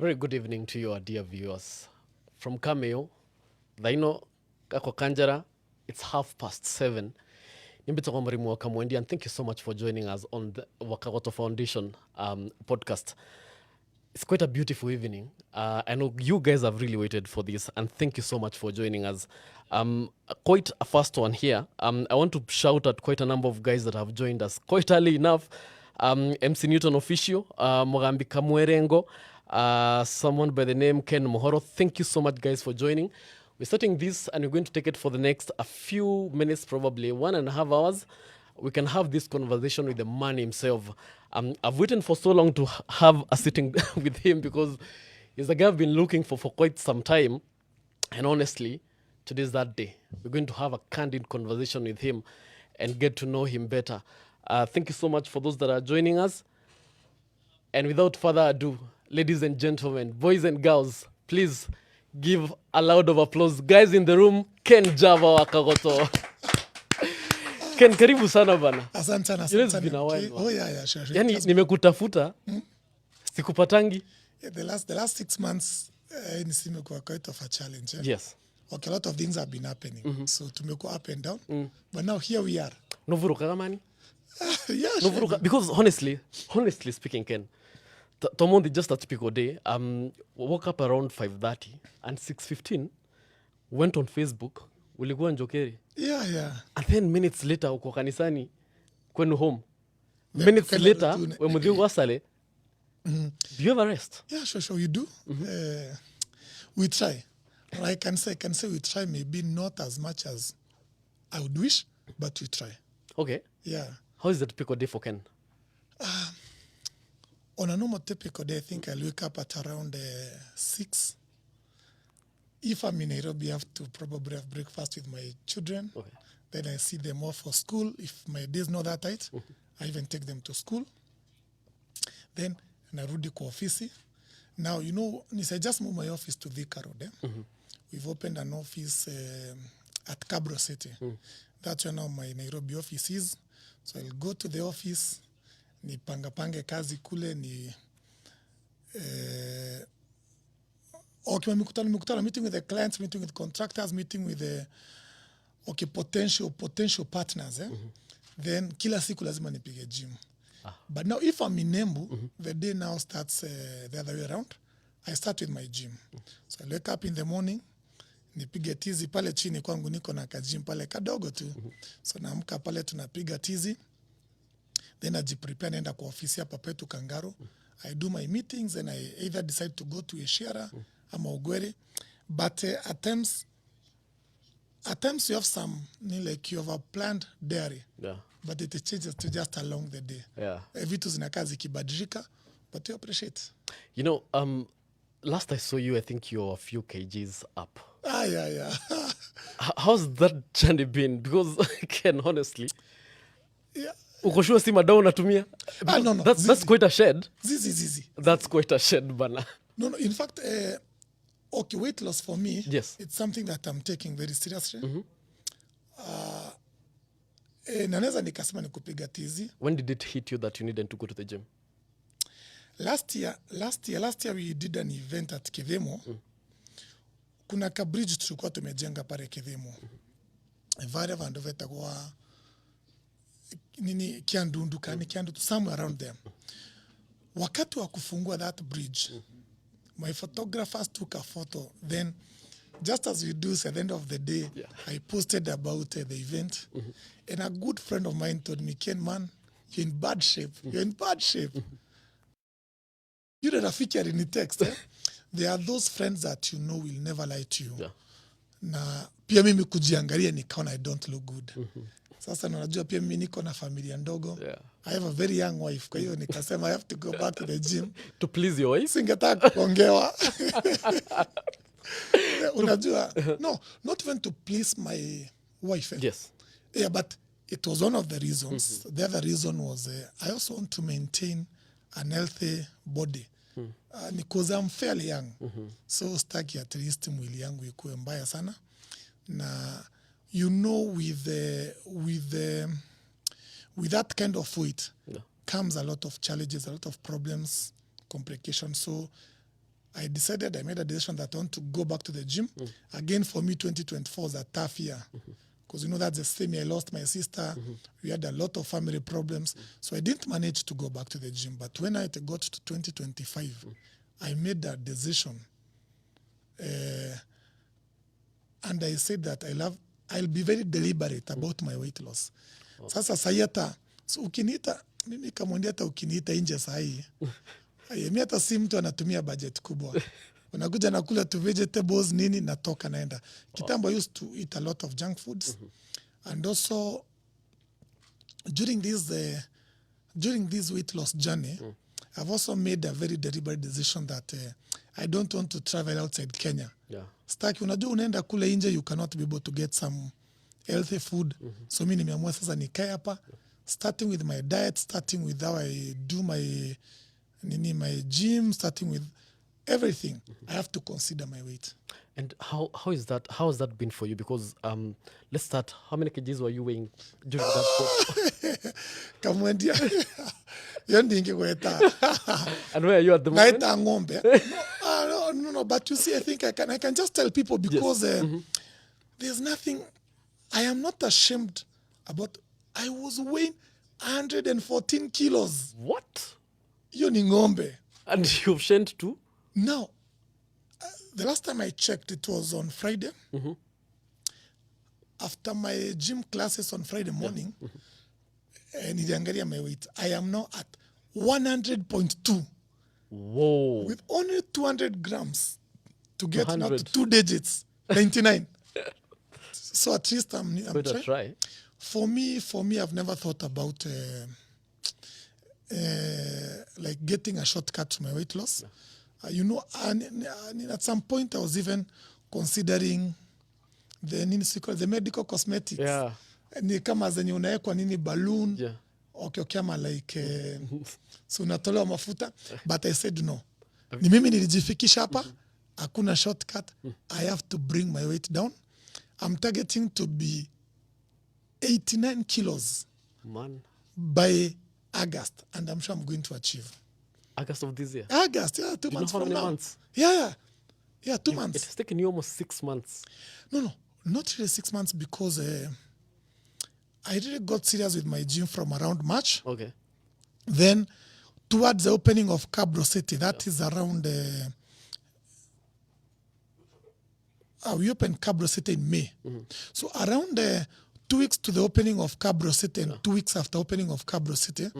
Very good evening to you, our dear viewers. From Cameo, Daino kako Kanjara, it's 7:30. Nimbitoko Marimu Wakamwendi, and thank you so much for joining us on the Wakagoto Foundation podcast. It's quite a beautiful evening. I know you guys have really waited for this, and thank you so much for joining us. Quite a first one here. I want to shout at quite a number of guys that have joined us quite early enough. MC Newton Official, Mogambi Kamwerengo, someone by the name Ken Mohoro. Thank you so much, guys, for joining. We're starting this, and we're going to take it for the next a few minutes, probably 1.5 hours. We can have this conversation with the man himself. I've waited for so long to have a sitting with him because he's a guy I've been looking for quite some time. And honestly, today's that day. We're going to have a candid conversation with him and get to know him better. Thank you so much for those that are joining us. And without further ado, ladies and gentlemen, boys and girls, please give a loud of applause. Guys in the room, Kenjava Wakagoto. Ken, karibu sana bana. Asante sana. It's been a while. Okay. Oh yeah, sure. Yani nimekutafuta. Sikupatangi. Yeah, the last 6 months nimekuwa quite of a challenge. Yes. Okay, a lot of things have been happening. So tumekuwa up and down. But now here we are. Novuruka kamani? Yeah, Novuruka. sure. Because honestly speaking, Ken, Tomondi just a typical day. Woke up around 5:30 and 6:15 went on Facebook. Ulikuwa Njokeri. Yeah. And then minutes later uko kanisani kwenu home. Minutes later we mudhi wasale. Do you ever rest? Yeah, sure. We do. We try. Or I can say we try, maybe not as much as I would wish, but we try. Okay. Yeah. How is the typical day for Ken? On a normal typical day, I think I'll wake up at around 6. If I'm in Nairobi, I have to probably have breakfast with my children. Okay. Then I see them off for school. If my day is not that tight, I even take them to school. Then narudi kwa ofisi. Now, I just moved my office to Thika Road. We've opened an office at Cabro City. That's where now my Nairobi office is. So I'll go to the office, nipange kazi kule, mikutano, meeting with the clients, meeting with contractors, meeting with the potential partners. Then kila siku lazima nipige gym. But now if I'm in Embu, the day now starts the other way around. I start with my gym. So I wake up in the morning, nipige tizi pale chini kwangu niko na kajim pale kadogo tu. So naamka pale tunapiga tizi. Then I prepare naenda kwa ofisi hapa petu Kangaro. I do my meetings and I either decide to go to Eshera ama Ogweri. But at times you have some, like you have a planned diary. Yeah. But it changes to just along the day. Yeah. Vitu zinakaa zikibadilika, but you appreciate. Last I saw you, I think you're a few kgs up. Yeah. How's that journey been? Because, Ken, honestly, yeah. Ukoshua si madao natumia? No. That's quite a shed. Zizi. That's quite a shed, bana. No. In fact, weight loss for me, yes, it's something that I'm taking very seriously. Naneza nikasema ni kupiga tizi. When did it hit you that you needed to go to the gym? Last year we did an event at Kivemo. Kuna ka bridge tulikuwa tumejenga pale Kivemo. Vare vandu vetakuwa Kiandundu somewhere around there. Wakati wa kufungua that bridge, my photographers took a photo. Then, just as we do at the end of the day, I posted about the event. And a good friend of mine told me, Ken, man, you're in bad shape. You're in bad shape. You don't feature in the text. There are those friends that you know will never lie to you. Yeah. Na pia mimi kujiangalia nikaona I don't look good. Sasa unajua pia mimi niko na familia ndogo. Yeah. I have a very young wife. Kwa hiyo nikasema I have to go back to the gym. To please your wife? Singetaka kuongewa. Unajua, no, not even to please my wife. Yes. Yeah, but it was one of the reasons. The other reason was I also want to maintain an healthy body. Because I'm fairly young. So staki at least mwili yangu ikuwe mbaya sana. Na with that kind of weight comes a lot of challenges, a lot of problems, complications. So I made a decision that I want to go back to the gym. Again, for me, 2024 was a tough year. Because that's the same year I lost my sister. We had a lot of family problems. So I didn't manage to go back to the gym. But when I got to 2025, I made that decision. And I said that I'll be very deliberate about my weight loss. Sasa sahi hata, so ukiniita, mimi kamwambia hata ukiniita nje sahi, mi hata si mtu anatumia budget kubwa. Unakuja nakula tu vegetables nini natoka naenda. Kitambo I used to eat a lot of junk foods. And also during this weight loss journey, I've also made a very deliberate decision that I don't want to travel outside Kenya. Yeah. Staki, unajua unaenda kule nje, you cannot be able to get some healthy food. So mimi nimeamua sasa nikae hapa, starting with my diet, starting with how I do my gym, starting with everything. I have to consider my weight. And how has that been for you? Because let's start. How many kgs were you weighing during that? Kamwendia. Yondingi kweta. And where are you at the moment? Naita ngombe. No. But you see, I think I can just tell people because there's nothing. I am not ashamed about. I was weighing 114 kilos. What? Hiyo ni ngombe. And you've shed too? Now, the last time I checked, it was on Friday. After my gym classes on Friday morning, niliangalia my weight. I am now at 100.2. Whoa. With only 200 grams to get now to 200. 2 digits, 99. So at least I'm Better try. For me, I've never thought about like getting a shortcut to my weight loss. And at some point I was even considering the medical cosmetics. Yeah. Ni kama zenye unawekwa nini balloon. Yeah. Okay, kama like so unatolewa mafuta, but I said no. Ni mimi nilijifikisha hapa, hakuna shortcut. I have to bring my weight down. I'm targeting to be 89 kilos by August, and I'm sure I'm going to achieve. August of this year? August, yeah, 2 months from now. from How many now. months? Yeah, 2 months. It has taken you almost 6 months. No, not really 6 months because I really got serious with my gym from around March. Okay. Then towards the opening of Cabro City, that is around... we opened Cabro City in May. So around 2 weeks to the opening of Cabro City and 2 weeks after opening of Cabro City,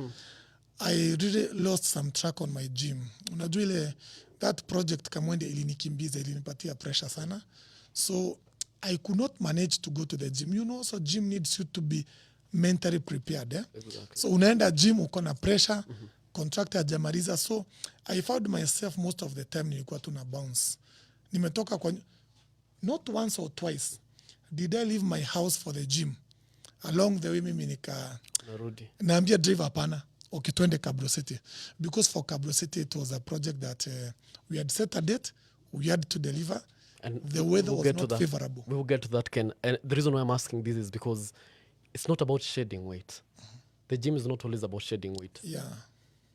I really lost some track on my gym. Unajua ile, that project Kamwende ilinikimbiza, ilinipatia pressure sana. So I could not manage to go to the gym. So gym needs you to be mentally prepared. Exactly. So unaenda gym, uko na pressure, contractor hajamaliza. So I found myself most of the time nilikuwa tu na bounce. Nimetoka kwa... Not once or twice did I leave my house for the gym. Along the way, mimi naambia driver hapana, okay, twende Cabro City. Because for Cabro City, it was a project that we had set a date, we had to deliver, and the weather was not favorable. We will get to that, Ken. And the reason why I'm asking this is because it's not about shedding weight. The gym is not always about shedding weight. Yeah.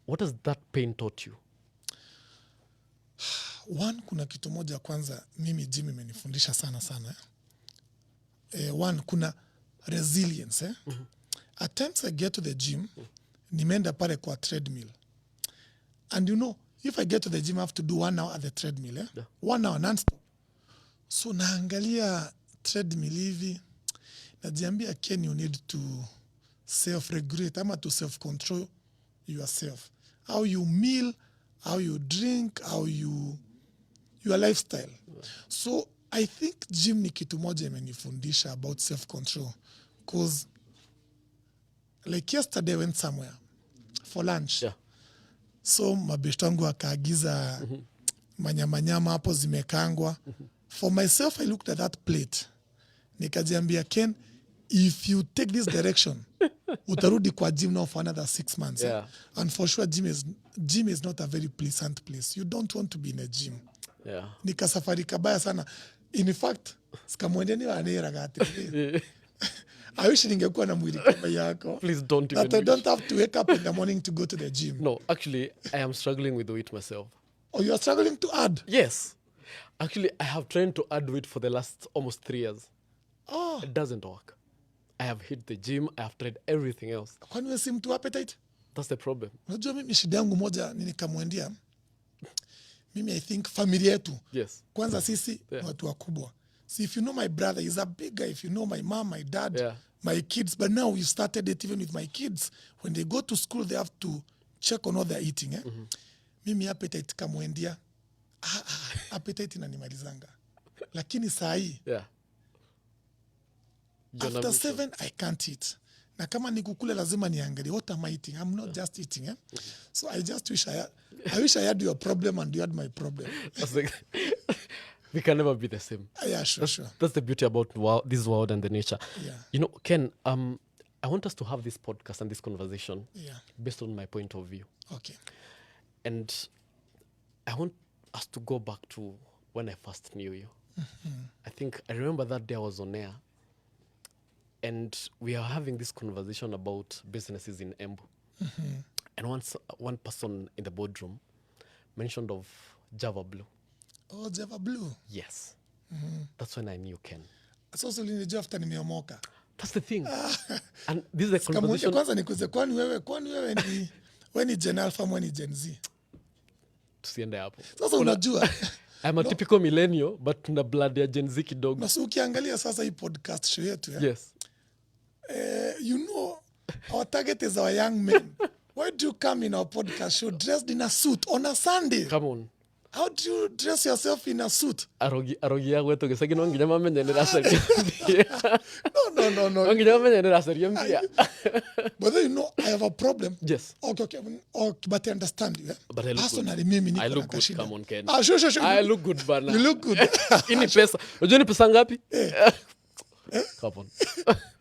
What has that pain taught you? One, kuna kitu moja kwanza, mimi gym imenifundisha sana. One, kuna resilience. At times I get to the gym, nimeenda pale kwa treadmill. And if I get to the gym, I have to do 1 hour at the treadmill. Yeah. 1 hour non-stop. So naangalia treadmill hivi, najiambia, Ken, you need to self-regulate, ama to self-control yourself. How you meal, how you drink, your lifestyle. So I think gym ni kitu moja imenifundisha about self-control. Because like yesterday I went somewhere for lunch. Yeah. So mabeshto wangu wakaagiza manyama hapo zimekangwa. For myself, I looked at that plate. Nikajiambia, Ken, if you take this direction, utarudi kwa gym now for another 6 months. Yeah. And for sure, gym is not a very pleasant place. You don't want to be in a gym. Yeah. Nikasafari kabaya sana. In fact, sikamwendeni wanera gati. I wish ningekuwa na mwili kama yako. Please don't even that I don't have to wake up in the morning to go to the gym. No, actually, I am struggling with the weight myself. Or you are struggling to add? Yes. Actually, I have tried to add weight for the last almost 3 years. Oh, It doesn't work. I have hit the gym. I have tried everything else. kwani wewe si mtu appetite? That's the problem. Unajua mimi shida yangu moja nikamwendea. Mimi I think familia yetu. Yes. Kwanza sisi watu wakubwa. See, if you know my brother, he's a big guy. If you know my mom, my dad, my kids. But now we've started it even with my kids. When they go to school, they have to check on what they're eating. Mimi appetite kamwendia. Appetite inanimalizanga. Lakini saa hii, after 7, I can't eat. Na kama nikukule lazima niangalie, what am I eating? I'm not just eating. So I just wish I wish I had your problem and you had my problem. We can never be the same. Yeah, sure. That's the beauty about this world and the nature. Yeah. You know, Ken, I want us to have this podcast and this conversation based on my point of view. Okay. And I want us to go back to when I first knew you. I remember that day I was on air and we are having this conversation about businesses in Embu. And one person in the boardroom mentioned of Java Blue. Oh, Java Blue. Yes. That's when I knew Ken. So ulinijua after nimeomoka. That's the thing. And this is a conversation. Kwanza nikuze, kwani wewe ni Gen Alpha, mwani Gen Z? Tusiende hapo. Sasa unajua. I'm a typical millennial, but tuna blood ya Gen Z kidogo. Na so ukiangalia sasa hii podcast show yetu. Yes. You know, our target is our young men. Why do you come in our podcast show dressed in a suit on a Sunday? Come on. How do you dress yourself in a suit? Arogi ya wetu gisagi no nginya mamenye ni rasari. No. Nginya mamenye ni rasari mpia. But then, you know, I have a problem. Yes. Okay, but I understand you. But I look personally, good. I look good, come on, Ken. Sure. I look good, bana. You look good. Ini pesa. Unajua ni pesa ngapi? Come on.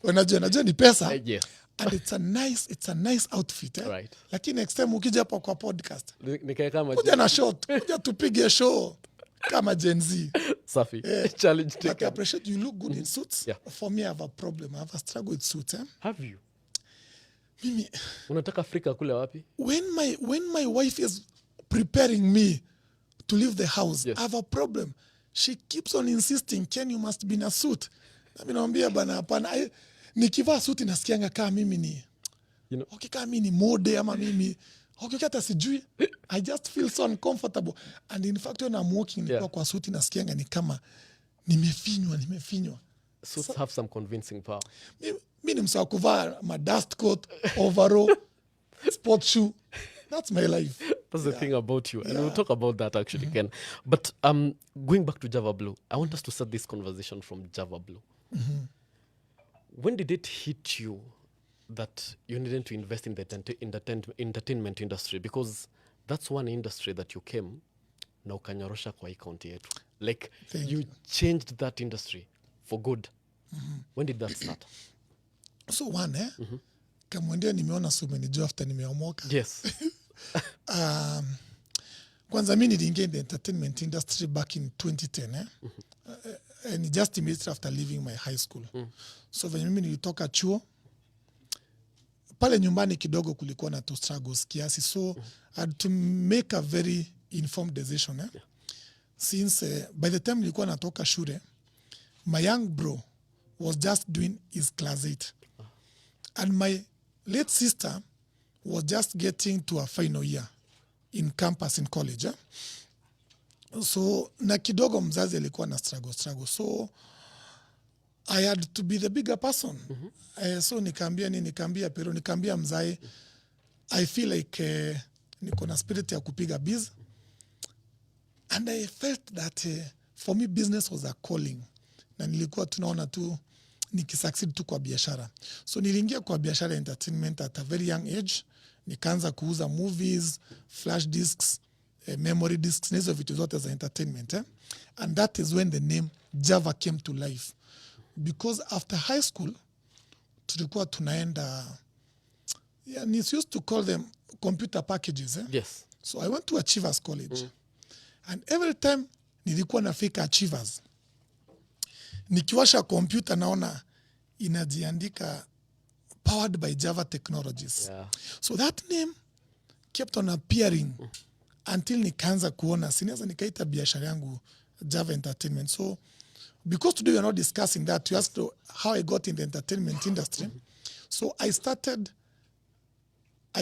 Unajua ni pesa? Yes. And it's a nice outfit. Right. Lakini next time ukija hapa kwa podcast. Nikae kama kuja na shot. Kuja tupige show kama Gen Z. Safi. Challenge taken. But I appreciate you look good in suits. Yeah. For me, I have a problem. I have a struggle with suits. Have you? Mimi, unataka Afrika kule wapi? When my wife is preparing me to leave the house, I have a problem. She keeps on insisting, Ken, you must be in a suit. Na mimi naambia bana hapana. Nikivaa suti nasikianga kama mimi ni okay, kama mimi ni mode ama mimi okay, hata sijui. I just feel so uncomfortable. And in fact when I'm walking nikiwa kwa suti nasikianga ni kama nimefinywa. Suits have some convincing power. Mimi ni msawa kuvaa ma dust coat, overall, sport shoe. That's my life. That's the thing about you. And we'll talk about that actually, Ken. But going back to Java Blue, I want us to start this conversation from Java Blue. When did it hit you that you needed to invest in the entertainment industry? Because that's one industry that you came na ukanyorosha kwa hii county yetu. Like you changed that industry for good. When did that start? So one, kama ndio nimeona so umenijua after nimeomoka. Yes. Kwanza mimi niliingia in the entertainment industry back in 2010. And just immediately after leaving my high school. So when mimi nilitoka chuo, pale nyumbani kidogo kulikuwa na to struggles kiasi. So I had to make a very informed decision. Since by the time nilikuwa natoka shule, my young bro was just doing his class 8. And my late sister was just getting to a final year in campus in college. So na kidogo mzazi alikuwa na struggle. So I had to be the bigger person. So nikaambia mzae, I feel like niko na spirit ya kupiga biz. And I felt that for me business was a calling. Na nilikuwa tunaona tu nikisucceed tu kwa biashara. So niliingia kwa biashara entertainment at a very young age. Nikaanza kuuza movies, flash discs, memory discs, na hizo vitu zote za entertainment. And that is when the name Java came to life. Because after high school, tulikuwa tunaenda, and it's used to call them computer packages. Yes. So I went to Achievers College. And every time nilikuwa nafika Achievers, nikiwasha computer naona inajiandika powered by Java Technologies. So that name kept on appearing until nikaanza kuona sinaweza nikaita biashara yangu Java Entertainment. So because today we are not discussing that, you asked how I got in the entertainment industry. So I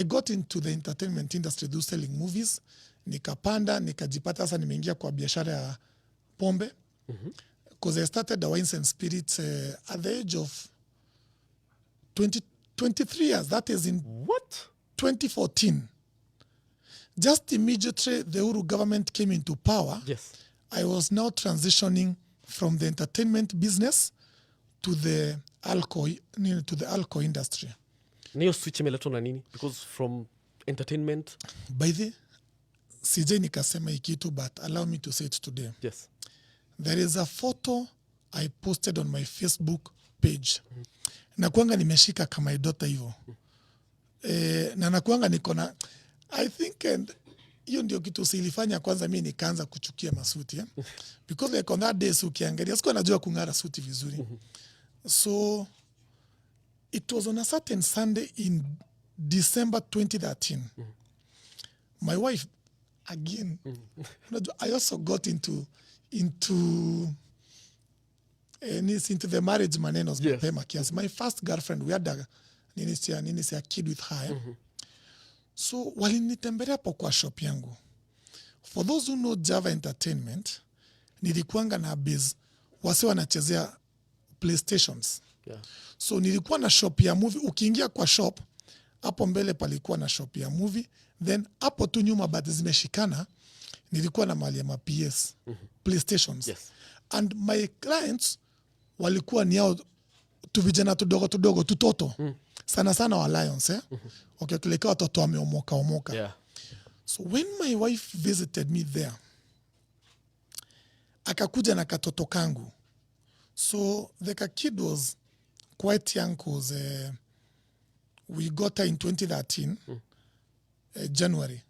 got into the entertainment industry through selling movies. Nikapanda, nikajipata sasa nimeingia kwa biashara ya pombe. Because I started the wines and spirits at the age of 23 years. That is in 2014. Just immediately the Uhuru government came into power. Yes. I was now transitioning from the entertainment business to the alcohol industry. Niyo switch imeletwa na nini? Because from entertainment. By the CJ nikasema ikitu, but allow me to say it today. Yes. There is a photo I posted on my Facebook page. Nakuanga nimeshika kama idota hivyo. Na nakuanga niko na I think, and hiyo ndio kitu silifanya kwanza mimi nikaanza kuchukia masuti. Because like on that day ukiangalia sikuwa najua kung'ara suti vizuri. So it was on a certain Sunday in December 2013. My wife, again, I also got into the marriage maneno mapema kiasi. My first girlfriend, we had a kid with her. So walinitembelea hapo kwa shop yangu. For those who know Java Entertainment, nilikuanga na base wase wanachezea PlayStations. Yeah. So nilikuwa na shop ya movie. Ukiingia kwa shop, hapo mbele palikuwa na shop ya movie. Then hapo tu nyuma but zimeshikana, nilikuwa na mali ya PS, PlayStations. Yes. And my clients walikuwa ni hao tu vijana tudogo tutoto. Sana sana wa Lions, Okay, tuleka watoto wameomoka. Yeah. So when my wife visited me there, akakuja na katoto kangu. So the kid was quite young because we got her in 2013, January.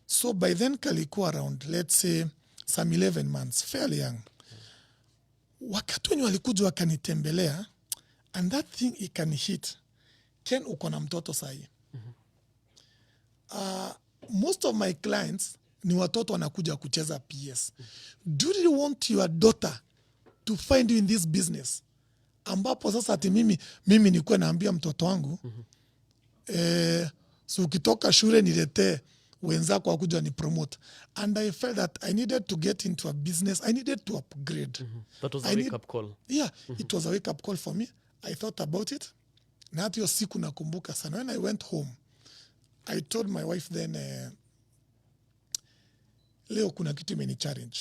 So by then kalikuwa around, let's say, some 11 months, fairly young. Wakati wenye walikuja wakanitembelea, and that thing it can hit. Ken uko na mtoto sahi. Most of my clients ni watoto wanakuja kucheza PS. Do you want your daughter to find you in this business? Ambapo sasa ati mimi nikuwe naambia mtoto wangu so ukitoka shule niletee wenzako wakuja ni promote. And I felt that I needed to get into a business. I needed to upgrade. That was a wake-up call. Yeah, it was a wake-up call for me. I thought about it. Na hata hiyo siku nakumbuka sana. When I went home, I told my wife then, leo kuna kitu imeni challenge.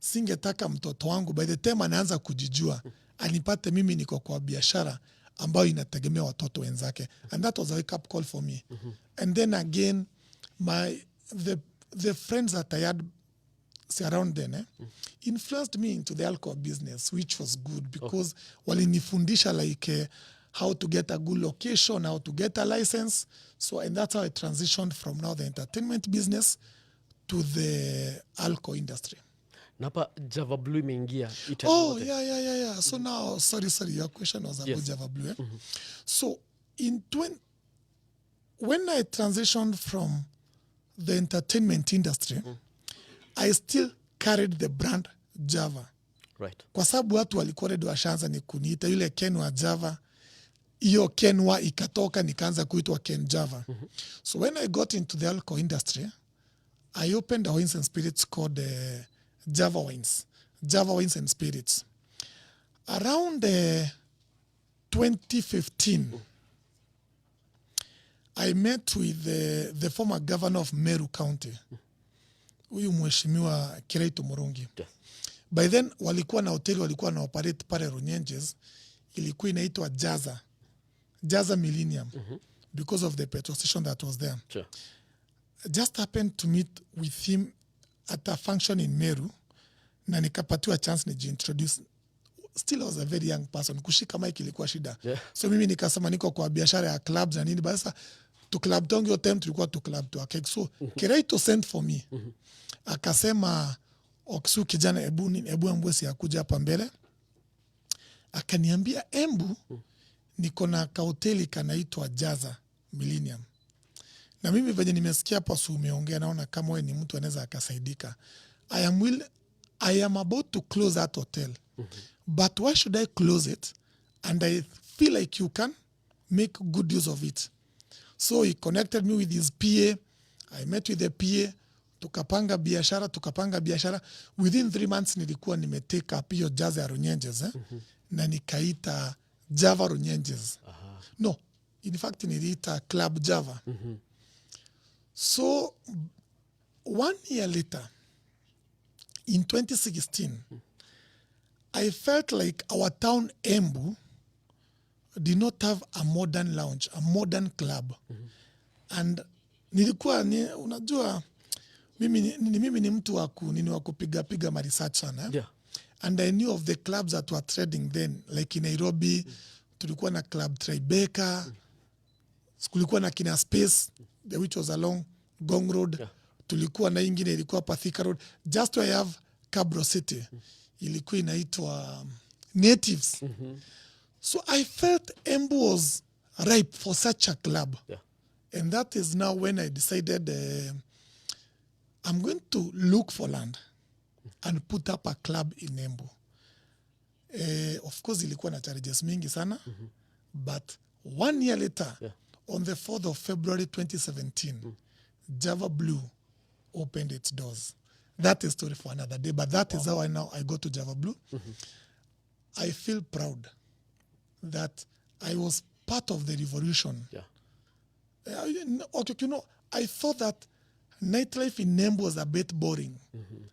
Singetaka mtoto wangu by the time anaanza kujijua, anipate mimi niko kwa biashara ambayo inategemea watoto wenzake. And that was a wake-up call for me. And then again, the friends that I had around then influenced me into the alcohol business, which was good because walinifundisha like how to get a good location, how to get a license. So, and that's how I transitioned from now the entertainment business to the alcohol industry. Napa Java Blue imeingia. Oh, yeah. So now, sorry, your question was about Java Blue. So, when I transitioned from the entertainment industry, I still carried the brand Java. Right. Kwa sababu watu walikuwa ready washaanza ni kuniita yule Ken wa Java. Iyo Ken wa ikatoka nikaanza kuitwa Kenjava. So when I got into the alcohol industry, I opened a wines and spirits called Java Wines and Spirits. Around 2015, I met with the former governor of Meru County, huyu mheshimiwa Kiraitu Murungi. Yes. By then, walikuwa na hoteli, walikuwa na operate pale Runyenjes, ilikuwa inaitwa Jaza Millennium, because of the petrol station that was there. Sure. Just happened to meet with him at a function in Meru, na nikapatiwa chance nijiintroduce. Still I was a very young person. Kushika mic ilikuwa shida. Yeah. So mimi nikasema niko kwa biashara ya clubs na nini. Basa to club tongi yo time tulikuwa to club to akek. So Kiraito sent for me. Akasema Oksu kijana ebu ambwesi ya kuja hapa mbele. Akaniambia niko na kahoteli kanaitwa Jaza Millennium. Na mimi venye nimesikia hapa su umeongea, naona kama wewe ni mtu anaweza akasaidika. I am about to close that hotel. But why should I close it? And I feel like you can make good use of it. So he connected me with his PA. I met with the PA. Tukapanga biashara. Within 3 months nilikuwa nimetake up hiyo jazz ya Runyenjes. Na nikaita Java Runyenjes. No, in fact niliita Club Java. So 1 year later, in 2016, I felt like our town Embu did not have a modern lounge, a modern club. And nilikuwa unajua mimi ni mtu wa kupiga ma research sana. Yeah. And I knew of the clubs that were trading then, like in Nairobi, tulikuwa na Club Tribeca, kulikuwa na Kina Space, which was along Gong Road. Yeah. Tulikuwa na ingine ilikuwa Pathika Road. Just where I have Cabro City. Ilikuwa inaitwa Natives. So I felt Embu was ripe for such a club. Yeah. And that is now when I decided I'm going to look for land and put up a club in Embu. Of course, ilikuwa na charges mingi sana. But 1 year later, on the 4th of February 2017, Java Blue opened its doors. That is a story for another day, but that is how I go to Java Blue. I feel proud that I was part of the revolution. Yeah. Okay, I thought that nightlife in Embu was a bit boring.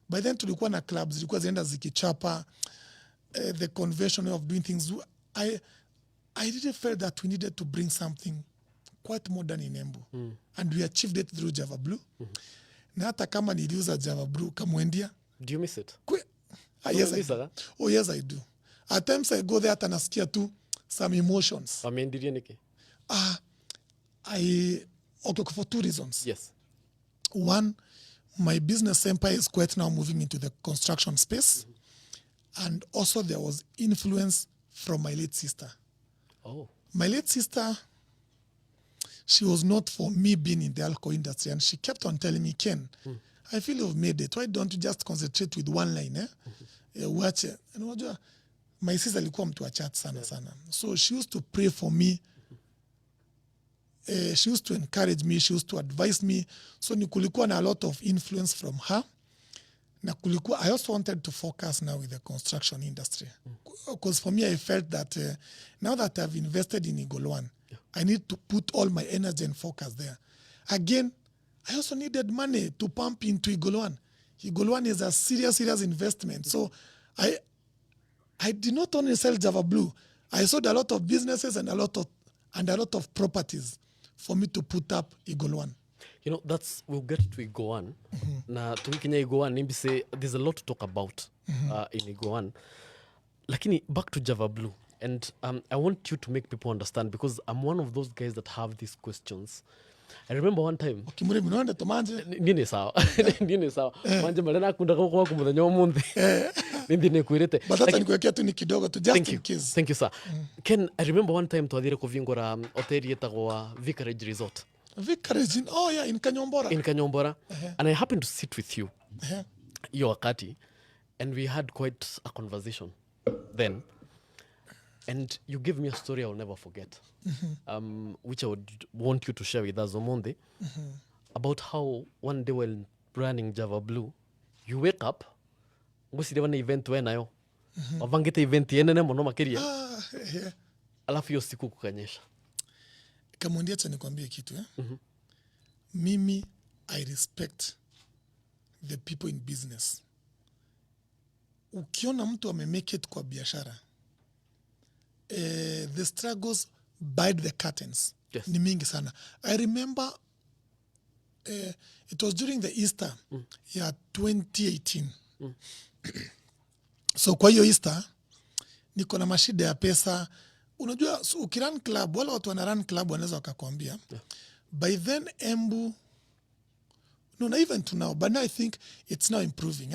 By then tulikuwa na clubs, zilikuwa zienda zikichapa, the conventional way of doing things. I really felt that we needed to bring something quite modern in Embu. And we achieved it through Java Blue. Na hata kama niliuza Java Blue kamwendia. Do you miss it? Yes, I do. Oh, yes, I do. At times I go there hata nasikia tu some emotions. Ameendiria niki? Okay, for 2 reasons. Yes. One, my business empire is quite now moving into the construction space. And also there was influence from my late sister. Oh. My late sister, she was not for me being in the alcohol industry. And she kept on telling me, Ken, I feel you've made it. Why don't you just concentrate with one line? Watch it. And my sister alikuwa mtu wa chat sana. So she used to pray for me. She used to encourage me. She used to advise me. So kulikuwa na a lot of influence from her. Na kulikuwa, I also wanted to focus now with the construction industry. Because for me, I felt that now that I've invested in Igolwan, I need to put all my energy and focus there. Again, I also needed money to pump into Igolwan. Igolwan is a serious investment. So I did not only sell Java Blue. I sold a lot of businesses and a lot of properties for me to put up Igolwan. We'll get to Igoan. Na tukikinya Igoan, nimbi say there's a lot to talk about in Igoan. Lakini back to Java Blue. And I want you to make people understand because I'm one of those guys that have these questions. I remember one time. Kimuri mnonde tomanje. Nini sawa. Nini sawa. Manje malena akunda kwa kumuthenya omunthi. Nindi nekwirite. But hata nikuwekea tu ni kidogo to just in case. Thank you, sir. Ken, I remember one time twathire kuvingora hoteli yetagwa Vicarage Resort. Vicarage in Kanyombora. In Kanyombora. And I happened to sit with you. Hiyo wakati. And we had quite a conversation then. And you gave me a story I'll never forget. Which I would want you to share with us on Monday. About how one day while running Java Blue, you wake up, ngusire wana event wenayo. Wavangite event yenene mono makiria. Alafu hiyo siku kukanyesha. Kamondia cha nikwambie kitu mimi I respect the people in business. Ukiona mtu amemake it kwa biashara, the struggles bite the curtains. Yes. Ni mingi sana. I remember it was during the Easter ya 2018. So kwa hiyo Easter niko na mashida ya pesa. Unajua ukirun club, wala watu wana run club wanaweza wakakwambia. By then Embu, not even to now, but now I think it's now improving.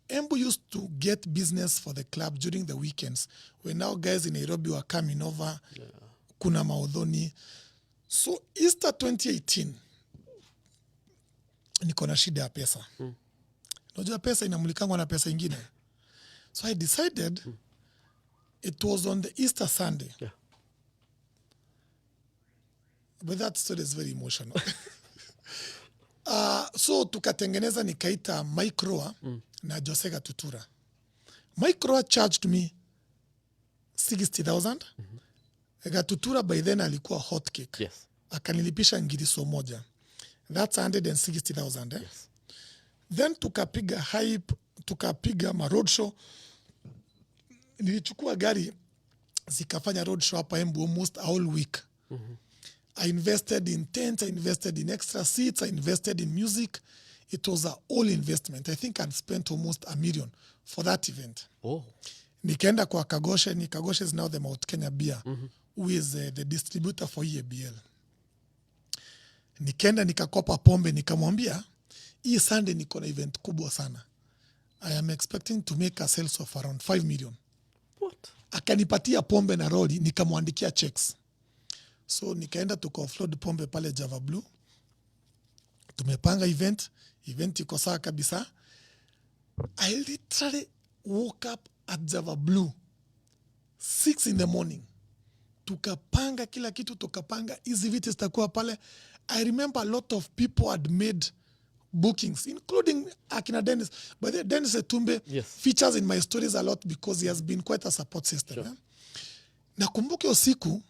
Embu used to get business for the club during the weekends when now guys in Nairobi were coming over. Kuna maudhoni. So Easter 2018, niko na shida ya pesa. Unajua pesa inamulikangwa na pesa ingine. So I decided it was on the Easter Sunday. Yeah. But that story is very emotional. So tukatengeneza nikaita Microa na Josega Tutura. Microa charged me 60,000. Gatutura by then alikuwa hot cake. Yes. Akanilipisha ngiriso moja. That's 160,000. Yes. Then tukapiga hype, tukapiga ma road show. Nilichukua gari zikafanya road show hapa Embu almost all week. I invested in tents, I invested in extra seats, I invested in music. It was a all investment. I think I'd spent almost $1 million for that event. Oh. Nikaenda kwa Kagoshe. Kagoshe is now the Mount Kenya beer, who is the distributor for EABL. Nikaenda nikakopa pombe, nikamwambia hii Sunday niko na event kubwa sana. I am expecting to make a sales of around 5 million. What? Akanipatia pombe na roli, nikamwandikia checks. So nikaenda tuka-offload pombe pale Java Blue. Tumepanga event iko sawa kabisa. I literally woke up at Java Blue 6 in the morning. Tukapanga kila kitu, tukapanga hizi vitu zitakuwa pale. I remember a lot of people had made bookings, including akina Dennis. But Dennis Etumbe features in my stories a lot because he has been quite a support system. Sure. Nakumbuke usiku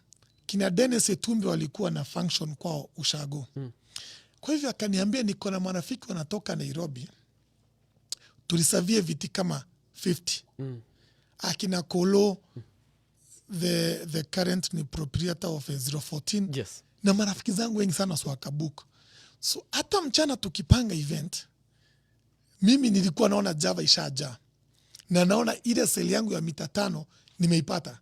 kina Dennis Etumbe walikuwa na function kwao Ushago. Kwa hivyo akaniambia niko na marafiki wanatoka Nairobi. Tulisavie viti kama 50. Akina Kolo, the current ni proprietor of 014. Yes. Na marafiki zangu wengi sana wakabook. So hata mchana tukipanga event, mimi nilikuwa naona Java ishaja. Na naona ile sale yangu ya mita 5 nimeipata.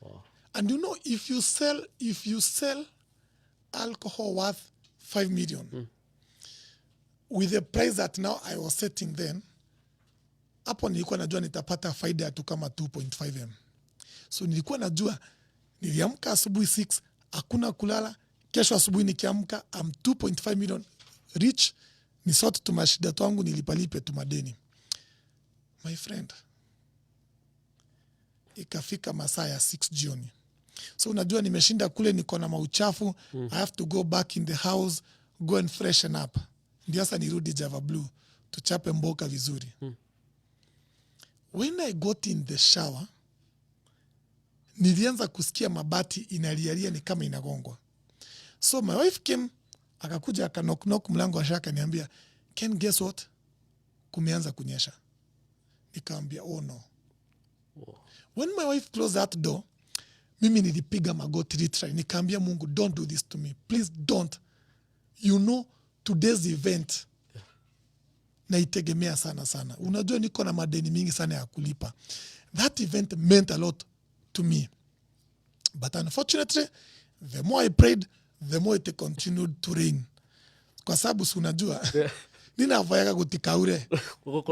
Wow. And you know, if you sell alcohol worth 5 million with the price that now I was setting then, hapo nilikuwa najua nitapata faida ya tu kama 2.5M. So nilikuwa najua niliamka asubuhi 6, hakuna kulala. Kesho asubuhi nikiamka I'm 2.5 million rich. Ni sote tumashida twangu nilipalipe tumadeni. My friend, ikafika masaa ya 6 jioni. So unajua nimeshinda kule, niko na mauchafu. I have to go back in the house, go and freshen up. Ndio sasa nirudi Java Blue, tuchape mboka vizuri. When I got in the shower, nilianza kusikia mabati inalialia ni kama inagongwa. So my wife came, akakuja akanok mlango wa shaka, niambia, Ken, guess what? Kumeanza kunyesha. Nikamwambia, oh no. Oh. When my wife closed that door, mimi nilipiga magoti retry. Nikamwambia Mungu, don't do this to me. Please don't. You know, today's event naitegemea sana. Unajua niko na madeni mingi sana ya kulipa. That event meant a lot to me. But unfortunately, the more I prayed, the more it continued to rain. Kwa sababu si unajua, nina avoyaga gutika ure.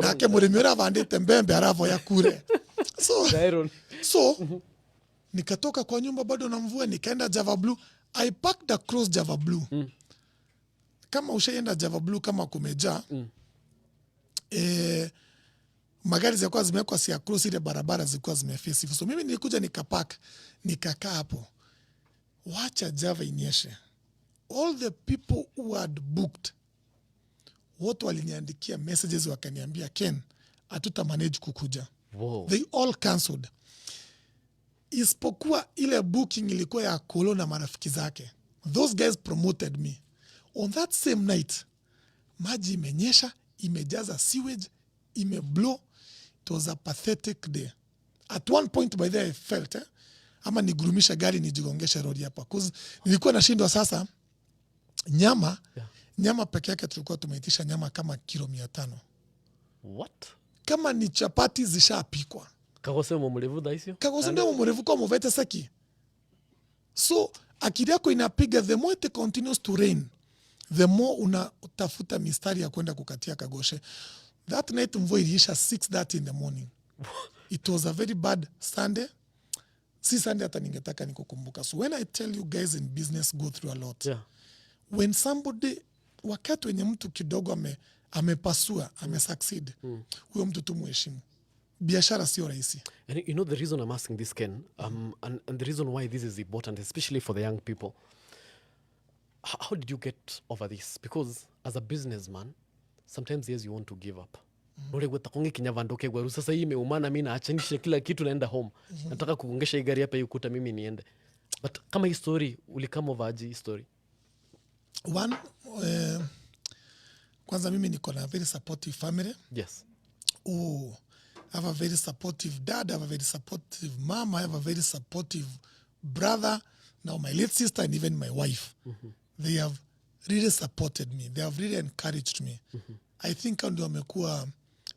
Nake murimi ura vandite mbembe aravoya kure. So nikatoka kwa nyumba bado na mvua, nikaenda Java Blue. I parked across Java Blue. Kama ushaenda Java Blue kama kumejaa, magari zilikuwa zimewekwa si across ile barabara zilikuwa zimefesi. So mimi nilikuja nikapark, nikakaa hapo. Wacha Java inyeshe. All the people who had booked, wote waliniandikia messages wakaniambia, Ken, hatuta manage kukuja. Wow. They all cancelled. Isipokuwa ile booking ilikuwa ya Kolo na marafiki zake. Those guys promoted me. On that same night, maji imenyesha, imejaza sewage, imeblow. It was a pathetic day. At one point by there I felt, ama nigurumisha gari nijigongesha rodi hapa. Cause nilikuwa nashindwa sasa, nyama peke yake tulikuwa tumeitisha nyama kama kilo 500. What? Kama ni chapati zishapikwa. Kagose mumurevu daisio? Kagose ndio mumurevu kwa muvete saki. So, akili yako inapiga, the more it continues to rain, the more unatafuta mistari ya kwenda kukatia Kagoshe. That night mvua iliisha 6:30 in the morning. It was a very bad Sunday. Si Sunday hata ningetaka nikukumbuka. So when I tell you guys in business go through a lot. Yeah. When somebody wakati wenye mtu kidogo amepasua amesucceed, huyo mtu tu muheshimu. Biashara sio rahisi. And you know the reason I'm asking this, Ken, and the reason why this is important, especially for the young people, how did you get over this? Because as a businessman, sometimes yes, you want to give up. Uregweta konge Kenjava ndoke gwaru sasa hii imeumana, mimi naachanisha kila kitu naenda home. Nataka kugongesha hii gari hapa hii ukuta mimi niende. But kama hii story ulikama over hii story? One, kwanza mimi niko na very supportive family. Yes. Oh, I have a very supportive dad, I have a very supportive mom, I have a very supportive brother, now my late sister and even my wife. They have really supported me. They have really encouraged me. I think ndio wamekuwa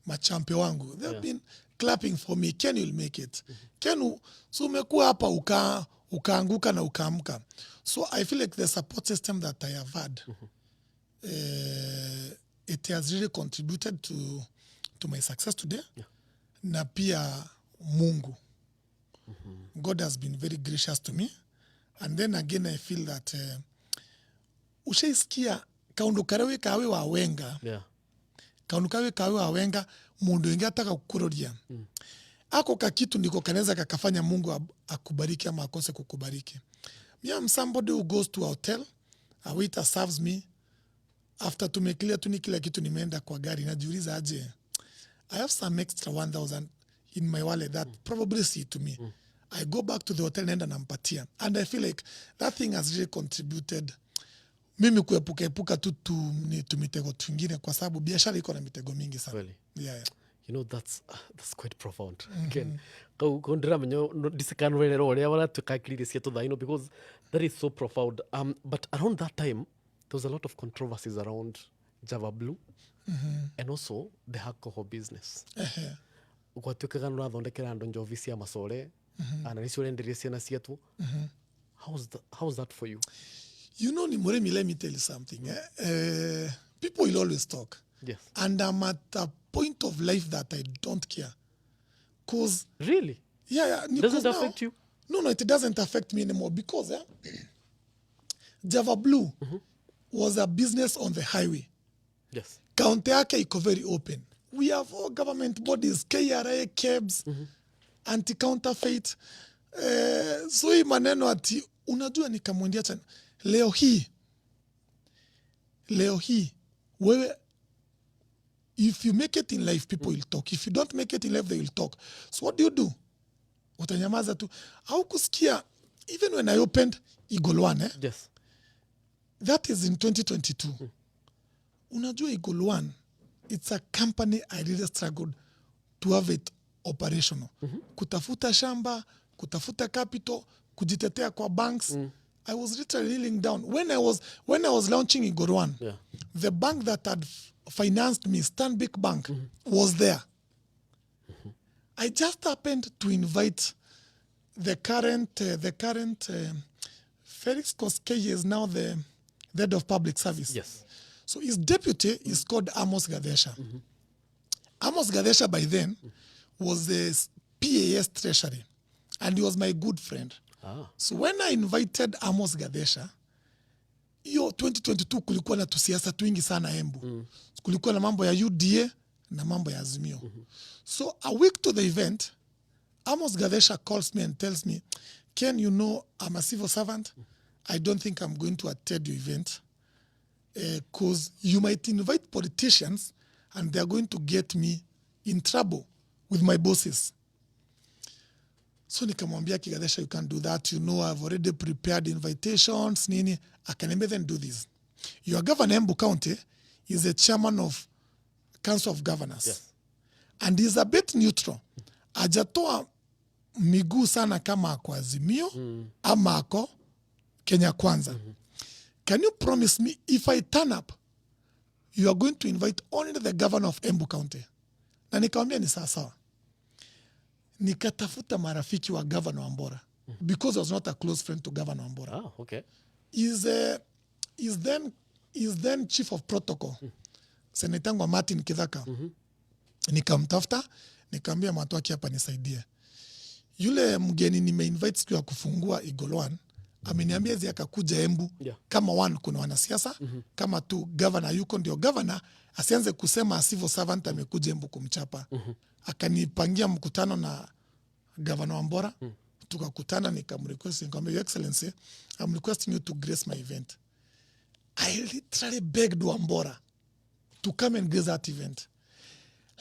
machampion wangu. They have been clapping for me. Ken, you'll make it. Ken, so umekuwa hapa ukaanguka na ukaamka. So I feel like the support system that I have had, it has really contributed to my success today. Yeah. Na pia Mungu. God has been very gracious to me. And then again, I feel that ushaisikia kaundu karewe kawe wa wenga. Yeah. Kaundu kawe wa wenga, mundu wengi ataka kukuroria. Ako kakitu ndiko kanaweza kakafanya Mungu akubariki ama akose kukubariki. Me, I'm somebody who goes to a hotel, a waiter serves me. After tumeclear tu ni kila kitu nimeenda kwa gari, najiuliza aje, I have some extra 1,000 in my wallet that probably see to me. I go back to the hotel naenda nampatia. And I feel like that thing has really contributed mimi kuepuka tu mitego twingine kwa sababu biashara iko na mitego mingi sana. Really? Yeah. You know, that's quite profound. Ken, kundira menyo disikanwelero ole wala tukakiri sieto da, you know, because that is so profound. But around that time there was a lot of controversies around Java Blue and also the alcohol business. Gwatuikaga nurathondekera andu njovi cia macore ana nicio renderia ciana cietu. How's that for you? You know, Nimuremi, let me tell you something. People will always talk. Yes. And I'm at a point of life that I don't care. Cause Really? yeah, Doesn't it affect you? No, it doesn't affect me anymore because Java Blue was a business on the highway. Yes. Kaunti yake iko very open. We have all government bodies, KRA, KEBS, anti-counterfeit. So hii maneno ati, unajua nikamwendea chana. Leo hii, wewe, if you make it in life, people will talk. If you don't make it in life, they will talk. So what do? Utanyamaza tu. Au kusikia, even when I opened Eagle One, Yes. that is in 2022. Unajua Eagle One, it's a company I really struggled to have it operational. Kutafuta shamba, kutafuta capital, kujitetea kwa banks. I was literally kneeling down. When I was launching Eagle One, the bank that had financed me, Stanbic Bank, was there. I just happened to invite the current Felix Koskei is now the head of public service. Yes. So his deputy is called Amos Gadesha. Amos Gadesha by then was the PAS treasury, and he was my good friend. So when I invited Amos Gadesha, hiyo 2022 kulikuwa na tusiasa twingi sana Embu. Kulikuwa na mambo ya UDA na mambo ya Azimio. So a week to the event, Amos Gadesha calls me and tells me, Ken, you know, I'm a civil servant. I don't think I'm going to attend your event because you might invite politicians and they're going to get me in trouble with my bosses. So nikamwambia Kigadesha, you can't do that. You know, I've already prepared invitations. Nini, akaniambia, then do this. Your governor, Embu County, is a chairman of Council of Governors. Yes. And he's a bit neutral. Ajatoa miguu sana kama ako Azimio ama ako Kenya Kwanza. Can you promise me if I turn up, you are going to invite only the governor of Embu County? Na nikamwambia ni sawa. Nikatafuta marafiki wa Governor Wambora because I was not a close friend to Governor Wambora. Ah, okay. He's then chief of protocol. Senetangwa Martin Kithaka. Nikamtafuta, nikamwambia Matwaki hapa nisaidie. Yule mgeni nimeinvite siku ya kufungua Eagle One ameniambia hizi akakuja Embu. Yeah. Kama one kuna wanasiasa, kama two governor yuko, ndio governor asianze kusema civil servant amekuja Embu kumchapa. Akanipangia mkutano na governor Wambora. Tukakutana, nikamrequest, nikamwambia, Your Excellency, I'm requesting you to grace my event. I literally begged Wambora to come and grace that event.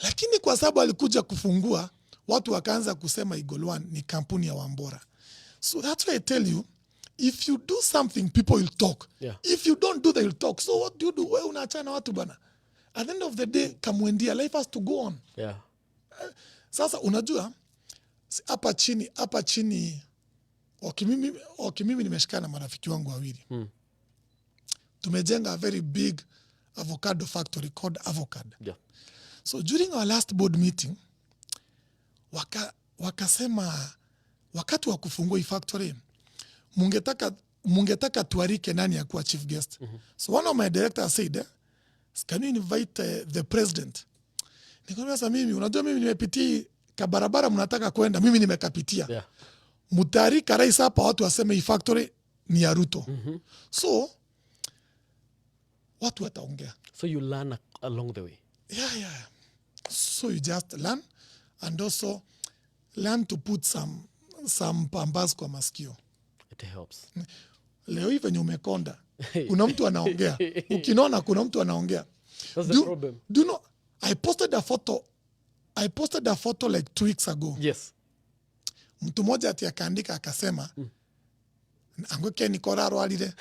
Lakini kwa sababu alikuja kufungua, watu wakaanza kusema Eagle One ni kampuni ya Wambora. So that's why I tell you, if you do something, people will talk. Yeah. If you don't do, they will talk. So what do you do? Wewe unaachana watu bana. At the end of the day, Kamwendia, life has to go on. Yeah. Sasa unajua, hapa chini, mimi nimeshikana na marafiki wangu wawili. Tumejenga a very big avocado factory called Avocado. Yeah. So during our last board meeting, wakasema wakati wa kufungua hii factory, mungetaka tuarike nani ya kuwa chief guest. So one of my directors said, can you invite the president? Nikamwambia, sasa mimi, unajua mimi nimepitia kabarabara mnataka kwenda, mimi nimekapitia. Yeah. Mutarika rais hapa watu waseme hii factory ni ya Ruto. So watu wataongea. So you learn along the way. Yeah. So you just learn, and also learn to put some pambas kwa masikio. It helps. Leo hivi venye umekonda, kuna mtu anaongea. Ukinona kuna mtu anaongea. That's the problem. Do you know, I posted a photo like 2 weeks ago. Yes. Mtu mmoja ati akaandika akasema, angweke nikoraro alile.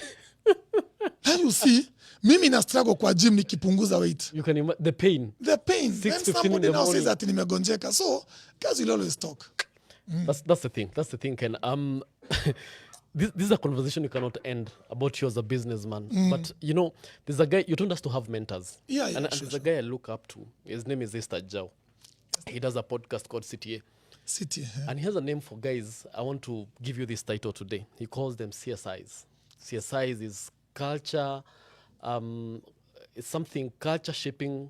Now you see, mimi na struggle kwa gym nikipunguza weight. You can imagine the pain. The pain. 6:15 Then in somebody the now says morning. that nimegonjeka. So, guys will always talk. That's the thing. That's the thing, Ken. This is a conversation you cannot end about you as a businessman. But, you know, there's a guy, you told us to have mentors. Yeah, And sure, there's a guy I look up to. His name is Esther Jao. He does a podcast called CTA. City. And he has a name for guys. I want to give you this title today. He calls them CSIs. CSIs is culture, it's something culture shaping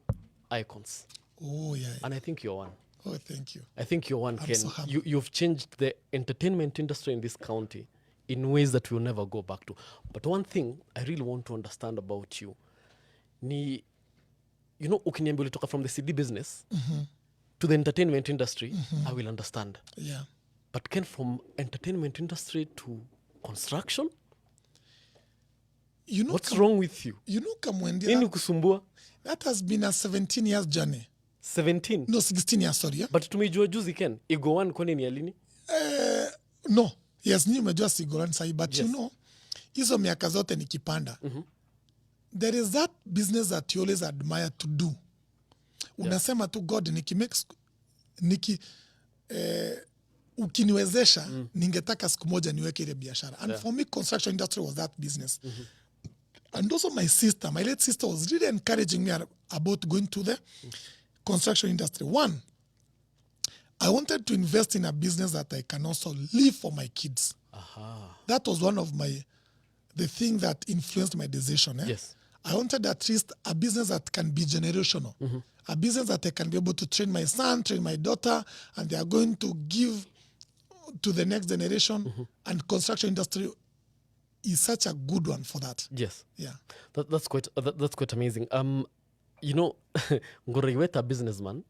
icons. Oh, yeah. And I think you're one. Oh, thank you. I think you're one, I'm Ken. so happy. You've changed the entertainment industry in this county in ways that we'll never go back to. But one thing I really want to understand about you, you know, ukiniambia ulitoka from the CD business to the entertainment industry, I will understand. Yeah. But Ken, from entertainment industry to construction, You know, what's wrong with you? You know, Kamwendia, Nini kusumbua? that has been a 17 years journey. 17. No, 16 years, sorry. Yeah? But tumejua juzi, Ken, Igo One kwani ni alini? No. Yes, ni umejua Sigoran sahi, but Yes. you know, hizo miaka zote nikipanda. There is that business that you always admire to do. Unasema tu, God, ukiniwezesha, ningetaka siku moja niweke ile biashara. And for me, construction industry was that business. And also my late sister was really encouraging me about going to the construction industry. One, I wanted to invest in a business that I can also live for my kids. That was one of the thing that influenced my decision. Yes. I wanted at least a business that can be generational. A business that I can be able to train my son, train my daughter, and they are going to give to the next generation. And construction industry is such a good one for that. Yes. Yeah. That's quite amazing. You know, Ngoro, you were a businessman.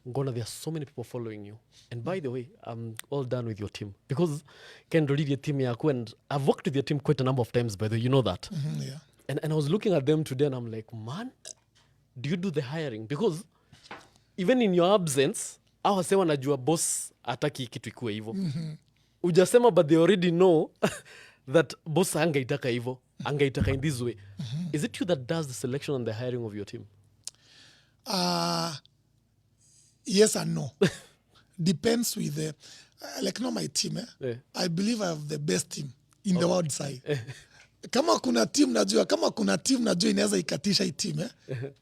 Ngona, there are so many people following you. And by the way, I'm all done with your team. Because Ken lead your team yaku, and I've worked with your team quite a number of times, by the way, you know that. Yeah. And I was looking at them today and I'm like, man, do you do the hiring? Because even in your absence, hawa sewa najua boss ataki kitu ikuwe hivo. Ujasema, but they already know that boss angeitaka hivo, angeitaka in this way. Is it you that does the selection and the hiring of your team? Yes and no. Depends with the like not my team. Yeah. I believe I have the best team in the world side. Kama kuna team najua inaweza ikatisha hii team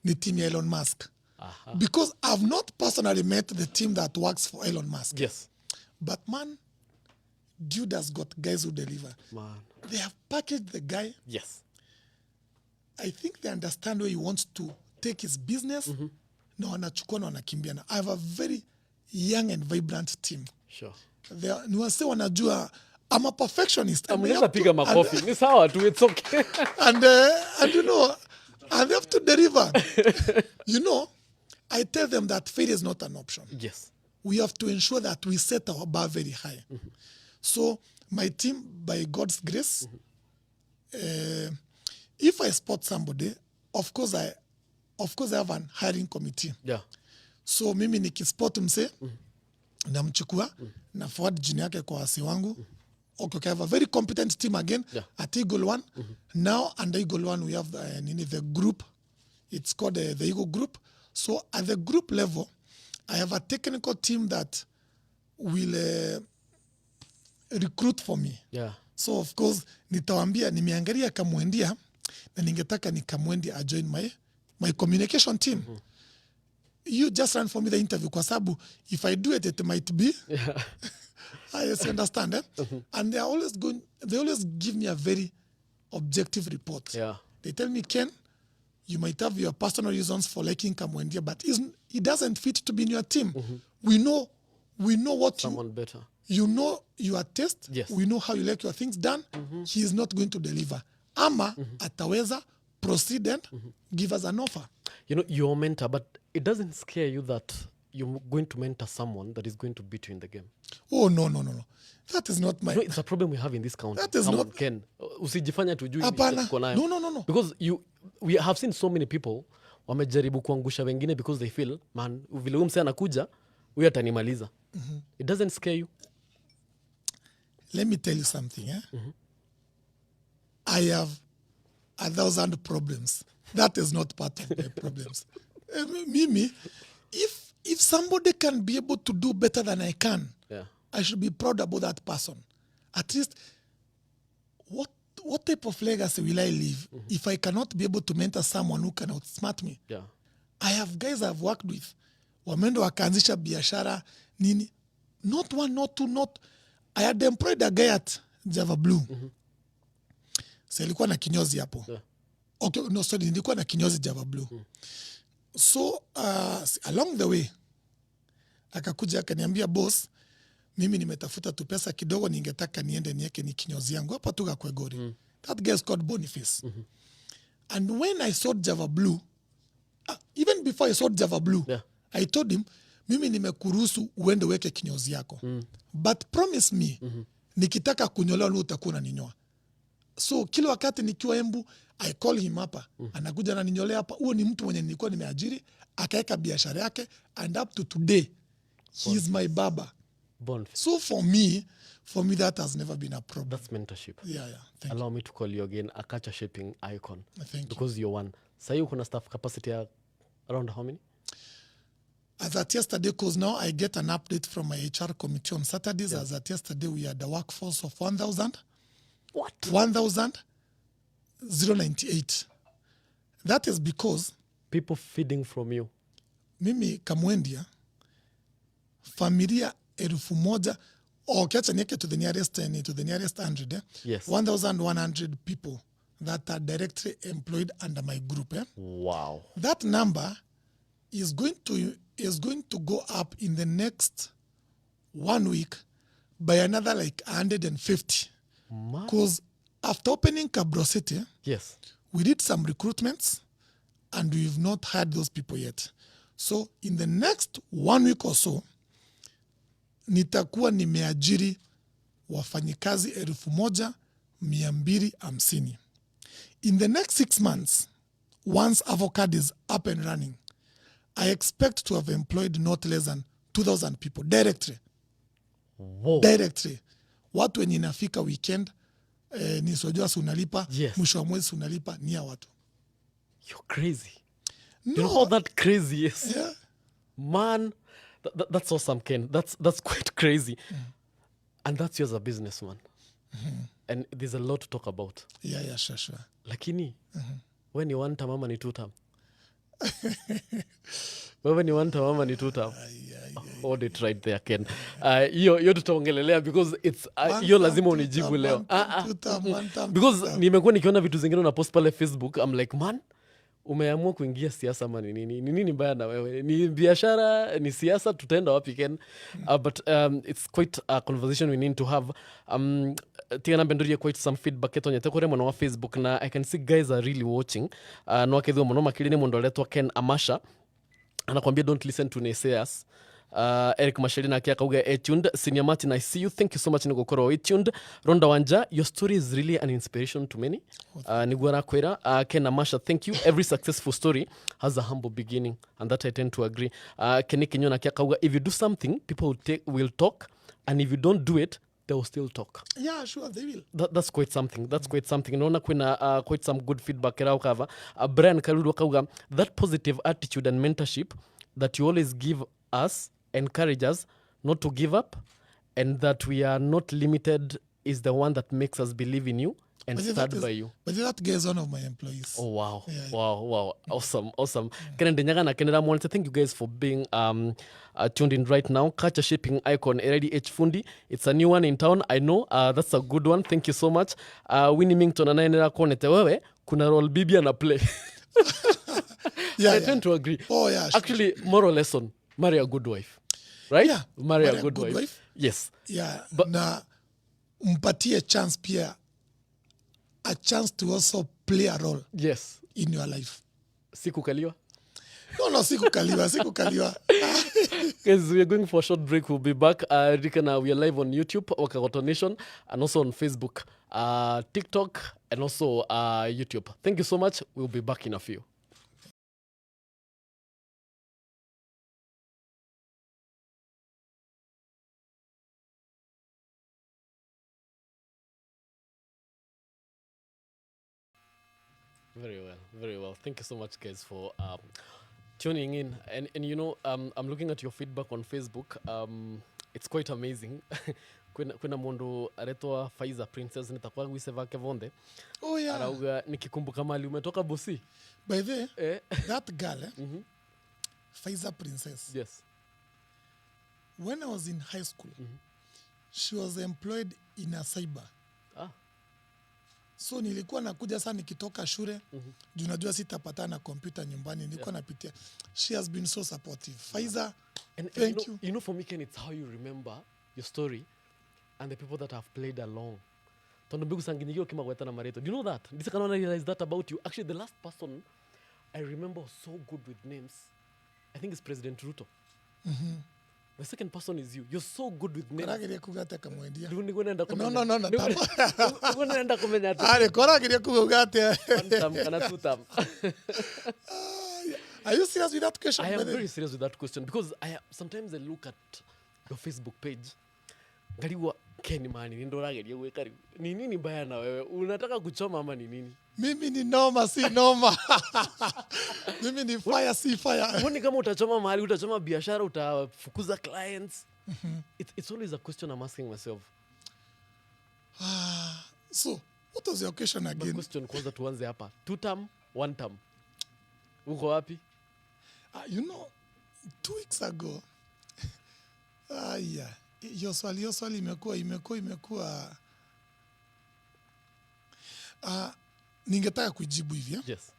ni team ya Elon Musk. Because I've not personally met the team that works for Elon Musk. Yes. But man, dude has got guys who deliver. Man. They have packaged the guy. Yes. I think they understand where he wants to take his business. Na wanachukua na wanakimbia na. I have a very young and vibrant team. Sure. Ni wase wanajua I'm a perfectionist. And they Mnaweza have to- piga makofi. Ni sawa tu, it's okay. and you know, and they have to deliver. You know, I tell them that failure is not an option. Yes. We have to ensure that we set our bar very high. So my team, by God's grace, if I spot somebody, of course I have an hiring committee. Yeah. So mimi nikispot mse, namchukua, na forward jina yake kwa wasi wangu. Okay, I have a very competent team again at Eagle One. Now under Eagle One, we have the group. It's called the Eagle Group. So at the group level, I have a technical team that will recruit for me. Yeah. So of course, nitawambia, nimeangalia Kamwendia, na ningetaka ni Kamwendia join my communication team. You just run for me the interview kwa sababu if I do it, it might be. Yeah. I understand, eh? And they always give me a very objective report. Yeah. They tell me, Ken, you might have your personal reasons for liking Kamwendia, but he doesn't fit to be in your team. We know what Someone better. you know your taste. Yes. We know how you like your things done. He is not going to deliver. Ama ataweza proceed and give us an offer. You know, you're a mentor, but it doesn't scare you that you're going to mentor someone that is going to beat you in the game. Oh, no. That is not my... You know, it's a problem we have in this country. That is Come on, not- Ken. Usijifanya tujui Hapana. tuko nayo. No. Because we have seen so many people wamejaribu kuangusha wengine because they feel, man, vile huyu msee anakuja, huyu atanimaliza. It doesn't scare you. Let me tell you something. I have 1,000 problems. That is not part of my problems. Mimi, if somebody can be able to do better than I can, Yeah. I should be proud about that person. At least, what type of legacy will I leave if I cannot be able to mentor someone who can outsmart me? Yeah. I have guys I've worked with. Wameenda wakaanzisha biashara nini. Not one, not two, not... I had employed a guy at Java Blue. So alikuwa na kinyozi hapo. Yeah. Okay, no, sorry, nilikuwa na kinyozi Java Blue. So along the way, akakuja akaniambia, boss, mimi nimetafuta tu pesa kidogo, ningetaka niende nieke ni kinyozi yangu hapa tu Kakwegori. That guy is called Boniface. And when I sold Java Blue, even before I sold Java Blue, Yeah. I told him, mimi nimekuruhusu uende weke kinyozi yako. But promise me, nikitaka kunyolewa ni utakuwa unaninyoa. So kila wakati nikiwa Embu, I call him hapa. Anakuja ananinyolea hapa. Huo ni mtu mwenye nilikuwa nimeajiri, akaeka biashara yake, and up to today, he is my barber. Boniface. So for me that has never been a problem. That's mentorship. Yeah. Thank Allow me to call you again a culture shaping icon. Thank you. Because you're one. Sasa hiyo kuna staff capacity ya around how many? As at yesterday, because now I get an update from my HR committee on Saturdays. As at yesterday, we had a workforce of 1,000. What? 1,098. That is because People feeding from you. mimi Kamwendia, familia 1,000, or catch nieke to the nearest 100, Yes. 1,100 people that are directly employed under my group. Wow. That number is going to go up in the next 1 week by another like 150. Man. Because after opening Cabro City, Yes. we did some recruitments and we've not hired those people yet. So in the next 1 week or so, nitakuwa nimeajiri wafanyikazi 1,250. In the next 6 months, once Avocado is up and running, I expect to have employed not less than 2,000 people directly. Whoa. Directly. Watu wenye inafika weekend, nisojua si unalipa, Yes. mwisho wa mwezi si unalipa, ni ya watu. You're crazy. You No. know how that crazy is? Yeah. Man, that's awesome, Ken. That's quite crazy. And that's you as a businessman. And there's a lot to talk about. Yeah, sure. Lakini, when you want mama ni 2 term. When you want mama ni 2 term. Hold it right there, Ken. Hiyo tutaongelelea because it's hiyo lazima unijibu leo. Because nimekuwa nikiona vitu zingine una post pale Facebook, I'm like, man, umeamua kuingia siasa ama ni nini? Ni nini mbaya na wewe? Ni biashara, ni siasa, tutaenda wapi Ken? But it's quite a conversation we need to have. Tigana bendoria quite some feedback etonyete kure mwana wa Facebook na I can see guys are really watching. No akethwo muno makirine mundu aletwa Ken Amasha. Anakwambia don't listen to naysayers. Eric Masherina akia kauga tuned. Senior Martin, I see you. Thank you so much nigukoro tuned. Ronda Wanja, your story is really an inspiration to many. Niguara kwera. Ken Amasha, thank you. Every successful story has a humble beginning, and that I tend to agree. Kenny Kenyona akia kauga, if you do something, people will talk, and if you don't do it, they will still talk. Yeah, sure, they will. That's quite something. That's quite something. Naona kuna quite some good feedback erao kava. Brian Karudu kauga, that positive attitude and mentorship that you always give us, encourage us not to give up, and that we are not limited is the one that makes us believe in you and stand by you. But that guy is one of my employees. Oh, wow. Yeah, wow. Awesome. Kennedy Nyaga na Canada Monte, thank you guys for being tuned in right now. Culture Shaping Icon, Eredi H. Fundi. It's a new one in town. I know. That's a good one. Thank you so much. Winnie Mington anaenera konete wewe, kuna role bibi ana play. I tend to agree. Oh, yeah. Sure. Actually, moral lesson, marry a good wife. Right? Yeah. Marry a good wife. Yes. Yeah. But na mpatie chance pia, a chance to also play a role. Yes. In your life. Sikukaliwa? No, sikukaliwa. Guys, we are going for a short break. We'll be back. Rika, we are live on YouTube, Wakagoto Nation, and also on Facebook, TikTok, and also YouTube. Thank you so much. We'll be back in a few. Very well. Thank you so much, guys, for tuning in. And you know, I'm looking at your feedback on Facebook. It's quite amazing. Kuna mundu aretwa Faiza Princess nitakuwa gwiseva kevonde. Oh yeah. Arauga nikikumbuka mali umetoka Busi. By the way, that girl, Faiza Princess. Yes. When I was in high school, she was employed in a cyber. So nilikuwa nakuja sana nikitoka shule, juu najua sitapata na kompyuta nyumbani, nilikuwa napitia. She has been so supportive. Faiza, thank you. You know, for me, Ken, it's how you remember your story and the people that have played along. Tondo mbigu sanginigiro kima kweta na mareto. Do you know that? This I realize that about you. Actually, the last person I remember so good with names, I think it's President Ruto. The second person is you. You're so good with names. Koragiria kugate kamwendia. No. Nenda kumenya tu. Ale koragiria kugate. One time kana two time. Are you serious with that question? I am very serious with that question because sometimes I look at your Facebook page. Ngaliwa Ken mani nindorageria gweka ni nini mbaya na wewe? Unataka kuchoma ama ni nini? Mimi ni noma si noma. Mimi ni fire si fire. Mbona kama utachoma mahali, utachoma biashara, utafukuza clients? It's always a question I'm asking myself. So, what was your question again? The question kwanza tuanze hapa. 2 term, 1 term. Uko wapi? You know, 2 weeks ago. Yeah. Hiyo swali imekuwa. Ningetaka kujibu hivi. Yes.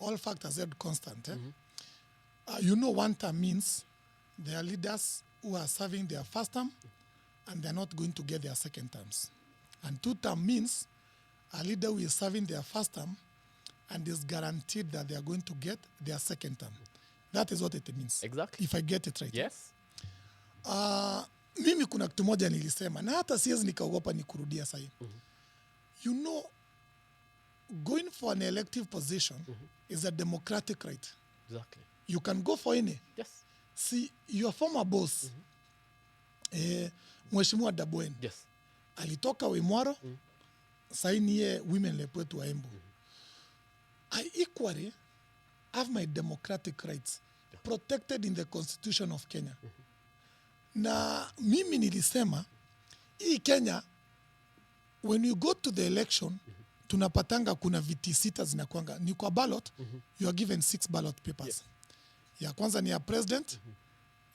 All factors held constant. You know, 1 term means there are leaders who are serving their first term and they're not going to get their second terms. And 2 term means a leader who is serving their first term and is guaranteed that they are going to get their second term. That is what it means. Exactly. If I get it right. Yes. Mimi kuna kitu moja nilisema na hata siwezi nikaogopa nikurudia sasa. You know, going for an elective position is a democratic right. Exactly. You can go for any. Yes. See, your former boss, Mheshimiwa Dabwen, yes, alitoka Wimwaro, saini ye women rep wetu wa Embu. I equally have my democratic rights protected in the Constitution of Kenya. Na mimi nilisema, hii Kenya, when you go to the election, tunapatanga kuna viti 6 zinakuanga. Ni kwa ballot, you are given 6 ballot papers. Yes. Ya kwanza ni ya president,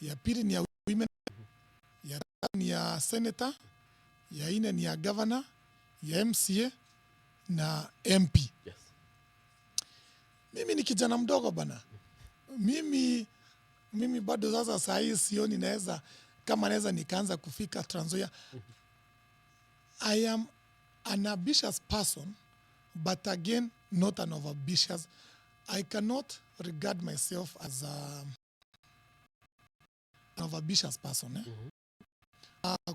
ya pili ni ya women, ya tatu ni ya senator, ya 4 ni ya governor, ya MCA na MP. Yes. Mimi ni kijana mdogo bana. Mimi bado sasa saa hii sioni naweza nikaanza kufika Trans Nzoia. I am an ambitious person, but again, not an overambitious. I cannot regard myself as an overambitious person.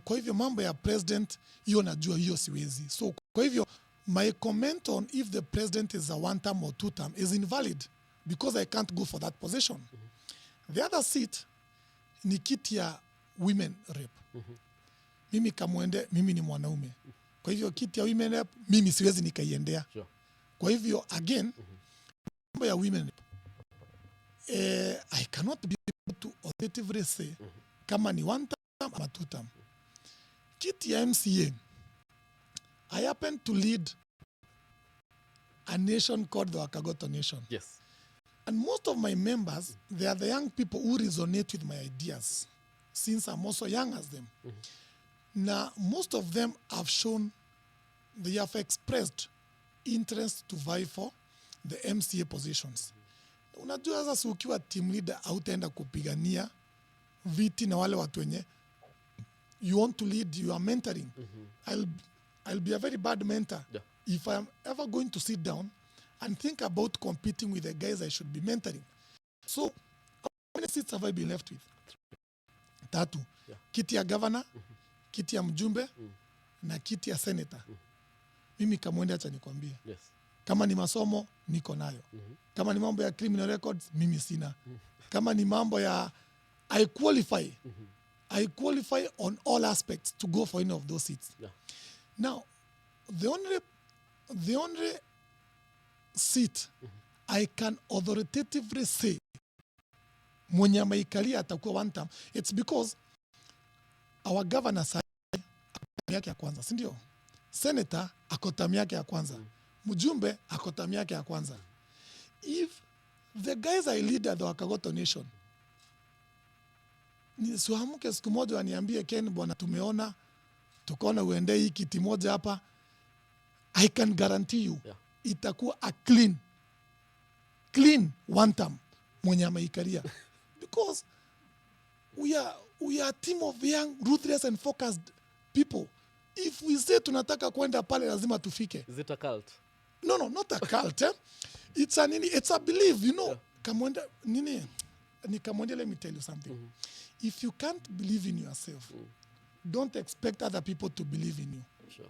Kwa hivyo mambo ya president, hiyo najua, hiyo siwezi. So kwa hivyo, my comment on if the president is a one term or two term is invalid because I can't go for that position. The other seat ni kiti ya women rep. Mimi Kamwende, mimi ni mwanaume. Kwa hivyo kiti ya women rep, mimi siwezi nikaiendea. Sure. Kwa hivyo again, mambo ya women rep, I cannot be able to authoritatively say kama ni one term ama two term. Kiti ya MCA, I happen to lead a nation called the Wakagoto Nation. Yes. And most of my members, they are the young people who resonate with my ideas, since I'm also young as them. Now, most of them have shown, they have expressed interest to vie for the MCA positions. Unajua sasa ukiwa team leader hautaenda kupigania viti na wale watu wenye you want to lead, you are mentoring. I'll be a very bad mentor if I am ever going to sit down and think about competing with the guys I should be mentoring. So, how many seats have I been left with? 3. Kiti ya governor, kiti ya mjumbe, na kiti ya senator. Mimi Kamwende, acha nikwambie. Yes. Kama ni masomo, niko nayo. Kama ni mambo ya criminal records, mimi sina. Kama ni mambo ya I qualify on all aspects to go for any of those seats. Yeah. Now, the only seat I can authoritatively say mwenye ameikalia atakuwa one term, it's because our governor ako yake ya kwanza, si ndio? Senator ako term yake ya kwanza. Mjumbe ako term yake ya kwanza. If the guys I lead at the Wakagoto Nation, nisiwaamke siku moja waniambie, Ken bwana, tukaona uende hii kiti moja hapa, I can guarantee you itakuwa a clean one term mwenye ameikalia. Because we are a team of young, ruthless and focused people. If we say tunataka kwenda pale lazima tufike. Is it a cult? No, not a cult. It's a belief, you know. Kamwende, Kamwende, let me tell you something. If you can't believe in yourself, don't expect other people to believe in you. Sure.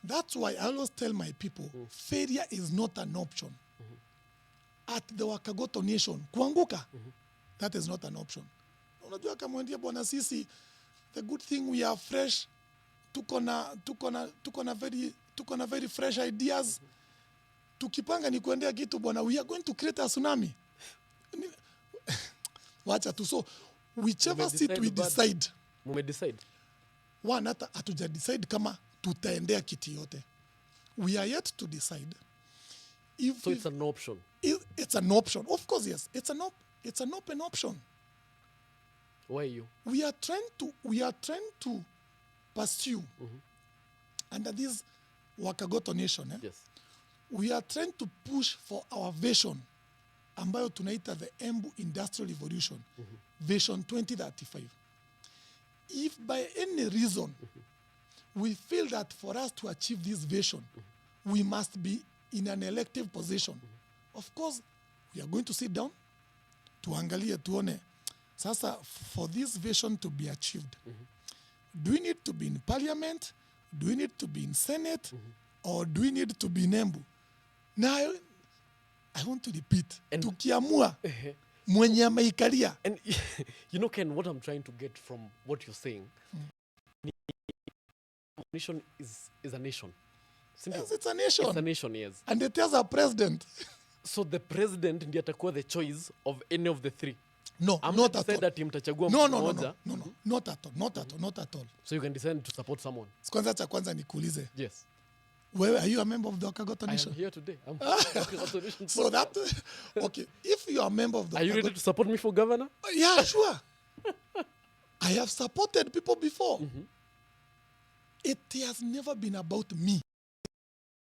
That's why I always tell my people, failure is not an option. At the Wakagoto Nation, kuanguka, that is not an option. Unajua Kamwende bwana, sisi, the good thing we are fresh, tuko na very fresh ideas. Tukipanga ni kuendea kitu bwana, we are going to create a tsunami. Wacha tu. So whichever seat we decide. Mume decide. One, hatuja decide kama tutaendea kiti yote. We are yet to decide. So it's an option. It's an option. Of course, yes. It's an open option. Why you? We are trying to pursue under this Wakagoto Nation. Yes. We are trying to push for our vision, ambayo tunaita the Embu Industrial Revolution, Vision 2035. If by any reason we feel that for us to achieve this vision, we must be in an elective position, of course, we are going to sit down, tuangalie tuone, sasa for this vision to be achieved, do we need to be in parliament? Do we need to be in Senate? Or do we need to be in Embu? Now, I want to repeat. Tukiamua mwenye ameikalia. And you know, Ken, what I'm trying to get from what you're saying, nation is a nation. Yes, it's a nation. It's a nation, yes. And it has a president. So the president ndiye atakuwa the choice of any of the three. No, not at all. That mtachagua no, mmoja. Not at all. So you can decide to support someone. Kwanza nikuulize. Yes. Where are you a member of the Wakagoto Nation? I am here today. I'm Wakagoto Nation. So that, okay, if you are a member of the Are you ready to support me for governor? Yeah, sure. I have supported people before. It has never been about me. It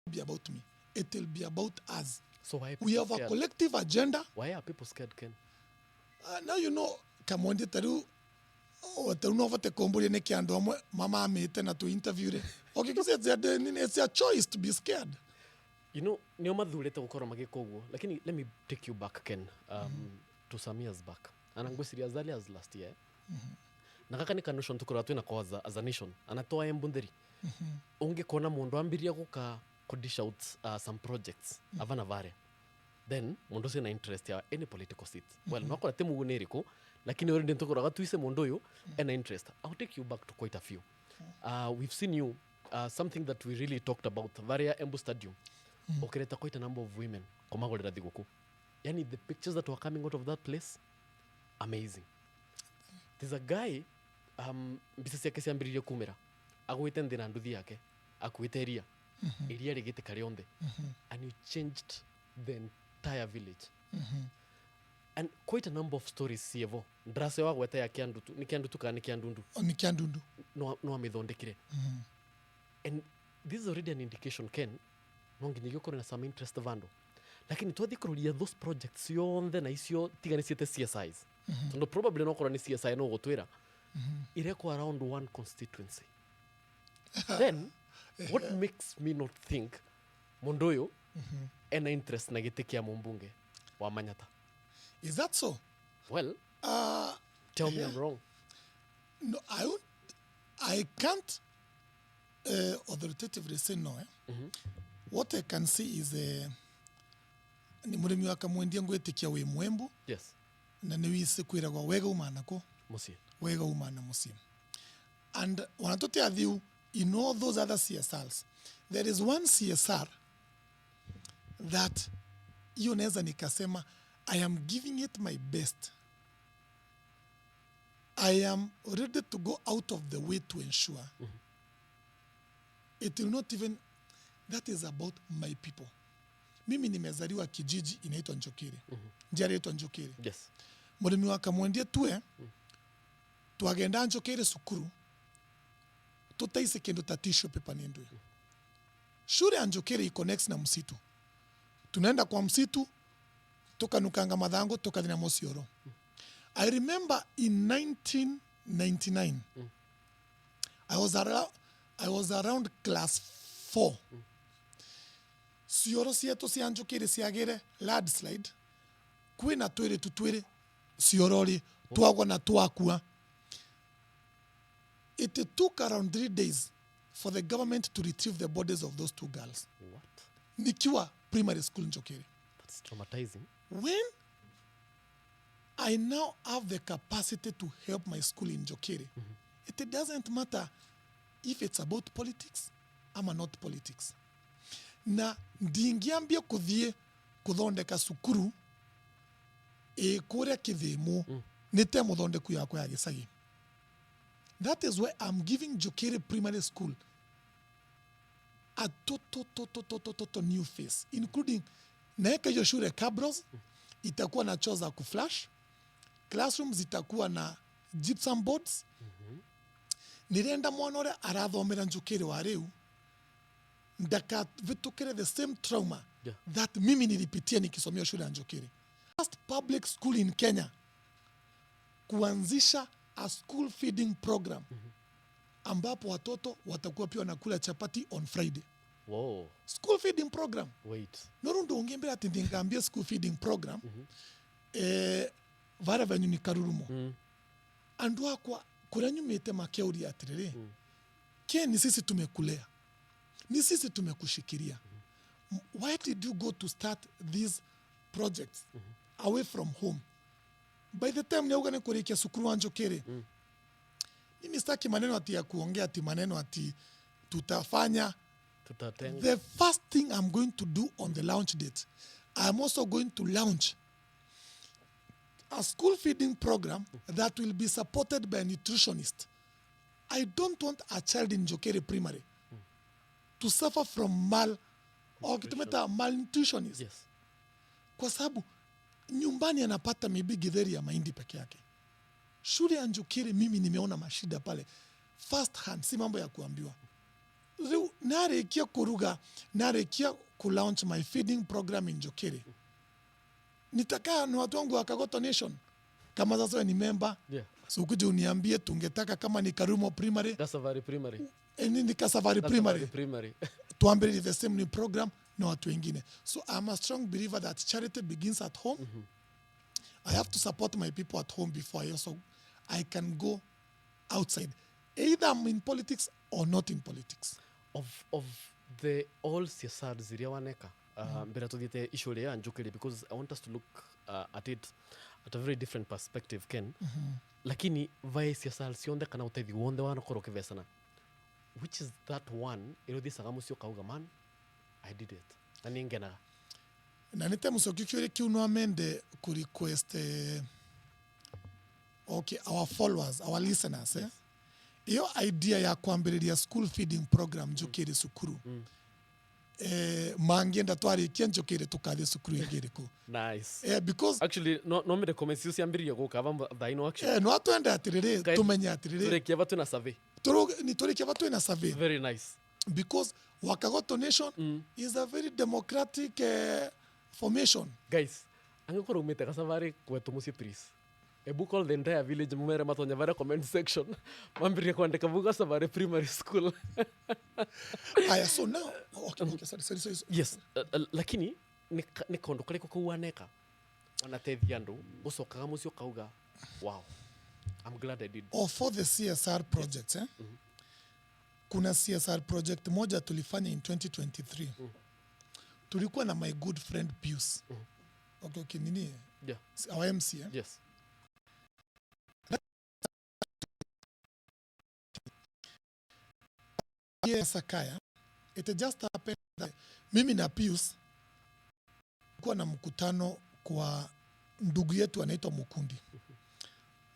will be about me. It will be about us. So why are We people have a scared? collective agenda. Why are people scared, Ken? Now you know, kamondi taru no vote komburi ne kiando amwe mama amete na to interview re. Okay, it's a choice to be scared. You know, nio mathurite gukora magika uguo. Lakini let me take you back, Ken, to some years back. Anangwesiria as early as last year. Na kaka ni notion tukora twina ko as a nation. Anatoa embunderi. Ungekuona mundu ambiria guka dish out some projects avana vare. Then mundu sina interest ya any political seat. Well, nakora te muguneriku, lakini already tukora gatuise mundu yo any interest. I'll take you back to quite a few. We've seen you something that we really talked about varia Embu Stadium. Ukireta quite a number of women komagorera thiguku. Yani the pictures that were coming out of that place, amazing. There's a guy bisasi yake siambiririe kumera. Agwite ndina nduthi yake, akuite ria. Iria rigite karionde. And you changed the entire village. And quite a number of stories sievo. Ndrase wa gweta ya kiandutu, ni kiandutu ka ni kiandundu. Ni kiandundu. No amithondekire. And this is already an indication, Ken, nonginya gukora na some interest vando. Lakini twathi kururia those projects yonthe na icio tiganiciete CSIs. So probably no korani CSI no gutwira. Ireko around one constituency. Then what makes me not think mundoyo ena interest na gite kia mumbunge wa Manyata? Is that so? Well, tell me I'm wrong. No, I can't authoritatively say no. What I can see is ni murimi wa kamwendia ngwetikia we mwembu. Yes. Na niwise kwiragwa wega umana ko musie. Wega umana musie. And wanatote adhiu in all those other CSRs, there is one CSR that hiyo naweza nikasema I am giving it my best. I am ready to go out of the way to ensure it will not even, that is about my people. Mimi nimezaliwa kijiji inaitwa Njokere. Njari inaitwa Njokere. Yes. Murimi wa kamwendia tuwe twagenda Njokere sukuru tutaise kendo tatisho pepa nendwe. Shule ya Njokere iko next na msitu. Tunaenda kwa msitu toka nukanga madhango toka dina Mosioro. I remember in 1999 I was around class 4. Sioro sieto si Njokere siagere landslide. Kwina twere tutwere siorori tuagwa na tuakua. It took around 3 days for the government to retrieve the bodies of those 2 girls. What? Nikiwa primary school Njokere. That's traumatizing. When I now have the capacity to help my school in Njokere, it doesn't matter if it's about politics ama not politics. Na ndingiambia kuthie kuthondeka sukuru kuria kithimo nite muthondeku yakwa ya gisagi. That is why I'm giving Njokere Primary School a total new face, including naeka hiyo shule cabros, itakuwa na choo za kuflash, classrooms itakuwa na gypsum boards. Nirenda mwana ore arathomera Njokere wa riu ndaka vitukire the same trauma that mimi nilipitia nikisomea shule ya Njokere. First public school in Kenya kuanzisha a school feeding program ambapo watoto watakuwa pia wanakula chapati on Friday. Whoa. School feeding program. Wait. Norundo ungembea ati ndingambia school feeding program vara venyu ni karurumo. Andu akwa kuranyumite makeuri atiriri. Ken ni sisi tumekulea. Ni sisi tumekushikiria. Why did you go to start these projects away from home? By the time neuga nekurikia sukuru wa Njokere, mimi sitaki maneno ati ya kuongea ati maneno ati tutafanya. The first thing I'm going to do on the launch date, I'm also going to launch a school feeding program that will be supported by a nutritionist. I don't want a child in Njokere Primary to suffer from malnutrition. Yes. Kwa sababu nyumbani anapata maybe githeri ya mahindi peke yake. Shule ya Njokere mimi nimeona mashida pale first hand, si mambo ya kuambiwa. Narekia kuruga, narekia kulaunch my feeding program in Jokere. Nitakaa na watu wangu wa Wakagoto Nation. Kama sasa wewe ni member, so ukuje uniambie tungetaka kama ni Karumo Primary. Kasafari Primary. Ni Kasafari Primary. Tuambie the same new program na watu wengine. So I'm a strong believer that charity begins at home. I have to support my people at home before I can go outside. Either I'm in politics or not in politics. Of the all CSR ziriawaneka mbere tuthiete issue ya Njukiri, because I want us to look at it at a very different perspective, Ken. Lakini vai CSR sionde kana utethi wonde wanakoro kivesana, which is that one irodhisaga musio kauga man I did it na ningena na nite musokikire kiuno amende ku request our followers, our listeners, iyo idea ya kuambiriria school feeding program Njukiri sukuru mangienda twarikia Njukiri tukathie sukuru ingiriku. Nice. Because actually no me recommend you siambiria gukava thaino actually no atwende atiriri tumenya atiriri turekia batu na survey ni turekia batu na survey. Very nice. Because Wakagoto Nation is a very democratic formation. Guys, angekora umete kasafari kwetu musi please. A book called the entire village mumere matonya vara comment section. Mambiria kuandika buka Savare Primary School. So now okay, sorry. Yes, lakini ni kondo kale kuwaneka. Wanatethi andu usokaga musio kauga. Wow. I'm glad I did. For the CSR projects, kuna CSR project moja tulifanya in 2023. Tulikuwa na my good friend Pius. Okay, nini? Yeah. Our MC, Yes. Sakaya, it just happened that mimi na Pius kuwa na mkutano kwa ndugu yetu anaitwa Mukundi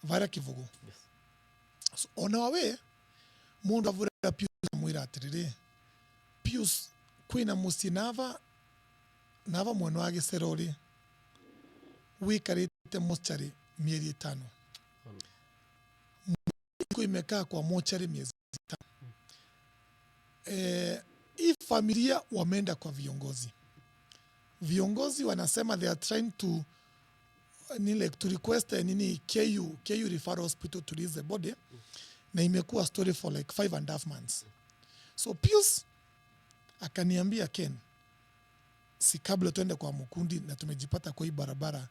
Vara Kivugu. Yes. So on our way mundu avura Pius mwira atiriri Pius kwina musinava nava mwana wa Giserori wikarite mochari mieri 5 imekaa kwa mochari miezi 5. Hii familia wameenda kwa viongozi wanasema they are trying to request KU referral hospital to release the body, na imekuwa story for like 5.5 months. So Pius akaniambia, Ken, si kabla tuende kwa Mukundi na tumejipata kwa hii barabara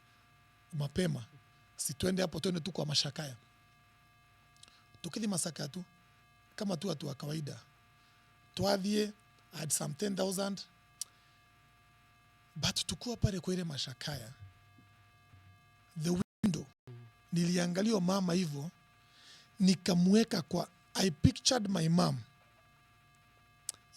mapema, si tuende hapo, tuende tu kwa Mashakaya. Tukidi Masaka tu kama tu watu wa kawaida tuadhie, I had some 10,000, but tukua pale kwa ile Mashakaya, the window niliangalia mama hivyo, nikamweka kwa, I pictured my mom.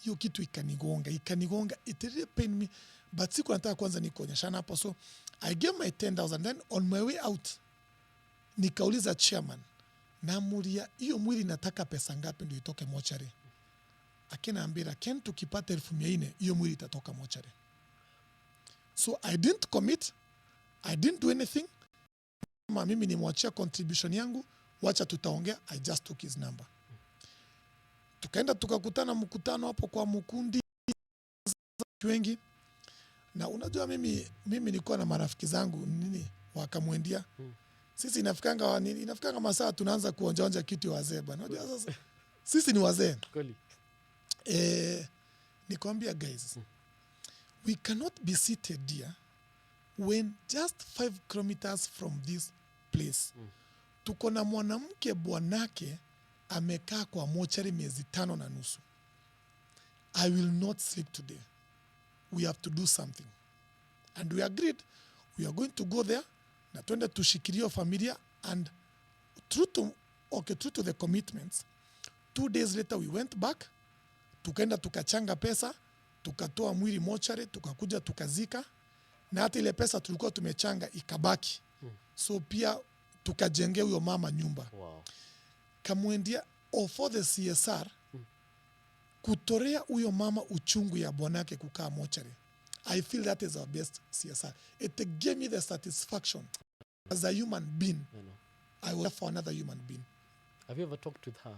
Hiyo kitu ikanigonga, it really pained me, but siku nataka kwanza nikuonyeshana hapo. So I gave my 10,000, then on my way out nikauliza chairman, namulia hiyo mwili nataka pesa ngapi ndio itoke mochari? Akiniambia, Ken, tukipata 4,400 hiyo mwili itatoka mochari. So I didn't commit, I didn't do anything. Mimi nimwachia contribution yangu, wacha tutaongea. I just took his number. Tukaenda tukakutana mkutano hapo kwa Mukundi wengi, na unajua mimi nilikuwa na marafiki zangu wakamwendia. Sisi inafikanga masaa tunaanza kuonja kitu wazee bana. Unajua sasa sisi ni wazee. Kweli. Nikwambia guys, we cannot be seated here when just 5 kilometers from this place tuko na mwanamke bwanake amekaa kwa mochari miezi 5.5. I will not sleep today. We have to do something. And we agreed we are going to go there na tuende tushikilie familia, and true to the commitments. 2 days later we went back, tukaenda tukachanga pesa, tukatoa mwili mochari, tukakuja tukazika, na hata ile pesa tulikuwa tumechanga ikabaki. So pia tukajengea huyo mama nyumba. Wow. Kamwendia for the CSR kutorea huyo mama uchungu ya bwanake kukaa mochari. I feel that is our best CSR. It gave me the satisfaction as a human being. I was for another human being. Have you ever talked with her?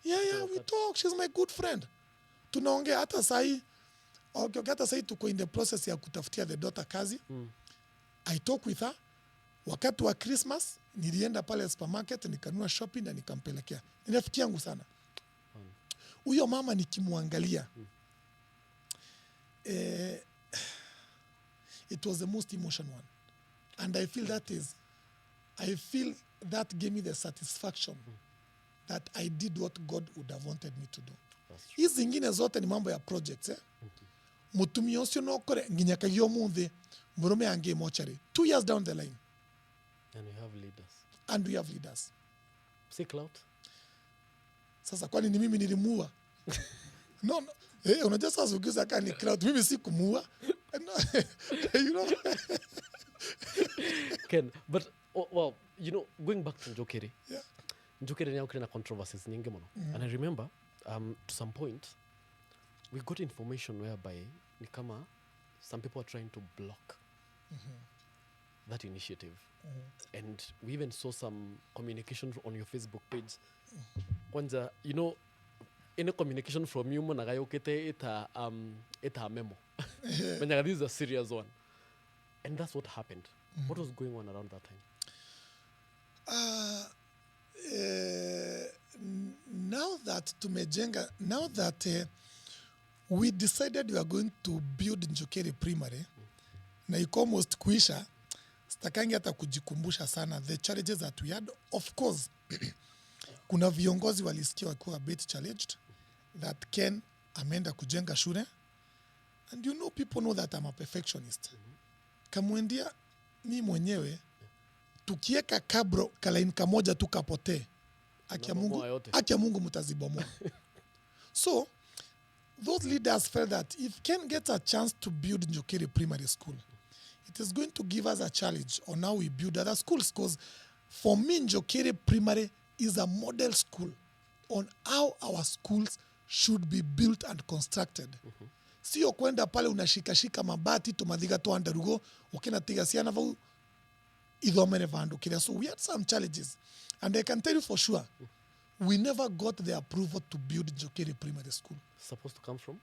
Yeah, we talk. She's my good friend. Tunaongea hata sahi. Okay, hata sasa tuko in the process ya kutafutia the daughter kazi. I talk with her. Wakati wa Christmas nilienda pale supermarket nikanunua shopping na nikampelekea. Ni rafiki yangu sana. Huyo mama nikimwangalia it was the most emotional one. And I feel that gave me the satisfaction that I did what God would have wanted me to do. Hizi zingine zote ni mambo ya projects. Mutumia ucio no kore nginyakagia umuthi murume ange mochari 2 years down the line. And we have leaders. See clout? Sasa kwani ni mimi nilimuua? No. Unajua sasa ukiuza kani clout, mimi si kumuua. You know. Ken, but well, you know, going back to Njokere. Yeah. Njokere now kuna controversies nyingi mno. And I remember to some point we got information whereby ni kama some people are trying to block that initiative. And we even saw some communication on your Facebook page. Kwanza, you know, any communication from you managayokete ita memo. Manyaga, this is a serious one. And that's what happened. What was going on around that time? Now that we decided we are going to build Njokere Primary, na iko almost kuisha, sitakangi hata kujikumbusha sana the challenges that we had. Of course, kuna viongozi walisikia wakiwa a bit challenged that Ken ameenda kujenga shule. And you know, people know that I'm a perfectionist. Kamwendia mi mwenyewe tukieka kabro kalaini kamoja tu kapotee, haki ya Mungu mutazibomoa. So those leaders felt that if Ken gets a chance to build Njokere Primary School, it is going to give us a challenge on how we build other schools. Because for me, Njokere Primary is a model school on how our schools should be built and constructed. Sio kwenda pale unashikashika mabati tumadhiga to andarugo ukina tiga siana vau idhomere vandu kile. So we had some challenges, and I can tell you for sure we never got the approval to build Njokere Primary School. Supposed to come from?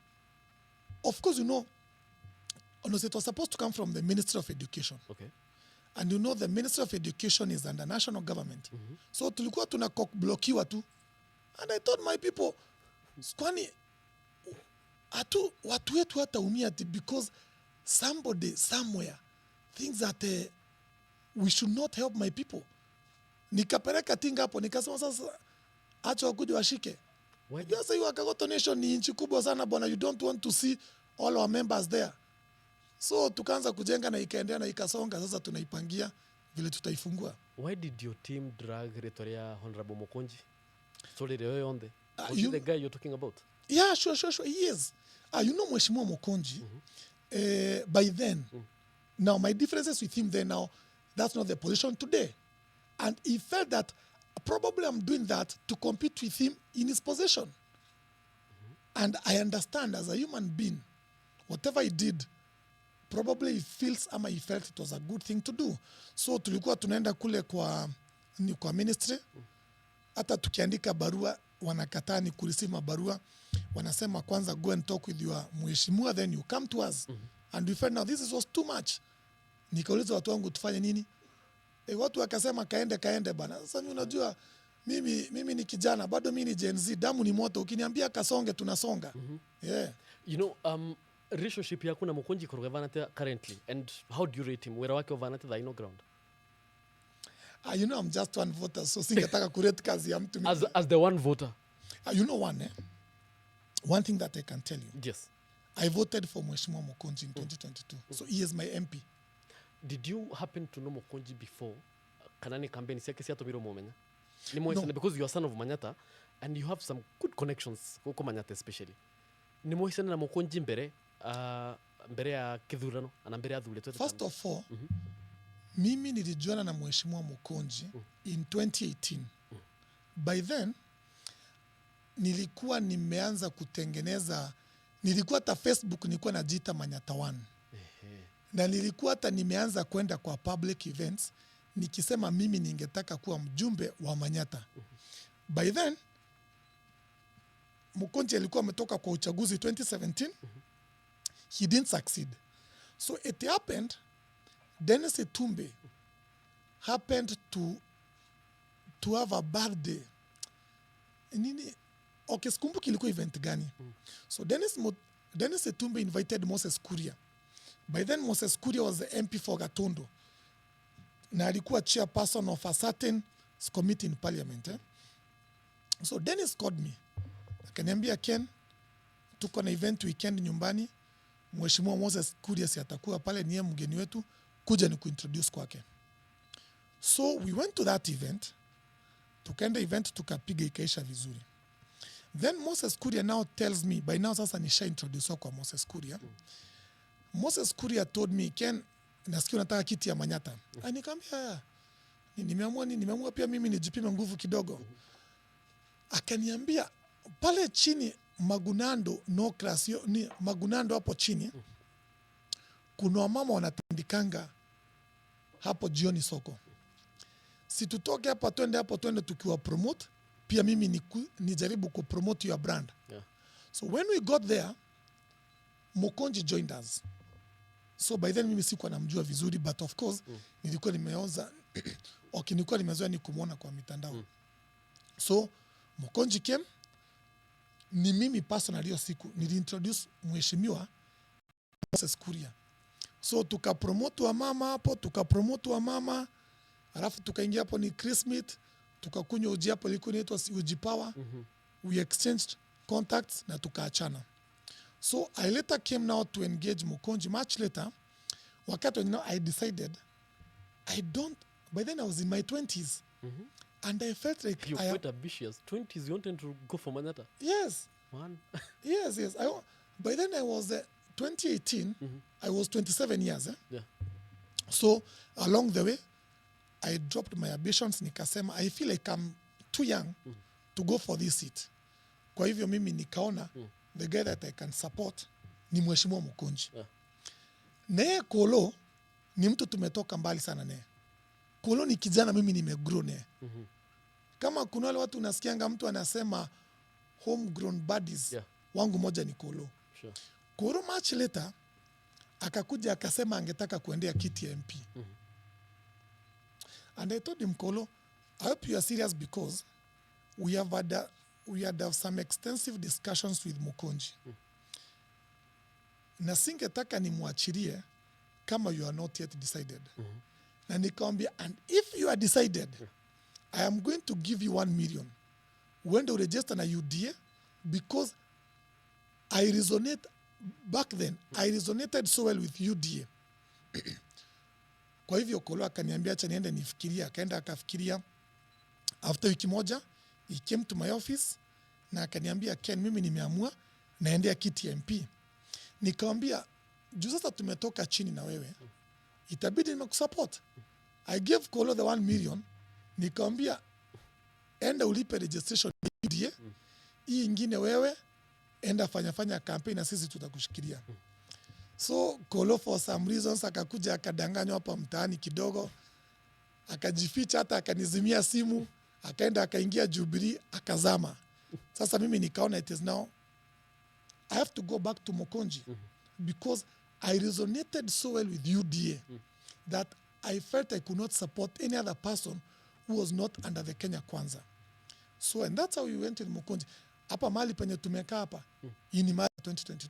Of course, you know, it was supposed to come from the Ministry of Education. Okay. And you know the Ministry of Education is under national government. So tulikuwa tunablokiwa tu. And I told my people, kwani watu wetu hataumia because somebody somewhere thinks that we should not help my people. Nikapeleka tinga hapo nikasema sasa acha wakuja washike. Sasa hiyo Wakagoto Nation ni nchi kubwa sana bwana, you don't want to see all our members there. So tukaanza kujenga na ikaendelea na ikasonga, sasa tunaipangia vile tutaifungua. Why did your team drag Retoria Honorable Mokonji? Sorry, on the was he the guy you're talking about? Yeah, sure. He is. You know Mheshimiwa Mokonji, by then, now my differences with him then now, that's not the position today. And he felt that probably I'm doing that to compete with him in his position. And I understand as a human being, whatever he did, probably he felt it was a good thing to do. So tulikuwa tunaenda kule kwa ministry, hata tukiandika barua, wanakataa ni kurisima barua, wanasema kwanza go and talk with your mheshimiwa, then you come to us. And we felt now this was too much. Nikauliza watu wangu tufanye nini? Watu wakasema kaende bana. Sasa unajua mimi ni kijana, bado mimi ni Gen Z, damu ni moto, ukiniambia kasonge tunasonga. Yeah. You know, relationship yako na Mokonji Vanate currently, and how do you rate him? Where wake Vanate the Ino ground? You know, I'm just one voter, so singetaka kurate kazi ya mtu. As the one voter. You know one thing that I can tell you. Yes. I voted for Mheshimiwa Mokonji in 2022. So he is my MP. Did you happen to know Mokonji before? Kanani campaign siake siato biro momenya. Ni moisene because you are son of Manyata and you have some good connections huko Manyata especially. Ni moisene na Mokonji mbere ya kidhurano ana mbere ya dhule. First of all, mimi nilijuana na Mheshimiwa Mokonji in 2018. By then nilikuwa nimeanza kutengeneza, nilikuwa hata Facebook nilikuwa najiita Manyata 1. Na nilikuwa hata nimeanza kwenda kwa public events nikisema mimi ningetaka kuwa mjumbe wa Manyata. By then Mokonji alikuwa ametoka kwa uchaguzi 2017. he didn't succeed. So it happened, Dennis Itumbe happened to have a birthday. Nini? Okay, sikumbuki ilikuwa event gani. So Dennis Itumbe invited Moses Kuria. By then Moses Kuria was the MP for Gatondo. Na alikuwa chairperson of a certain committee in parliament. So Dennis called me. Akaniambia, Ken, tuko na event weekend nyumbani. Mheshimiwa Moses Kuria si atakuwa pale, niye mgeni wetu, kuja ni kuintroduce kwake. So we went to that event. Tukaenda event, tukapiga ikaisha vizuri. Then Moses Kuria now tells me, by now sasa nisha introduce kwa Moses Kuria. Moses Kuria told me, Ken, nasikia unataka kiti ya Manyata. Nikamwambia, nimeamua pia mimi nijipime nguvu kidogo. Akaniambia, pale chini Magunando no class, ni Magunando hapo chini, kuna wamama wanatandikanga hapo jioni soko. Si tutoke hapa twende tukiwa promote, pia mimi nijaribu kupromote your brand. Yeah. So when we got there, Mokonji joined us. So by then mimi sikuwa namjua vizuri, but of course nilikuwa nimeoza nilikuwa nimezoea ni kumuona kwa mitandao. So Mokonji came, ni mimi personally hiyo siku niliintroduce mheshimiwa Moses Kuria. So tukapromote wa mama, alafu tukaingia hapo ni Christmas, tukakunywa uji hapo ilikuwa inaitwa Uji Power. We exchanged contacts na tukaachana. So I later came now to engage Mokonji much later. Wakati I decided by then I was in my 20s. And I felt like you're quite ambitious. 20s, you wanted to go for Manyata? Yes. Man. yes. By then I was 2018. I was 27 years. Yeah. So along the way, I dropped my ambitions. Nikasema, I feel like I'm too young to go for this seat. Kwa hivyo mimi nikaona the guy that I can support ni Mheshimiwa Mokonji. Yeah. Naye Kolo ni mtu tumetoka mbali sana naye. Kolo ni kijana mimi nimegrow naye. Kama kuna wale watu unasikianga mtu anasema homegrown buddies, Yeah. wangu moja ni Kolo. Sure. Kolo much later akakuja akasema angetaka kuendea kiti ya MP. And I told him, Kolo, I hope you are serious because we had some extensive discussions with Mokonji. Na singetaka nimwachirie kama you are not yet decided. Na nikamwambia, and if you are decided, I am going to give you 1 million. Uende uregister na UDA because I resonated so well with UDA. Kwa hivyo Kolo akaniambia acha niende nifikiria. Akaenda akafikiria. After wiki moja, he came to my office na akaniambia, Ken, mimi nimeamua naendea kiti ya MP. Nikamwambia, juu sasa tumetoka chini na wewe, itabidi nimekusupport. I gave Kolo the 1 million. Nikamwambia, enda ulipe registration UDA. Hii ingine wewe, enda fanya campaign na sisi tutakushikilia. So Kolo for some reasons akakuja akadanganywa hapa mtaani kidogo. Akajificha hata akanizimia simu. Akaenda akaingia Jubilee akazama. Sasa mimi nikaona it is now I have to go back to Mokonji because I resonated so well with UDA that I felt I could not support any other person who was not under the Kenya Kwanza. So and that's how we went with Mokonji. Hapa mali penye tumekaa hapa. Hii ni March 2022.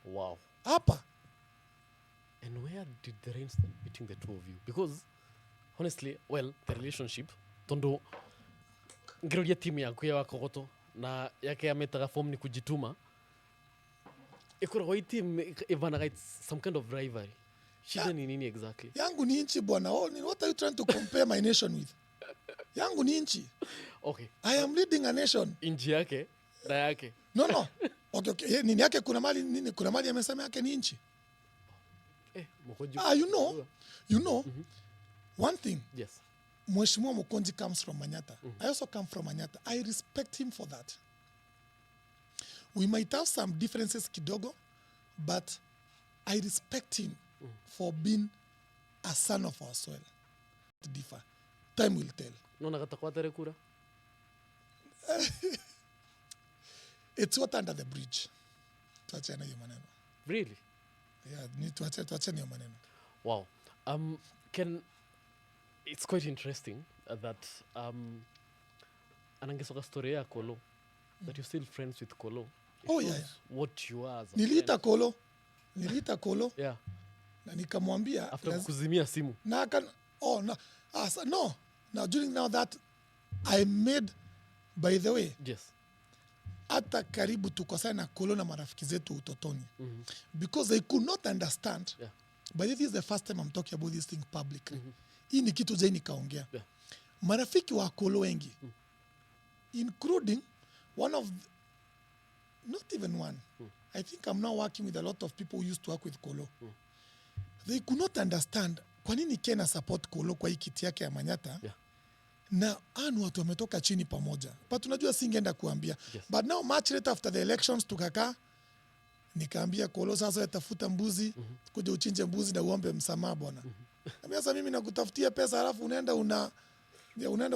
Wow. Hapa. And where did the rain start between the two of you? Because honestly, well, the relationship, tondo ngirudia timu yaku ya Wakagoto na yake ametaga form ni kujituma. Ikoragwo hii team ivanaga some kind of rivalry. Shida ni nini exactly? Yangu ni nchi bwana. What are you trying to compare my nation with? Yangu ni nchi. Okay. I am leading a nation. Inchi yake na yake. No. Okay. Nini yake kuna mali amesema yake ni nchi. Mokonji. You know. One thing. Yes. Mheshimiwa Mokonji comes from Manyata. I also come from Manyata. I respect him for that. We might have some differences kidogo, but I respect him for being a son of our soil. Differ. Time will tell. Nona katakuwa tere kura? It's what under the bridge. Tuachana hiyo maneno. Really? Yeah, ni tuacheni hiyo maneno. Wow. Ken, it's quite interesting that anangesoka story ya Kolo, that you're still friends with Kolo. It Oh, yeah, shows yeah. what you are as a Niliita friend. Kolo Yeah. na nikamwambia After kuzimia simu. na no. Now during now that I made, by the way, Yes. hata karibu tukosana na Kolo na marafiki zetu utotoni. Because they could not understand. Yeah. But this is the first time I'm talking about this thing publicly. Hii ni kitu zai nikaongea. Yeah. Marafiki wa Kolo wengi, including one of, not even one. I think I'm now working with a lot of people who used to work with Kolo. They could not understand kwa nini Ken support Kolo kwa hii kiti yake ya Manyata. Yeah. Na anu watu wametoka chini pamoja. But unajua singeenda kuambia. Yes. But now much later after the elections tukakaa, nikaambia Kolo sasa tafuta mbuzi, kuja uchinje mbuzi na uombe msamaha bwana. Sasa mimi nakutafutia pesa alafu unaenda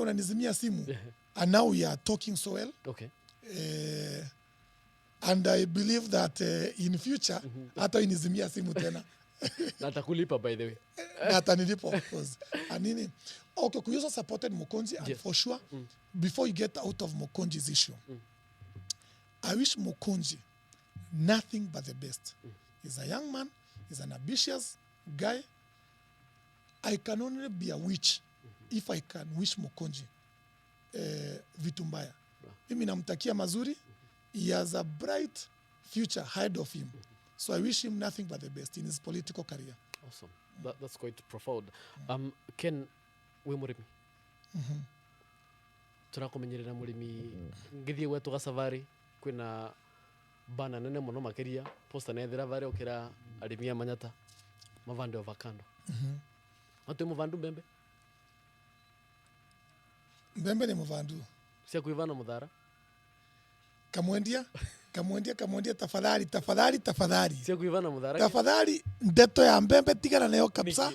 unanizimia simu. And now we are talking so well. Okay. And I believe that in future hata inizimia simu tena. Na atakulipa by the way. Na atanilipa of course. And nini? Okay, we also supported Mokonji, and Yes. for sure, before you get out of Mokonji's issue, I wish Mokonji nothing but the best. He's a young man, he's an ambitious guy. I can only be a witch if I can wish Mokonji vitu mbaya. Mimi namtakia mazuri. He has a bright future ahead of him. So I wish him nothing but the best in his political career. Awesome. That's quite profound. Ken, we murimi. Turakumenyerera murimi ngithie wetu gasavari kwina bana nene muno makiria posta nethira vari ukira arimia Manyata mavande avocado. Atu muvandu mbembe. Mbembe ni muvandu. Sia kuivana muthara. Kamwendia tafadhali. Sia kuivana muthara. Tafadhali ndeto ya mbembe tigana nayo kabisa.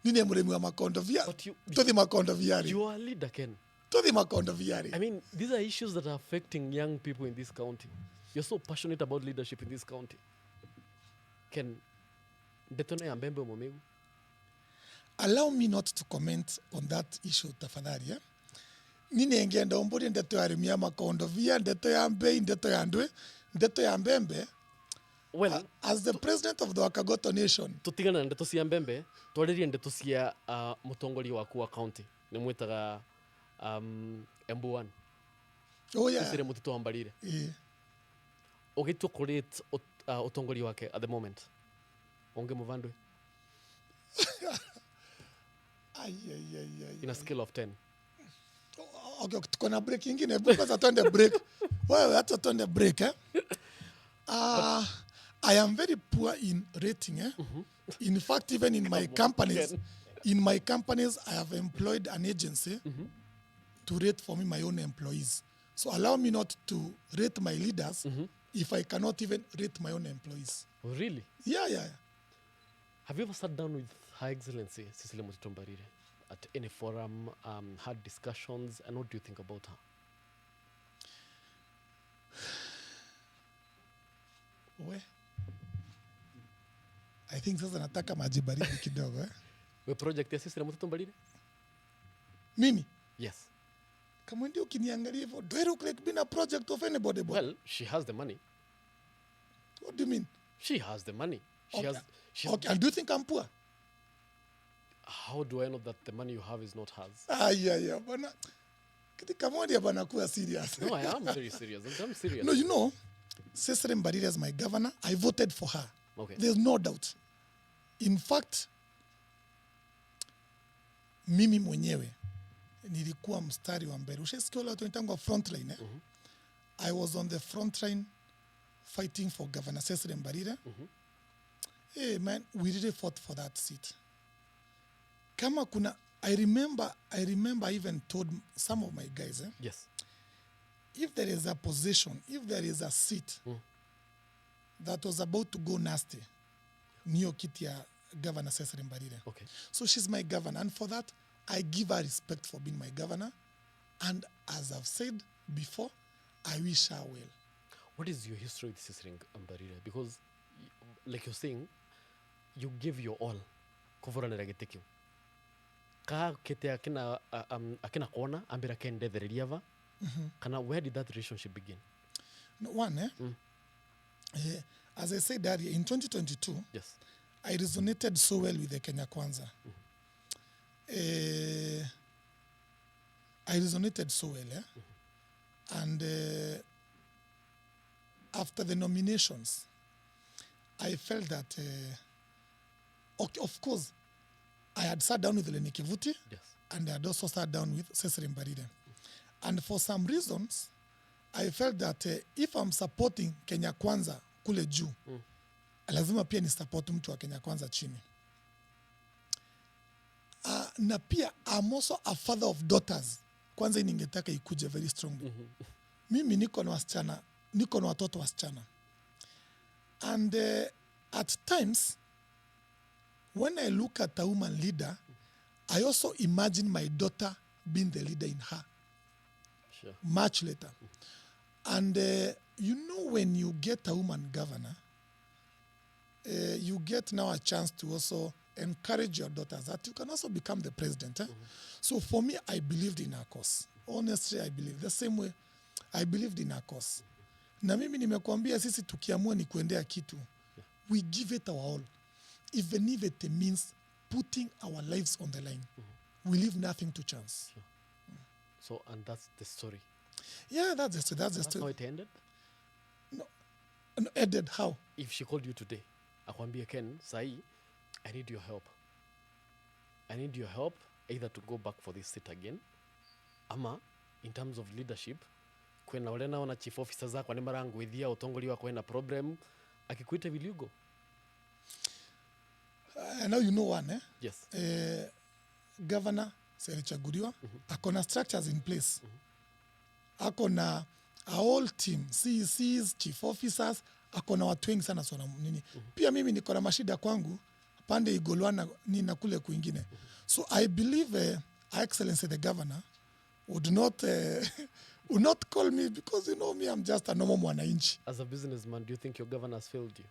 Nini murimi wa makondo via. Tuthi makondo viari. You are a leader, Ken. Tuthi makondo viari. I mean, these are issues that are affecting young people in this county. You're so passionate about leadership in this county. Ken, ndeto ya mbembe mumigu. Allow me not to comment on that issue tafadhali. Nini engenda omburi ndeto ya arimia makondo via, ndeto ya mbei, ndeto ya ndwe, ndeto ya mbembe. Well, as the president of the Wakagoto nation, tutigana ndeto cia mbembe twaririe ndeto cia mutongori waku wa county ni mwitaga Embu 1. Oh yeah. Sisire mutito ambarire. Ugitu create utongori wake at the moment. Onge muvandwe. In a scale of 10. Okay, tuko na break ingine. Because atende break. Wewe hata atende break I am very poor in rating. In fact, even in my companies, I have employed an agency to rate for me my own employees. So allow me not to rate my leaders if I cannot even rate my own employees. Oh, really? Yeah. Have you ever sat down with Her Excellency Cecilia Mutito Mbarire at any forum, had discussions, and what do you think about her? I think sasa nataka maji baridi kidogo. We project ya Cecilia Mutito Mbarire? Mimi? Yes. Kama ndio ukiniangalia hivyo, do I look like being a project of anybody? Well, she has the money. What do you mean? She has the money. Okay, and do you think I'm poor? How do I know that the money you have is not hers? Yeah, bana. Kama ndio bana kuwa serious. No, I am very serious. I'm serious. No, you know, Cecilia Mbarire is my governor. I voted for her. Okay. There's no doubt. In fact, mimi mwenyewe nilikuwa mstari wa mbele. Ushasikia wale watu wanaitangwa front line. I was on the front line fighting for Governor Cecilia Mbarire. Hey man, we really fought for that seat. Kama kuna, I remember I even told some of my guys, Yes. if there is a position, if there is a seat that was about to go nasty, niyo kiti ya Governor Cecilia Mbarire. Okay. So she's my governor, and for that, I give her respect for being my governor. And as I've said before, I wish her well. What is your history with Cecilia Mbarire? Because, like you're saying, you give your all kuvuranira giti kiu ka kete akina kona ambira kendethereria va kana where did that relationship begin? No, one, as I said earlier, in 2022, Yes. I resonated so well with the Kenya Kwanza. I resonated so well, and after the nominations, I felt that, okay, of course, I had sat down with Lenny Kivuti, Yes. and I had also sat down with Cecily Mbarire. And for some reasons, I felt that if I'm supporting Kenya Kwanza kule juu, lazima pia ni support mtu wa Kenya Kwanza chini. Na pia I'm also a father of daughters. Kwanza ningetaka ikuje very strongly. Mimi niko na watoto wasichana. And at times, when I look at a woman leader, I also imagine my daughter being the leader in her. Sure. Much later. And you know, when you get a woman governor, you get now a chance to also encourage your daughters that you can also become the president. So for me, I believed in her cause. Honestly, I believe. The same way I believed in her cause. Na mimi nimekuambia sisi tukiamua ni kuendea kitu, we give it our all. Even if it means putting our lives on the line. We leave nothing to chance. Sure. So, and that's the story. Yeah, that's the story. That's the That's how story. it ended? No, ended how? If she called you today, akwambia Ken, sahi, I need your help. I need your help either to go back for this seat again, ama in terms of leadership, kwena wale naona chief officers zako ni marangwithia utongoli wako na problem, akikuita will you go? Now you know one, Yes. Governor alichaguliwa, akona structures in place. Akona a whole team, CECs, chief officers, akona watu wengi sana sona nini. Pia mimi niko na mashida kwangu, pande igolwana nina kule kwingine. So I believe Her Excellency the Governor would not call me because you know me, I'm just a normal mwananchi. As a businessman, do you think your governor has failed you?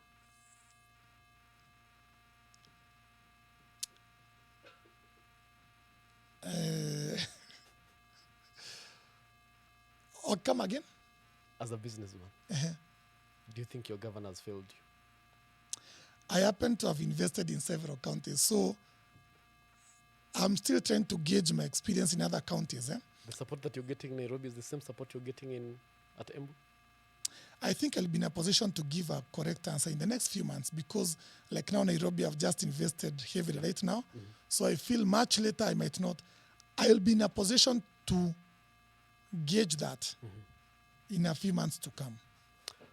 Or come again? As a businessman, do you think your governor has failed you? I happen to have invested in several counties, so I'm still trying to gauge my experience in other counties. The support that you're getting in Nairobi is the same support you're getting at Embu? I think I'll be in a position to give a correct answer in the next few months because, like now, Nairobi, I've just invested heavily right now. So I feel much later I might not. I'll be in a position to gauge that in a few months to come.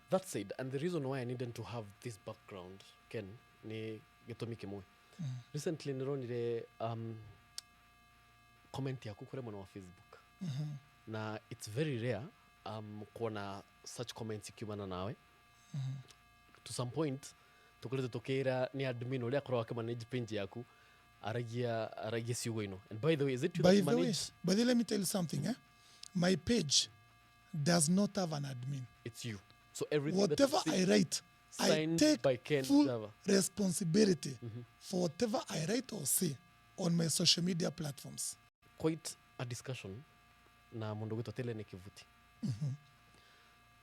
That said, and the reason why I needed to have this background, Ken, ni gĩtũmi kĩmwe. Recently, nironire comment yaku kure mwana wa Facebook. Na it's very rare kuona such comments ikiumana nawe. To some point, tukulete tokera ni admin ulia akorwo akimanage page yaku aragia ciugo ino. And by the way, is it you that manage? By the way, let me tell you something. My page does not have an admin. It's you. So everything whatever that I write, I take by Ken full Java. responsibility for whatever I write or say on my social media platforms. Quite a discussion na mundu gitwa Tele Kivuti.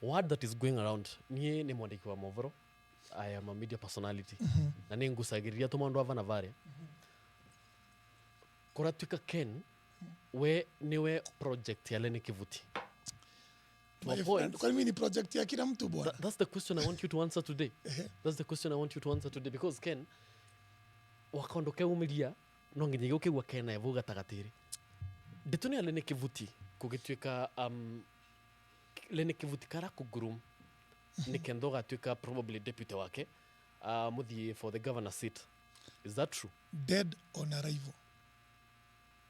Word that is going around, niye ni mwandiki wa Movoro. I am a media personality. Na ni ngusagiria to mandu ava na vare. Kuratuika Ken, we niwe project ya Lenny Kivuti. Kwa nini project ya kila mtu bwana? That's the question I want you to answer today. That's the question I want you to answer today because Ken wakondoke umilia no nginya gioke gwa Kena evu gatagatiri. Detoni ya Lenny Kivuti kugituika Lenny Kivuti kara kugurum ni kendo gatuika probably deputy wake muthi for the governor seat. Is that true? Dead on arrival.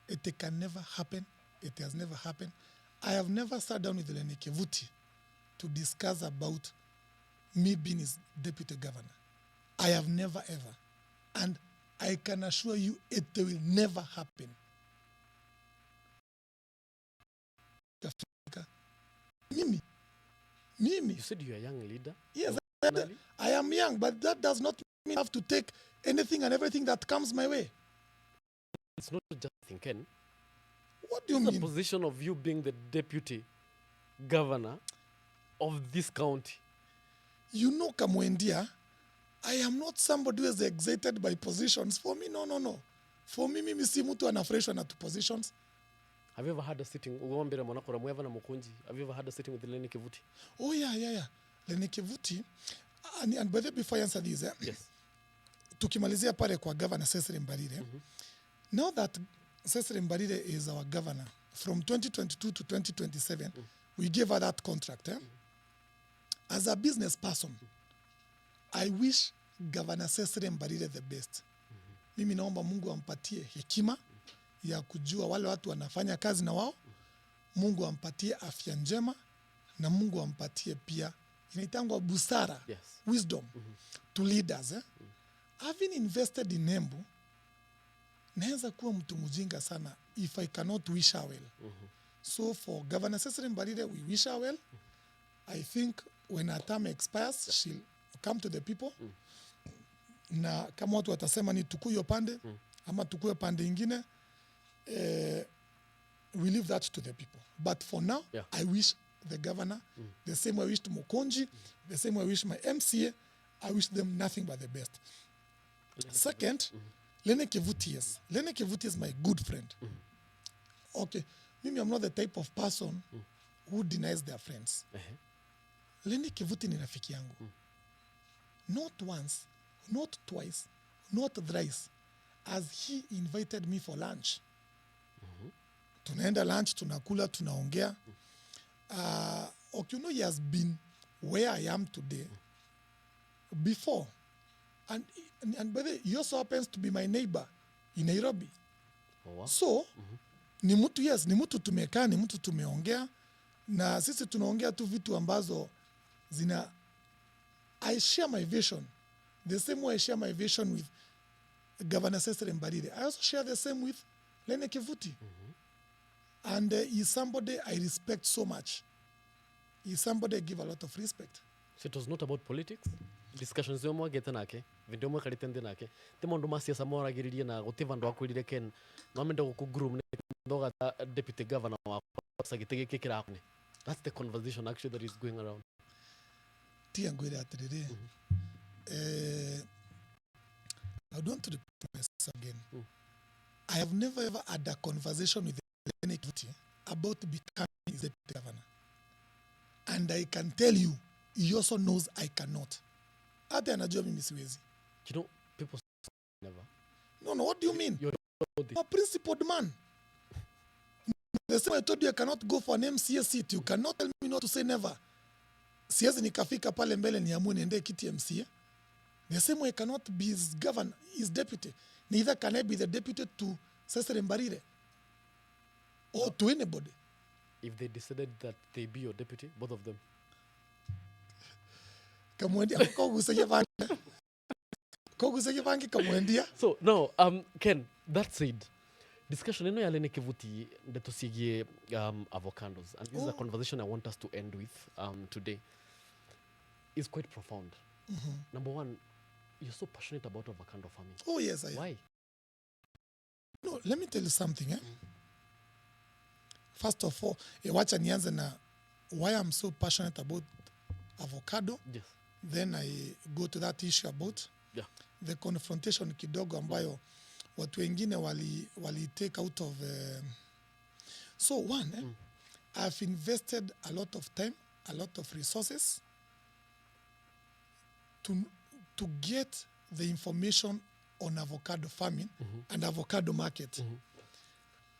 It can never happen. It has never happened. I have never sat down with Lenny Kivuti to discuss about me being his deputy governor. I have never ever. And I can assure you it will never happen. Mimi. You said you're a young leader. Yes, I am young, but that does not I have to take anything and everything that comes my way. It's not just thinking. What do you The mean? position of you being the deputy governor of this county. You know, Kamwendia, I am not somebody who is excited by positions. For me, no. For me, mimi si mtu anafurahishwa na positions. Have you ever had a sitting? Ugombera mwanakora mweva na mukunji. Have you ever had a sitting with Lenny Kivuti? Oh, yeah. Lenny Kivuti. And by the way, before I answer this, Yes. Tukimalizia pale kwa governor Cecily Mbarire. Now that Cecily Mbarire is our governor, from 2022 to 2027, we gave her that contract. As a business person, I wish Governor Cecily Mbarire the best. Mimi naomba Mungu ampatie hekima ya kujua wale watu wanafanya kazi na wao. Mungu ampatie afya njema na Mungu ampatie pia inaitangwa busara, Yes. wisdom to leaders. Having invested in Embu, naweza kuwa mtu mjinga sana if I cannot wish her well. So for Governor Cecily Mbarire, we wish her well. I think when her term expires, she'll come to the people. Na kama watu watasema ni tukue pande ama tukue pande ingine, we leave that to the people. But for now, I wish the governor the same way I wished Mukonji, the same way I wish my MCA. I wish them nothing but the best. Second, Lenny Kivuti, yes. Lenny Kivuti is my good friend. Okay, maybe I'm not the type of person who denies their friends. Lenny Kivuti ni rafiki yangu. Not once, not twice, not thrice as he invited me for lunch. Tunaenda lunch, tunakula, tunaongea. Okay, he has been where I am today before. And by the way, he also happens to be my neighbor in Nairobi. Oh, wow. So, ni mtu tumekaa, ni mtu tumeongea. Na sisi tunaongea tu vitu ambazo I share my vision. The same way I share my vision with Governor Cecily Mbarire. I also share the same with Lenny Kivuti. And he's somebody I respect so much. He's somebody I give a lot of respect. So it was not about politics? Discussions yo mwagete nake, video mwe kalitende nake. Te maundu ma siasa moragiririe na gutiva ndo akwirire Ken. No amenda gukugroom ne ndoga deputy governor wa sagitege kikira akune. That's the conversation actually that is going around. Tia ngwira atiriri. I don't want to repeat myself again. I have never ever had a conversation with Lenny Kivuti about becoming his deputy governor. And I can tell you, he also knows I cannot. Hata anajua mimi siwezi. You know, people never. No, what do you mean? You're I'm a principled man. The same way I told you I cannot go for an MCA seat. You cannot tell me not to say never. Siwezi nikafika pale mbele niamue niende kiti MCA. The same way I cannot be his governor, his deputy. Neither can I be the deputy to Cecily Mbarire or to anybody. if they decided that they be your deputy, both of them. So now, Ken, that said, discussion ino ya Lenny Kivuti ndetusigie avocados, and this is a conversation I want us to end with today. Is quite profound. Number one, you're so passionate about avocado farming. Oh yes, I am. Why? No, let me tell you something. First of all, wacha nianze na why I'm so passionate about avocado. Yes. Then I go to that issue about the confrontation kidogo ambayo watu wengine wali take out of. So one, I've invested a lot of time, a lot of resources to get the information on avocado farming and avocado market.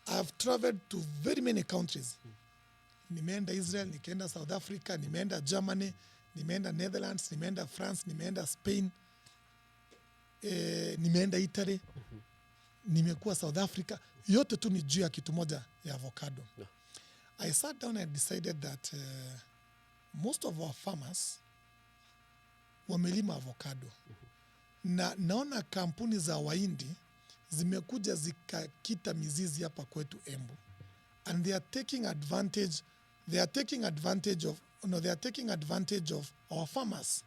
I've traveled to very many countries. Nimeenda Israel, nikaenda South Africa, nimeenda Germany, nimeenda Netherlands, nimeenda France, nimeenda Spain, nimeenda Italy, nimekuwa South Africa. Yote tu ni juu ya kitu moja ya avocado. I sat down and decided that most of our farmers wamelima avocado. Na naona kampuni za Wahindi zimekuja zikakita mizizi hapa kwetu Embu. And they are taking advantage of our farmers.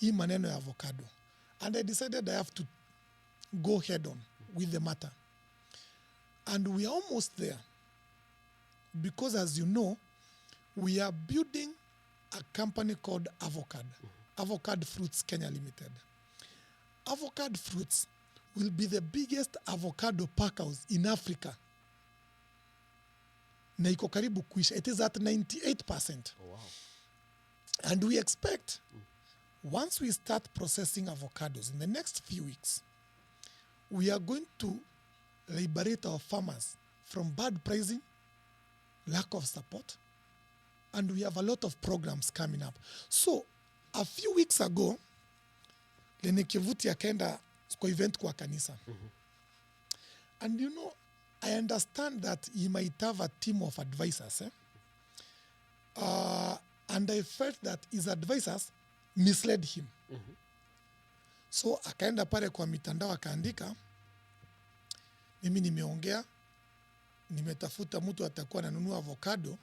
Hii maneno ya avocado. And I decided I have to go head on with the matter. And we are almost there. Because as you know, we are building a company called Avocado. Avocado Fruits Kenya Limited. Avocado Fruits will be the biggest avocado packhouse in Africa. Na iko karibu kuisha. It is at 98%. Oh, wow. And we expect, once we start processing avocados in the next few weeks, we are going to liberate our farmers from bad pricing, lack of support, and we have a lot of programs coming up. So, a few weeks ago, Lene Kivuti akaenda kwa event kwa kanisa. And you know, I understand that he might have a team of advisors. And I felt that his advisors misled him. So akaenda pale kwa mitandao akaandika, mimi nimeongea, nimetafuta mtu atakuwa ananunua avocado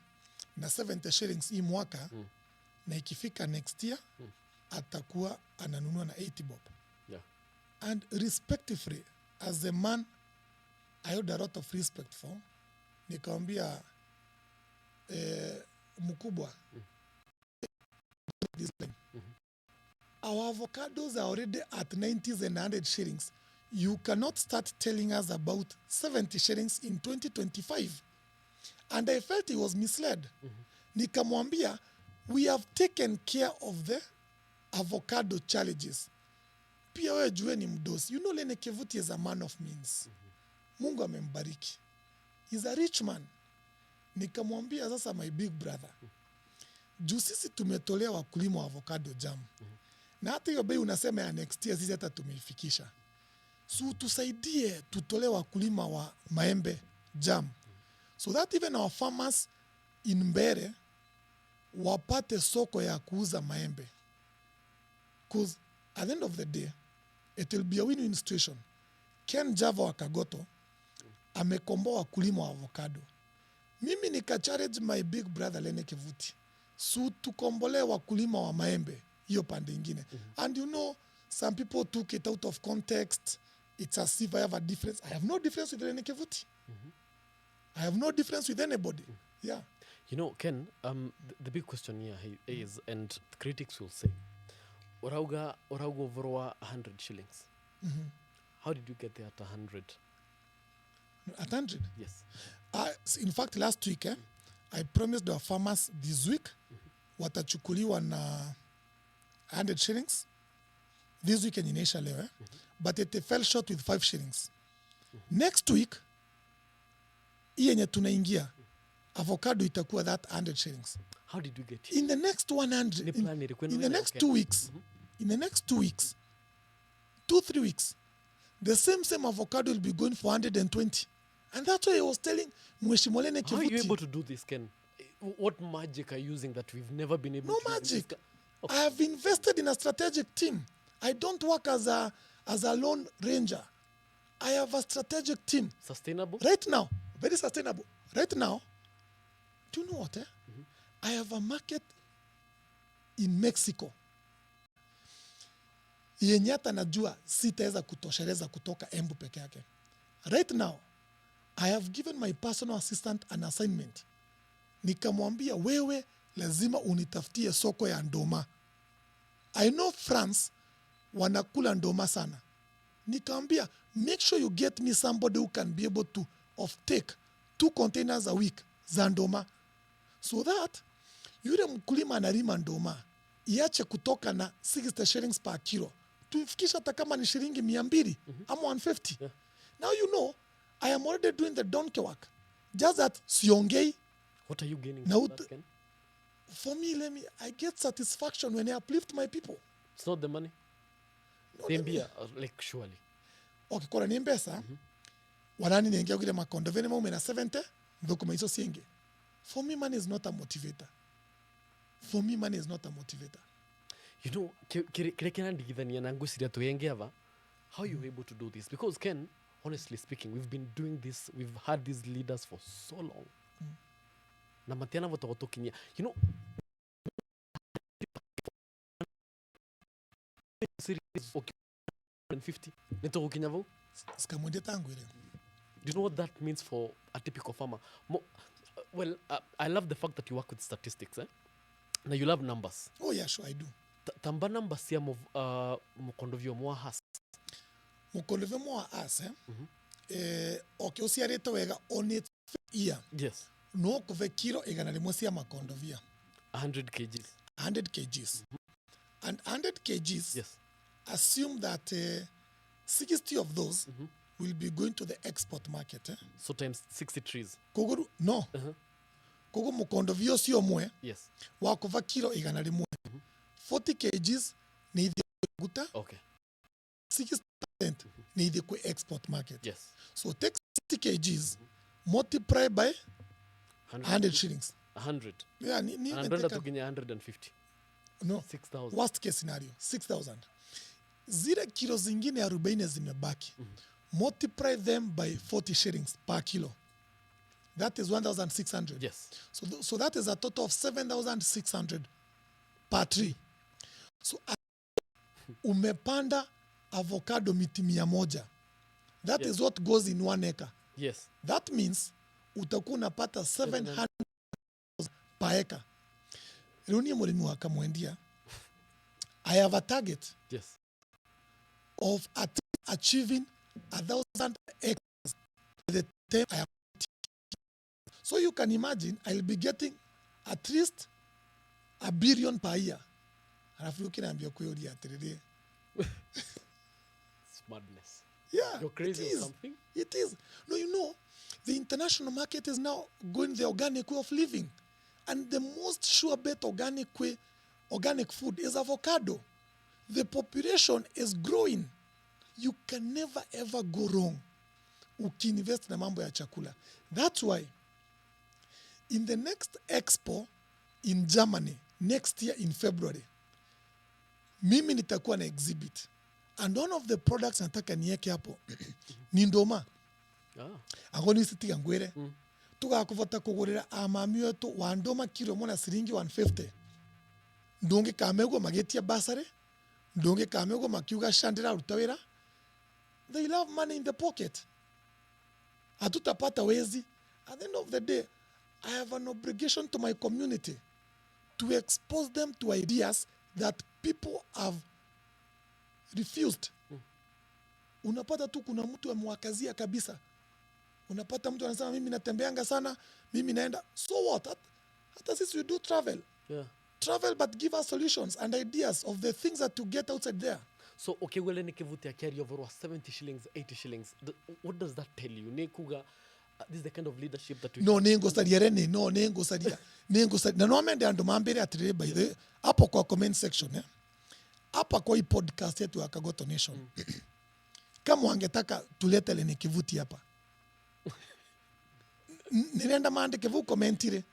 na 70 shillings hii mwaka, na ikifika next year atakuwa ananunua na 80 bob. Yeah. And respectively, as a man I hold a lot of respect for, nikamwambia mkubwa, this time. Our avocados are already at 90s and 100 shillings. You cannot start telling us about 70 shillings in 2025. And I felt he was misled. Nikamwambia, we have taken care of the avocado challenges. Pia wewe jue ni mdosi. You know Lene Kivuti is a man of means. Mungu amembariki. He's a rich man. Nikamwambia sasa, my big brother, juu sisi tumetolea wakulima wa avocado jam. Na hata hiyo bei unasema ya next year sisi hata tumeifikisha. So tusaidie tutolee wakulima wa maembe jam. So that even our farmers in Mbere wapate soko ya kuuza maembe. Because at the end of the day, it will be a win-win situation. Kenjava Wakagoto amekomboa wakulima wa avocado. Mimi nika-challenge my big brother Lene Kivuti. So tukombole wakulima wa maembe hiyo pande ingine. And you know, some people took it out of context. It's as if I have a difference. I have no difference with Lene Kivuti. I have no difference with anybody. Yeah. You know, Ken, the big question here is, and the critics will say, Orauga vorwa 100 shillings. How did you get there at 100? At 100? Yes. In fact, last week, I promised our farmers this week watachukuliwa na 100 shillings. This week inaisha leo, but it fell short with 5 shillings. Next week, hii yenye tunaingia, avocado itakuwa that 100 shillings. How did you get here? In the next 100, in the next 2 weeks, in the next 2 weeks, 2-3 weeks, the same avocado will be going for 120. And that's why I was telling Mheshimiwa Lene Kivuti. How are you able to do this, Ken? What magic are you using that we've never been able to No use? magic. I have invested in a strategic team. I don't work as a lone ranger. I have a strategic team. Sustainable? Right now, very sustainable. Right now, do you know what? I have a market in Mexico. Yenye hata najua sitaweza kutosheleza kutoka Embu peke yake. Right now, I have given my personal assistant an assignment. Nikamwambia, wewe lazima unitafutie soko ya ndoma. I know France wanakula ndoma sana. Nikamwambia, make sure you get me somebody who can be able to take 2 containers a week za ndoma. So that yule mkulima analima ndoma iache kutoka na 60 shillings per kilo. Tuifikisha hata kama ni shilingi 200 ama 150. Yeah. Now you know, I am already doing the donkey work. Just that siongei. What are you gaining Now, from that, Ken? for me, I get satisfaction when I uplift my people. It's not the money? No, Niambia, like, surely. Okay, kora ni mbesa, wanani niingia kule makondo, vene maume na 70, ndoko maiso sienge. For me, money is not a motivator. For me, money is not a motivator. You know, kile kina ndigithania na ngusiria tuyengeava, how are you able to do this? Because Ken, honestly speaking, we've been doing this, we've had these leaders for so long. Na matiana votogotokinia. You know, series, okay, 150. Nito Kenjava. Sikamwendie tangu ile. Do you know what that means for a typical farmer? Well, I love the fact that you work with statistics. Now you love numbers. Oh yeah, sure I do. Tamba numbers ya mukondovyo mwa has. Mukondovyo mwa as okay usiarete wega on its year. Yes. No kuve kilo igana rimwe cia makondovia. 100 kgs. 100 kgs. And 100 kgs. Yes. Assume that 60 of those will be going to the export market. So times 60 trees. Kogo no. Kogo mukondovio sio mwe. Yes. Wakuva kilo igana rimwe. 40 kgs ni guta. Okay. 60% ni the export market. Yes. So take 60 kgs, multiply by 100 shillings. 100. Yeah, and brenda tukinya 150. No. 6,000. Worst case scenario, 6,000. Zile kilo zingine 40 zimebaki. Multiply them by 40 shillings per kilo. That is 1,600. Yes. So that is a total of 7,600 per tree. So umepanda avocado miti 100. That is what goes in 1 acre. Yes. That means utakuwa unapata 700 per acre. Runi murimi wa kamwendia. I have a target. Yes. Of achieving 1,000 acres by the time I am. So you can imagine I'll be getting at least 1 billion per year. Alafu ukiniambia kweli atiriri. It's madness. Yeah. You're crazy it or is. something? It is. No, you know, the international market is now going the organic way of living. And the most sure bet organic food is avocado. The population is growing. You can never ever go wrong ukiinvest na mambo ya chakula. That's why in the next expo in Germany next year in February, mimi nitakuwa na exhibit. And one of the products nataka nieke hapo ni ndoma. Angoni sitiga ngwere. Tugakuvota kugurira amami wetu wa ndoma kilo mona siringi 150. Ndonge kamego magetia basare. Ndonge kamego makiuga shandira rutawira. They love money in the pocket. Hatutapata wezi. At the end of the day, I have an obligation to my community to expose them to ideas that people have refused. Unapata tu kuna mtu amewakazia kabisa. Unapata mtu anasema mimi natembeanga sana, mimi naenda. So what? Hata sisi we do travel. Yeah. Travel but give us solutions and ideas of the things that to get outside there. So okay, well nikivutia carry over 70 shillings, 80 shillings. What does that tell you? Nekuga this is the kind of leadership that we no nengo sadia rene no nengo sadia na no amende ando mambere atirire by the hapo kwa comment section hapa kwa hii podcast yetu ya Wakagoto Nation. Kama wangetaka tulete le nikivuti hapa ninaenda maandike vu commentire.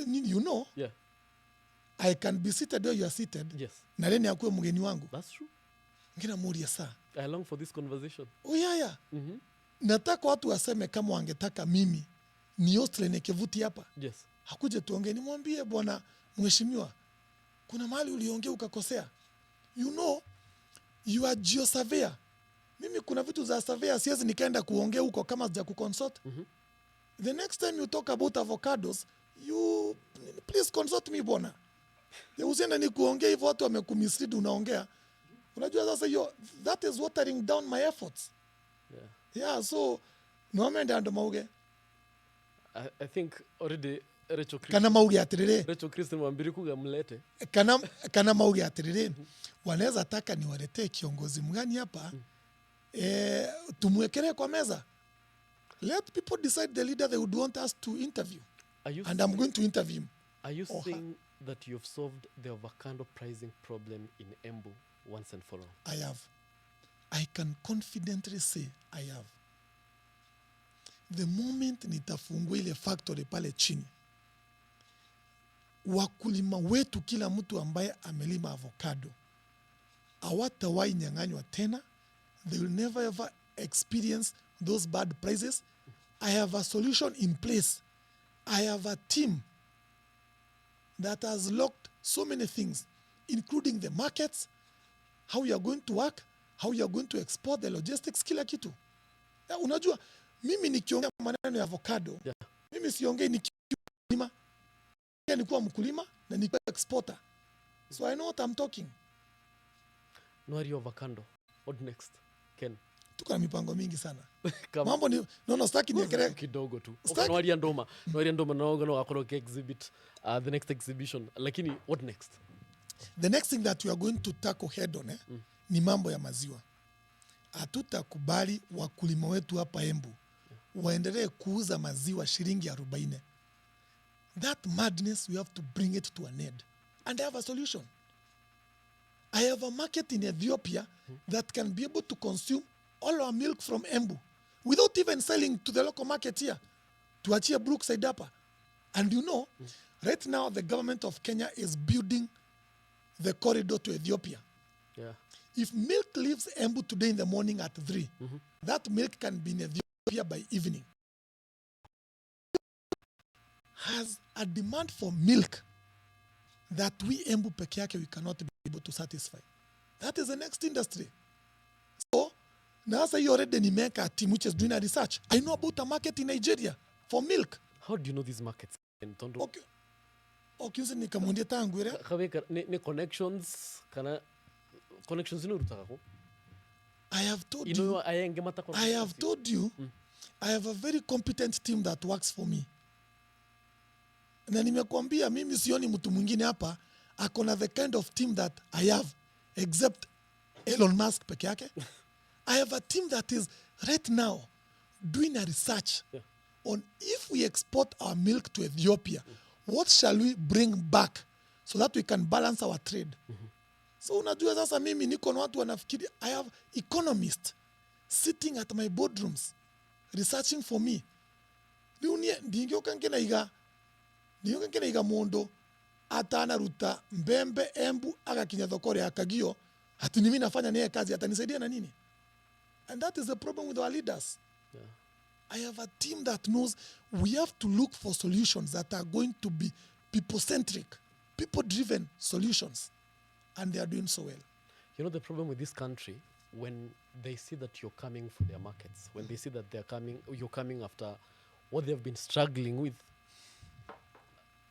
You know, yeah, I can be seated where you are seated. Yes. Na rene akuwe mgeni wangu. That's true. Ngina muria saa. I long for this conversation. Oh yeah. Nataka watu waseme kama wangetaka mimi ni hostel nikivuti hapa. Yes. Hakuje tuongee, nimwambie bwana mheshimiwa, kuna mahali uliongea ukakosea. You know, you are geosurveyor. Mimi kuna vitu za surveyor siwezi nikaenda kuongea huko kama sija kuconsult. The next time you talk about avocados, you please consult me bwana. Usiende ni kuongea hivyo watu wamekumislead unaongea. Unajua sasa hiyo, that is watering down my efforts. Yeah, so no ando mauge. I think already Rachel Christ. Kana mauge atirire. Rachel Christ mwambiri kuga mlete. Kana mauge atirire. Wanaweza taka niwaletee kiongozi mgani hapa. Tumwekele kwa meza. Let people decide the leader they would want us to interview. And I'm going to interview him. Are you saying that you've solved the avocado pricing problem in Embu once and for all? I have. I can confidently say I have. The moment nitafungua ile factory pale chini, wakulima wetu kila mtu ambaye amelima avocado hawatawahi nyang'anywa tena. They will never ever experience those bad prices. I have a solution in place. I have a team that has locked so many things, including the markets, how you are going to work, how you are going to export the logistics, kila kitu. Unajua, mimi nikiongea maneno ya avocado, mimi siongei nikiwa mkulima na nikiwa exporter. So I know what I'm talking. Nwari avocado. What next, Ken? Tuko na mipango mingi sana. Mambo ni staki niekele kidogo tu. Nwari ndoma naoga akoro exhibit the next exhibition. Lakini what next? The next thing that we are going to tackle head on ni mambo ya maziwa. Hatutakubali wakulima wetu hapa Embu waendelee kuuza maziwa shilingi 40. That madness, we have to bring it to an end. And I have a solution. I have a market in Ethiopia that can be able to consume all our milk from Embu without even selling to the local market here, to Achia Brookside Upper. And you know, right now the government of Kenya is building the corridor to Ethiopia. Yeah. If milk leaves Embu today in the morning at 3, that milk can be in Ethiopia by evening. Has a demand for milk that we Embu peke yake we cannot be able to satisfy. That is the next industry. So, now say you already nimeka a team which is doing a research. I know about a market in Nigeria for milk. How do you know these markets? Okay. Okay, nikamundia tangu ere. Ne connections kana connections ino rutaka ko. I have told you. I have told you. I have a very competent team that works for me. Na nimekuambia mimi sioni mtu mwingine hapa akona the kind of team that I have except Elon Musk peke yake. I have a team that is right now doing a research on if we export our milk to Ethiopia, what shall we bring back so that we can balance our trade? So unajua sasa mimi niko na watu wanafikiri. I have economists sitting at my boardrooms researching for me. Ndingyo kankena iga mondo atana ruta mbembe Embu agakinya thokore akagio hati mimi nafanya naye kazi atanisaidia na nini? And that is the problem with our leaders. I have a team that knows we have to look for solutions that are going to be people-centric, people-driven solutions. And they are doing so well. You know the problem with this country, when they see that you're coming for their markets, when they see that you're coming after what they've been struggling with,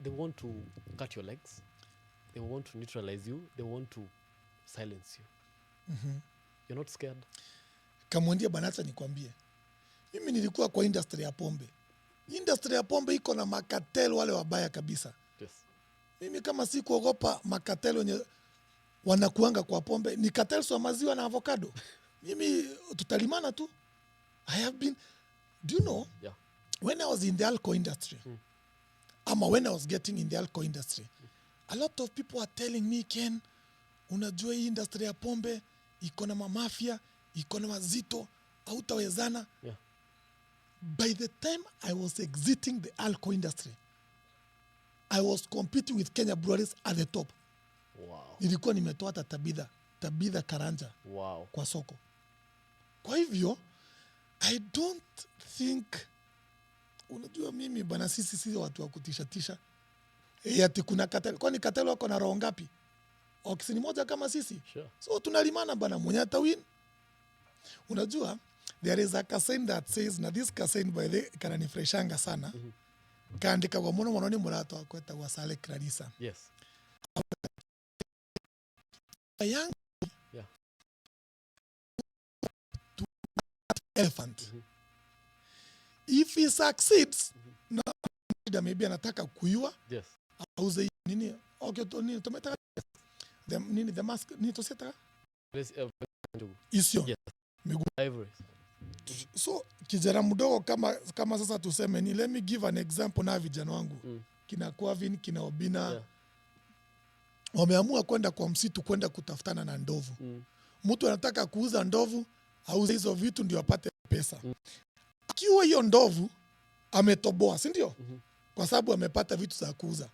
they want to cut your legs, they want to neutralize you, they want to silence you. You're not scared? Kamwambia Banata nikwambie. Mimi nilikuwa kwa industry ya pombe. Industry ya pombe iko na makatel wale wabaya kabisa. Yes. Mimi kama si kuogopa makatel wenye wanakuanga kwa pombe, ni cartels wa maziwa na avocado. Mimi tutalimana tu. I have been, do you know, when I was in the alcohol industry, when I was getting in the alcohol industry, a lot of people are telling me, Ken, unajua hii industry ya pombe, iko na mafia, iko na mazito, hautawezana. By the time I was exiting the alcohol industry, I was competing with Kenya breweries at the top. Wow. Nilikuwa nimetoa hata Tabitha Karanja kwa soko. Kwa hivyo, I don't think, unajua mimi bana sisi watu wa kutisha. Ati kuna cartel. Kwani cartel wako na roho ngapi? Okisini moja kama sisi. Sure. So tunalimana bana, mwenye atawin. Unajua, there is a kasain that says, na this kasain by the kananifreshanga sana, kaandika kwa mwanoni murato wakweta wasale Clarissa. Yes. A young to elephant. If he succeeds, maybe anataka kuiwa. Yes. Auze nini? Okay, nini tumetaka the mask nini toseta? Isio. Yes. Ivory. So kijana mdogo kama sasa tuseme ni, let me give an example na vijana wangu. Kina Quavin, kina Obina. Wameamua kwenda kwa msitu kwenda kutafutana na ndovu. Mtu anataka kuuza ndovu, auze hizo vitu ndio apate pesa. Akiwa hiyo ndovu ametoboa, si ndio? Kwa sababu amepata vitu za kuuza.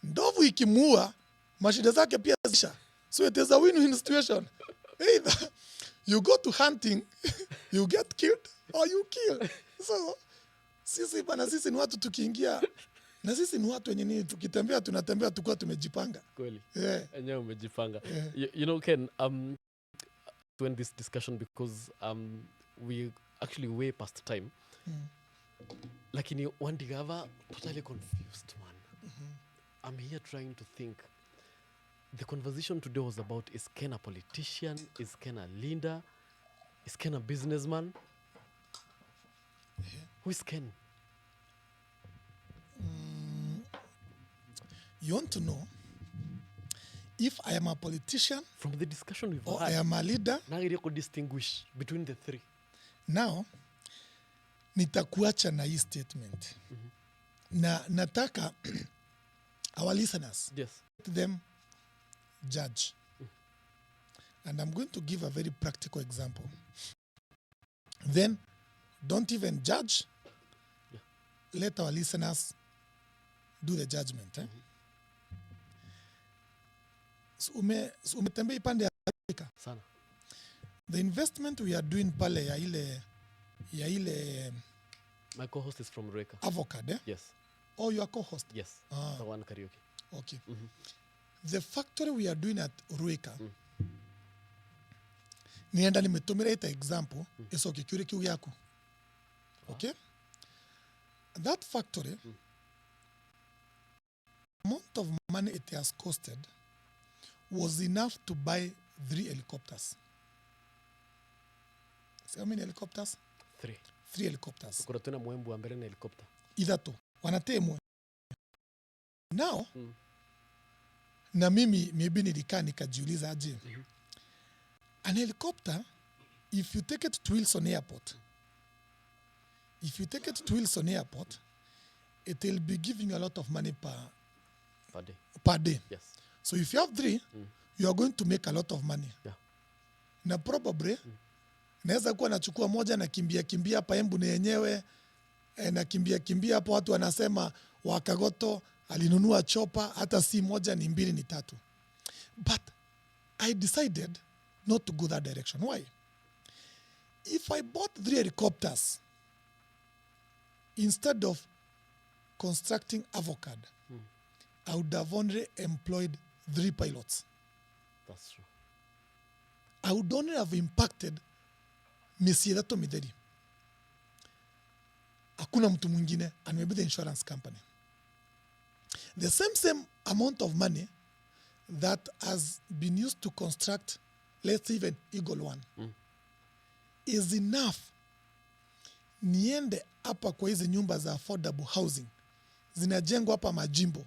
Ndovu ikimuua, mashida zake pia zisha. So it is a win-win situation. Either you go to hunting, you get killed, or you kill. So sisi ni watu tukiingia. Na sisi ni watu wenye ni tukitembea tunatembea tukua tumejipanga. Kweli. Yeah. Enyewe umejipanga. You know Ken, to end this discussion because we actually way past time. Lakini wandigava totally confused, man. I'm here trying to think. The conversation today was about, is Ken a politician? Is Ken a leader? Is Ken a businessman? Who is Ken? You want to know if I am a politician From the discussion we've or I had, am a leader? now you could distinguish between the three. Now, nitakuacha na hii statement. Na nataka our listeners, Yes. let them judge. And I'm going to give a very practical example. Then, don't even judge. Yeah. Let our listeners do the judgment. So umetembea ipande ya Afrika. Sana. The investment we are doing pale ya ile My co-host is from Rueka. avocado, Yes. or your co-host. Yes. Ah. The one karaoke. Okay. The factory we are doing at Rueka, nienda nimetumira ita example, is okay, kiure kiu yaku. Okay? That factory, amount of money it has costed was enough to buy 3 helicopters. See how many helicopters? 3. 3 helicopters. Kuna tuna mwembu wa mbele na helicopter. Either two. Wanatemwe. Now, na mimi maybe nilikaa nikajiuliza aje. An helicopter, if you take it to Wilson Airport, it will be giving you a lot of money per day. Yes. So if you have 3, you are going to make a lot of money. Yeah. Na probably, naweza kuwa nachukua moja na kimbia hapa Embu na yenyewe, na kimbia hapo watu wanasema Wakagoto alinunua chopa, hata si moja ni 2 ni 3. But I decided not to go that direction. Why? If I bought 3 helicopters instead of constructing avocado, I would have only employed 3 pilots. That's true. I would only have impacted Misiedato Mideri. Hakuna mtu mwingine, and maybe the insurance company. The same amount of money that has been used to construct, let's say even Eagle One, is enough niende hapa kwa hizi nyumba za affordable housing zinajengwa hapa majimbo,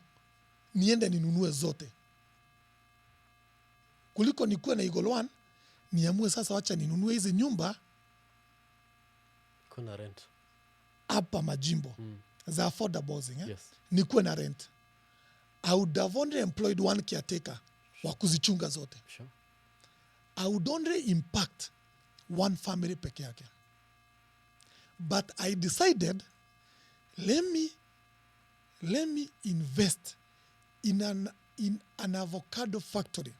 niende ninunue zote, kuliko nikuwe na Eagle One niamue sasa wacha ninunue hizi nyumba Kuna rent. hapa majimbo za affordable housing. Yes. Nikuwe na rent. I would have only employed 1 caretaker wa kuzichunga zote. Sure. I would only impact 1 family peke yake. But I decided, let me invest in an avocado factory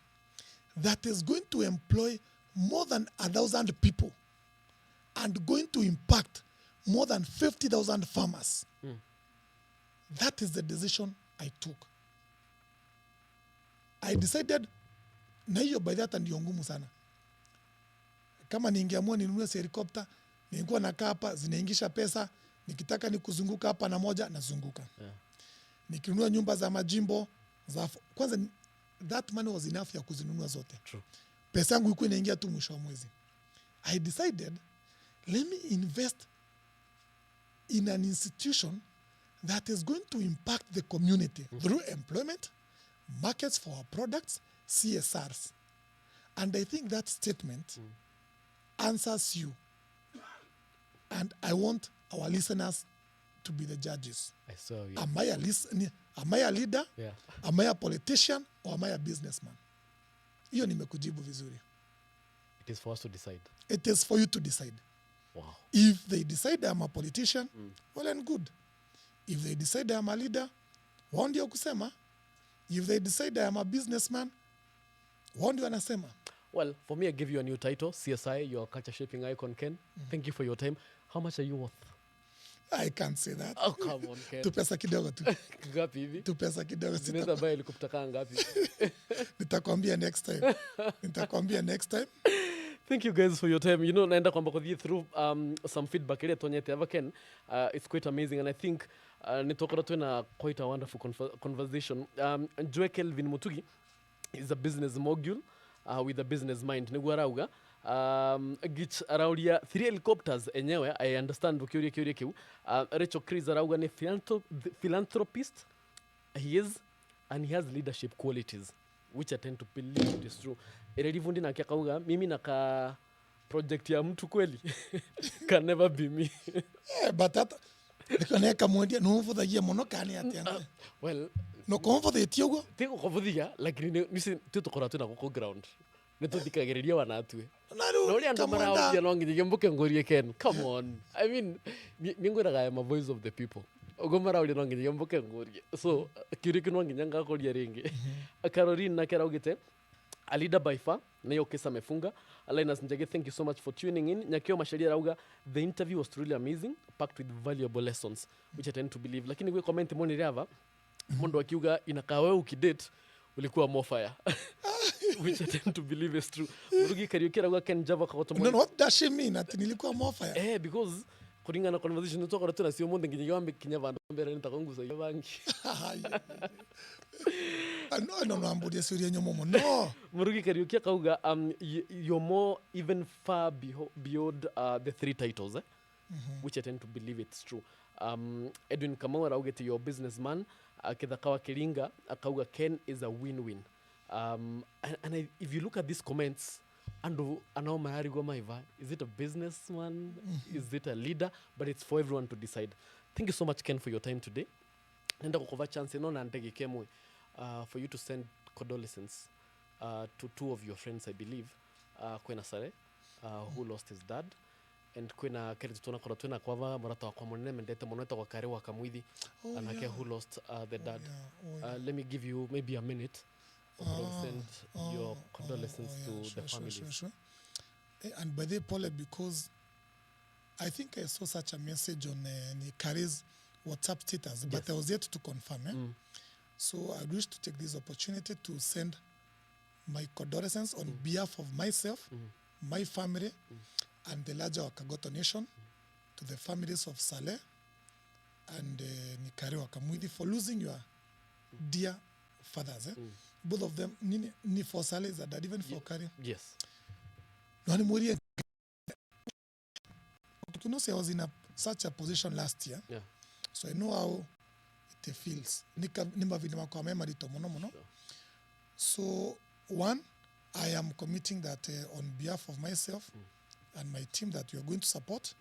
that is going to employ more than 1,000 people and going to impact more than 50,000 farmers. That is the decision I took. I decided, na hiyo by that ndio ngumu sana. Kama ningeamua ninunue helicopter, ningekuwa nakaa hapa zinaingisha pesa, nikitaka nikuzunguka hapa na moja nazunguka. Yeah. Nikinunua nyumba za majimbo za kwanza, that money was enough ya kuzinunua zote. True. Pesa yangu ilikuwa inaingia tu mwisho wa mwezi. I decided, let me invest in an institution that is going to impact the community through employment, markets for our products, CSRs. And I think that statement answers you. And I want our listeners to be the judges. I saw you. Am I a leader? Yeah. Am I a politician? Or am I a businessman? Hiyo nimekujibu vizuri. It is for us to decide. It is for you to decide. Wow. If they decide I'm a politician, well and good. If they decide I'm a leader, wao ndio kusema. If they decide I'm a businessman, wao ndio wanasema. Well, for me, I give you a new title, CSI, your culture shaping icon, Ken. Thank you for your time. How much are you worth? I can't say that. Oh, come on, Ken. Tu pesa kidogo tu. Ngapi hivi? Tu pesa kidogo. Zinaweza buy helicopter kaa ngapi? Nitakwambia next time. Thank you guys for your time. You know, naenda kwamba kuthie through some feedback ile tonyete avaken. It's quite amazing, and I think nitokora twina quite a wonderful conversation. Joe Kelvin Mutugi is a business mogul with a business mind. Niguo arauga gich arauria 3 helicopters enyewe. I understand ukiuria kiuria kiu. Rachel Chris arauga ni philanthropist. He is, and he has leadership qualities, which I tend to believe it is true. Erelivundi na akauga mimi naka project ya mtu kweli can never be me. But that nikone kamwendia no for the year mono kani atianga. Well, no come for the tiogo. Tiko kuvuthia lakini nisi tutukora tu na guko ground. Nituthikagiriria wanatue. No uri andu maraudia no nginya mbuke ngorie Ken. Come on. I mean, ningwiraga I am a voice of the people. Ogo maraudia no nginya mbuke ngorie. So, kiuriki no nginya ngakoria ringi. Caroline na keraugite a leader by far, na hiyo kesa amefunga. Linus Njage, thank you so much for tuning in. Nyakio Masharia Rauga, the interview was truly amazing, packed with valuable lessons, which I tend to believe. Lakini we comment moni riava, mondo wakiuga inaka wewe ukidate, ulikuwa more fire. Which I tend to believe is true. Murugi Kariuki Rauga, Kenjava Wakagoto. No, what does she mean? Ati nilikuwa more fire? Because kuringa na conversation nitoko ratuna sio monde nginyambe kinyava mbere nitakonguza yabangi. No, ambudia suri nyomomo. No. Murugi Kariuki Kauga, you're more even far beyond the 3 titles, which I tend to believe it's true. Edwin Kamau Raugeti, your businessman, Kedakawa Kiringa, Akauga Ken is a win-win. If you look at these comments, Anao Maharigo Maiva, is it a businessman? Is it a leader? But it's for everyone to decide. Thank you so much, Ken, for your time today. Nenda kukova chance no nantege kemwe for you to send condolences to 2 of your friends, I believe. Kwena Sare, who lost his dad, and kwena Keriti Tuna Koratuna Kwava, Morata Kwamone, Mendeta Moneta Wakare Wakamwidi, and Ake who lost the dad. Let me give you maybe a minute to send your condolences to the families. Sure. And by the Paul, because I think I saw such a message on Nikari's WhatsApp status, but I was yet to confirm. So I wish to take this opportunity to send my condolences on behalf of myself, my family, and the larger Wakagoto nation to the families of Saleh and Nikari Wakamwidi for losing your dear fathers. Both of them, ni for Saleh is a dad, even for Kari. Yes. You know, I was in such a position last year. Yeah. So I know how it feels. So, one, I am committing that on behalf of myself and my team that we are going to support.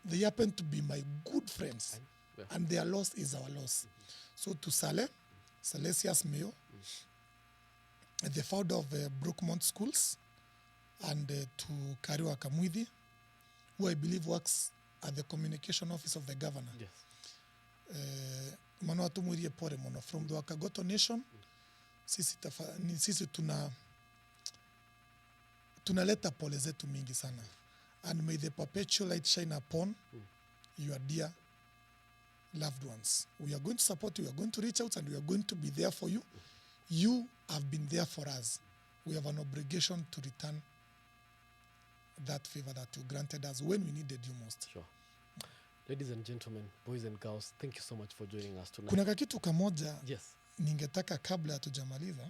They happen to be my good friends, and their loss is our loss. So to Saleh, Salesius Mayo, the founder of Brookmont Schools, and to Kari Wakamwidi, who I believe works at the communication office of the governor. Yes. Mano atumurie pore mono from the Wakagoto nation. Sisi tunaleta pole zetu mingi sana, and may the perpetual light shine upon your dear loved ones. We are going to support you, we are going to reach out, and we are going to be there for you. You have been there for us. We have an obligation to return that favor that you granted us when we needed you most. Sure. Ladies and gentlemen, boys and girls, thank you so much for joining us tonight. Kuna kakitu kamoja ningetaka kabla hatujamaliza.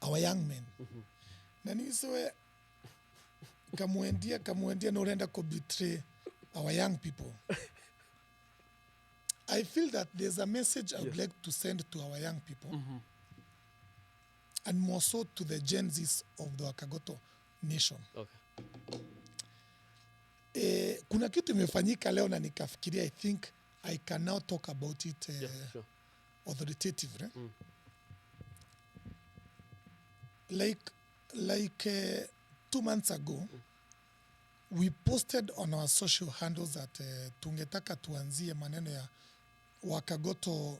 Our young men. Na nisewe kamuendia na urenda ko betray our young people. I feel that there's a message I would like to send to our young people, and more so to the Gen Zs of the Wakagoto nation. Okay. Kuna kitu imefanyika leo na nikafikiria, I think I can now talk about it sure. Authoritatively. Like 2 months ago, we posted on our social handles that tungetaka tuanzie maneno ya Wakagoto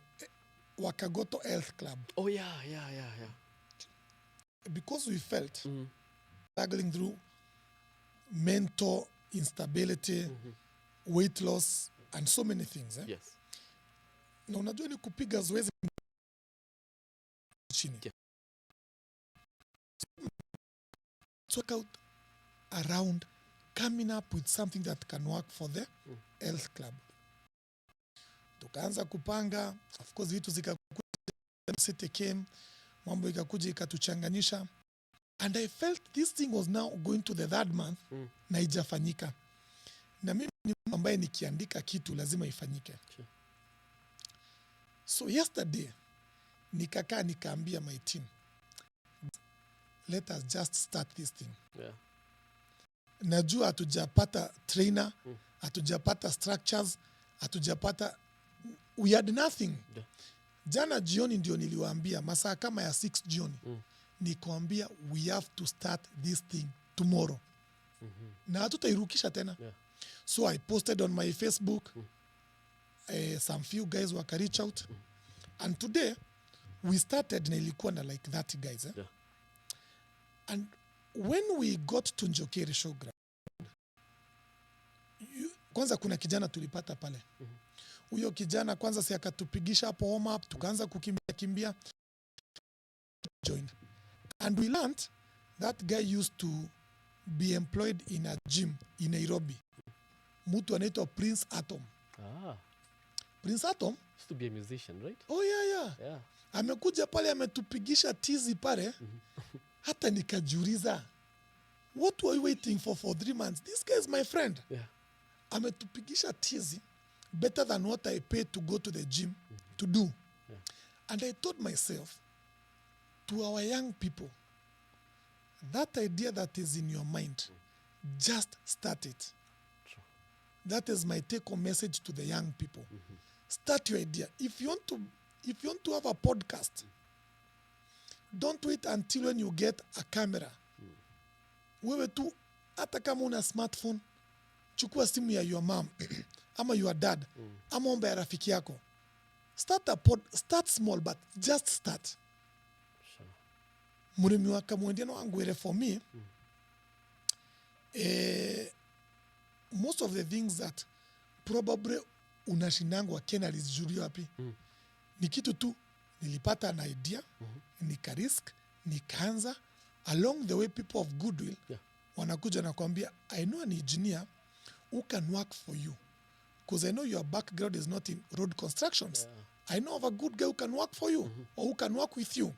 Health Club. Oh yeah. Because we felt struggling through mental instability, weight loss, and so many things. Yes. Na unajua ni kupiga zoezi chini. work out around coming up with something that can work for the health club. Tukaanza kupanga, of course vitu zikakuja, city came, mambo ikakuja ikatuchanganyisha, and I felt this thing was now going to the third month na haijafanyika. Na mimi ni mtu ambaye nikiandika kitu lazima ifanyike. Sure. So yesterday nikakaa nikaambia my team, let us just start this thing. Yeah. Najua hatujapata trainer, hatujapata structures, hatujapata, we had nothing. Yeah. Jana jioni ndio niliwaambia, masaa kama ya 6 jioni, nikuambia we have to start this thing tomorrow. Na hatutairukisha tena. Yeah. So I posted on my Facebook, some few guys were reach out, and today we started na ilikuwa na like 30 guys. Yeah. And when we got to Njokeri showground, kwanza kuna kijana tulipata pale. Huyo kijana kwanza si akatupigisha hapo warm up, tukaanza kukimbia join. And we learned that guy used to be employed in a gym in Nairobi. Mtu anaitwa Prince Atom. Prince Atom Used to be a musician, right? Oh yeah. Yeah. Amekuja pale ametupigisha tizi pale. Hata nikajiuliza, what were you waiting for 3 months? This guy is my friend. Yeah. Ametupigisha tizi better than what I paid to go to the gym to do. Yeah. And I told myself, to our young people, that idea that is in your mind, just start it. True. That is my take-home message to the young people. Start your idea. If you want to have a podcast, don't wait until when you get a camera. Wewe tu, hata kama una smartphone, chukua simu ya your mom ama your dad ama omba ya rafiki yako. Start small, but just start. Sure. Murimi wa kamwendiano wangu for me, most of the things that probably unashindangu wa Kenya alizijuri wapi, ni kitu tu nilipata an idea, nikarisk, nikaanza, along the way people of goodwill wanakuja na kuambia, I know an engineer who can work for you, because I know your background is not in road constructions. I know of a good guy who can work for you or who can work with you.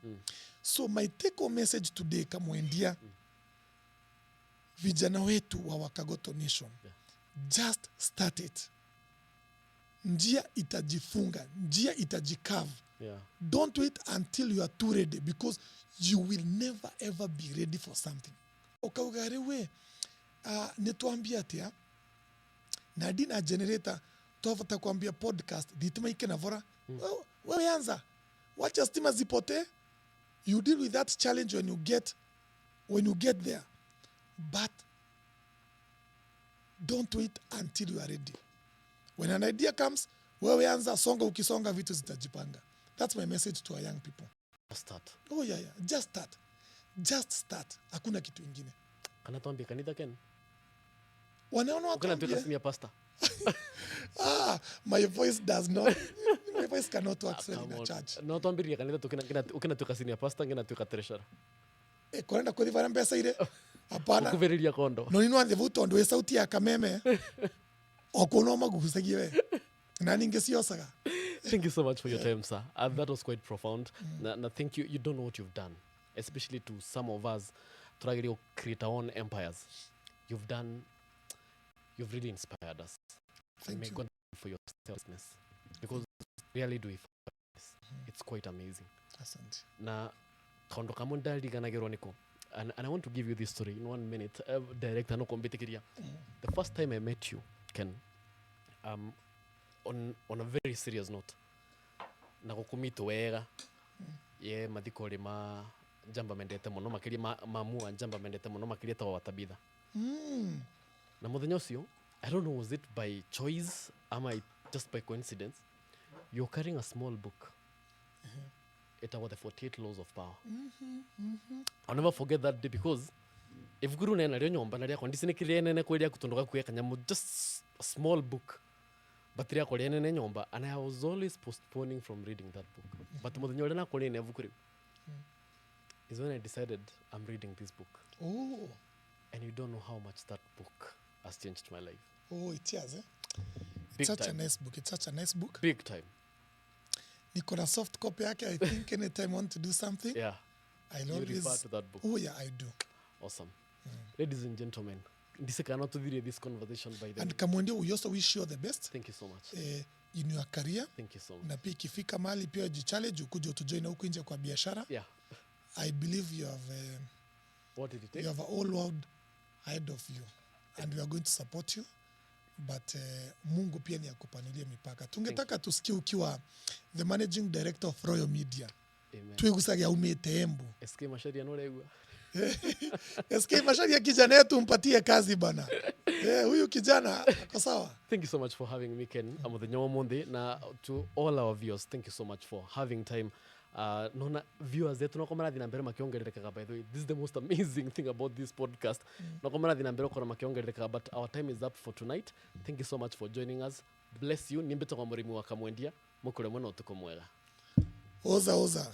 So my take-home message today, kamwendia vijana wetu wa Wakagoto Nation, just start it. Njia itajifunga, njia itajikavu. Yeah. Don't wait until you are too ready, because you will never ever be ready for something. Okaugarewe, netuambia tia, na dina generator, tuwafata kuambia podcast, ditima ike na vora, wewe anza, wacha stima zipote, you deal with that challenge when you get there. But don't wait until you are ready. When an idea comes, wewe anza, songa, ukisonga vitu zitajipanga. That's my message to our young people. Just start. Oh yeah. Just start. Just start. Hakuna kitu ingine. Kana tuambie kanitha Ken? Wanaona watu Ukana tuweka senior pastor. My voice does not. My voice cannot work well in a church. No tuambirie kanitha ukina tuweka senior pastor, ngina tuweka treasurer. Kwenda kuthivara mbesa ile? Hapana. Ukuviriria kondo. No nino anze vuto ndo sauti ya kameme. Okono magusagie we. Na ningesiosaga. Thank you so much for your time, sir. That was quite profound. Na thank you. You don't know what you've done, especially to some of us trying to create our own empires. You've really inspired us. Thank you. God for your selflessness, because really do it. It's quite amazing. Asante. Na kaundo kamundali ganagerwa niko. And I want to give you this story in 1 minute. Director no kombetikiria. The first time I met you, Ken, on a very serious note, na gukumito wega ye mathiko ri ma njamba mendete muno makiri mamua njamba mendete muno makiri ta watabitha na muthenya ucio, I don't know, was it by choice am I just by coincidence, you're carrying a small book. It was the 48 laws of power. I'll never forget that day, because if guru nena rio nyomba na ria kondisini kire nene kweria kutondoka kueka nyamu, just a small book. But ria kore nene nyomba, and I was always postponing from reading that book. But muthenya ule na kore ne vuku is when I decided I'm reading this book. Oh. And you don't know how much that book has changed my life. Oh, it has, eh? Big It's such time. a nice book. It's such a nice book. Big time. Niko na soft copy yake. I think anytime I want to do something, Yeah. I'll You always... refer to that book. Oh, yeah, I do. Awesome. Ladies and gentlemen, this cannot video this conversation by the way. And Kamwende, we also wish you all the best Thank you so much. in your career. Thank you so much. Na pia ikifika mahali pia jichallenge ukuje utujoin huku nje kwa biashara. Yeah. I believe you have What did it take? you have a whole world ahead of you and we are going to support you, but Mungu pia ni akupanulie mipaka. Tungetaka tusikie ukiwa the managing director of Royal Media. Amen. Tuigusagia umete Embu. SK Masharia no legua. SK Masharia kijana yetu mpatie kazi bana. Huyu kijana ako sawa. Thank you so much for having me, Ken. I'm the Nyawamonde. Na to all our viewers, thank you so much for having time. Nona viewers zetu nako mara thina mbere makiongererekaga, by the way. This is the most amazing thing about this podcast. Nako mara thina mbere kora makiongererekaga, but our time is up for tonight. Thank you so much for joining us. Bless you. Nimbe to kwa murimu wa Kamwendia. Mukure mwana utuko mwega. Oza.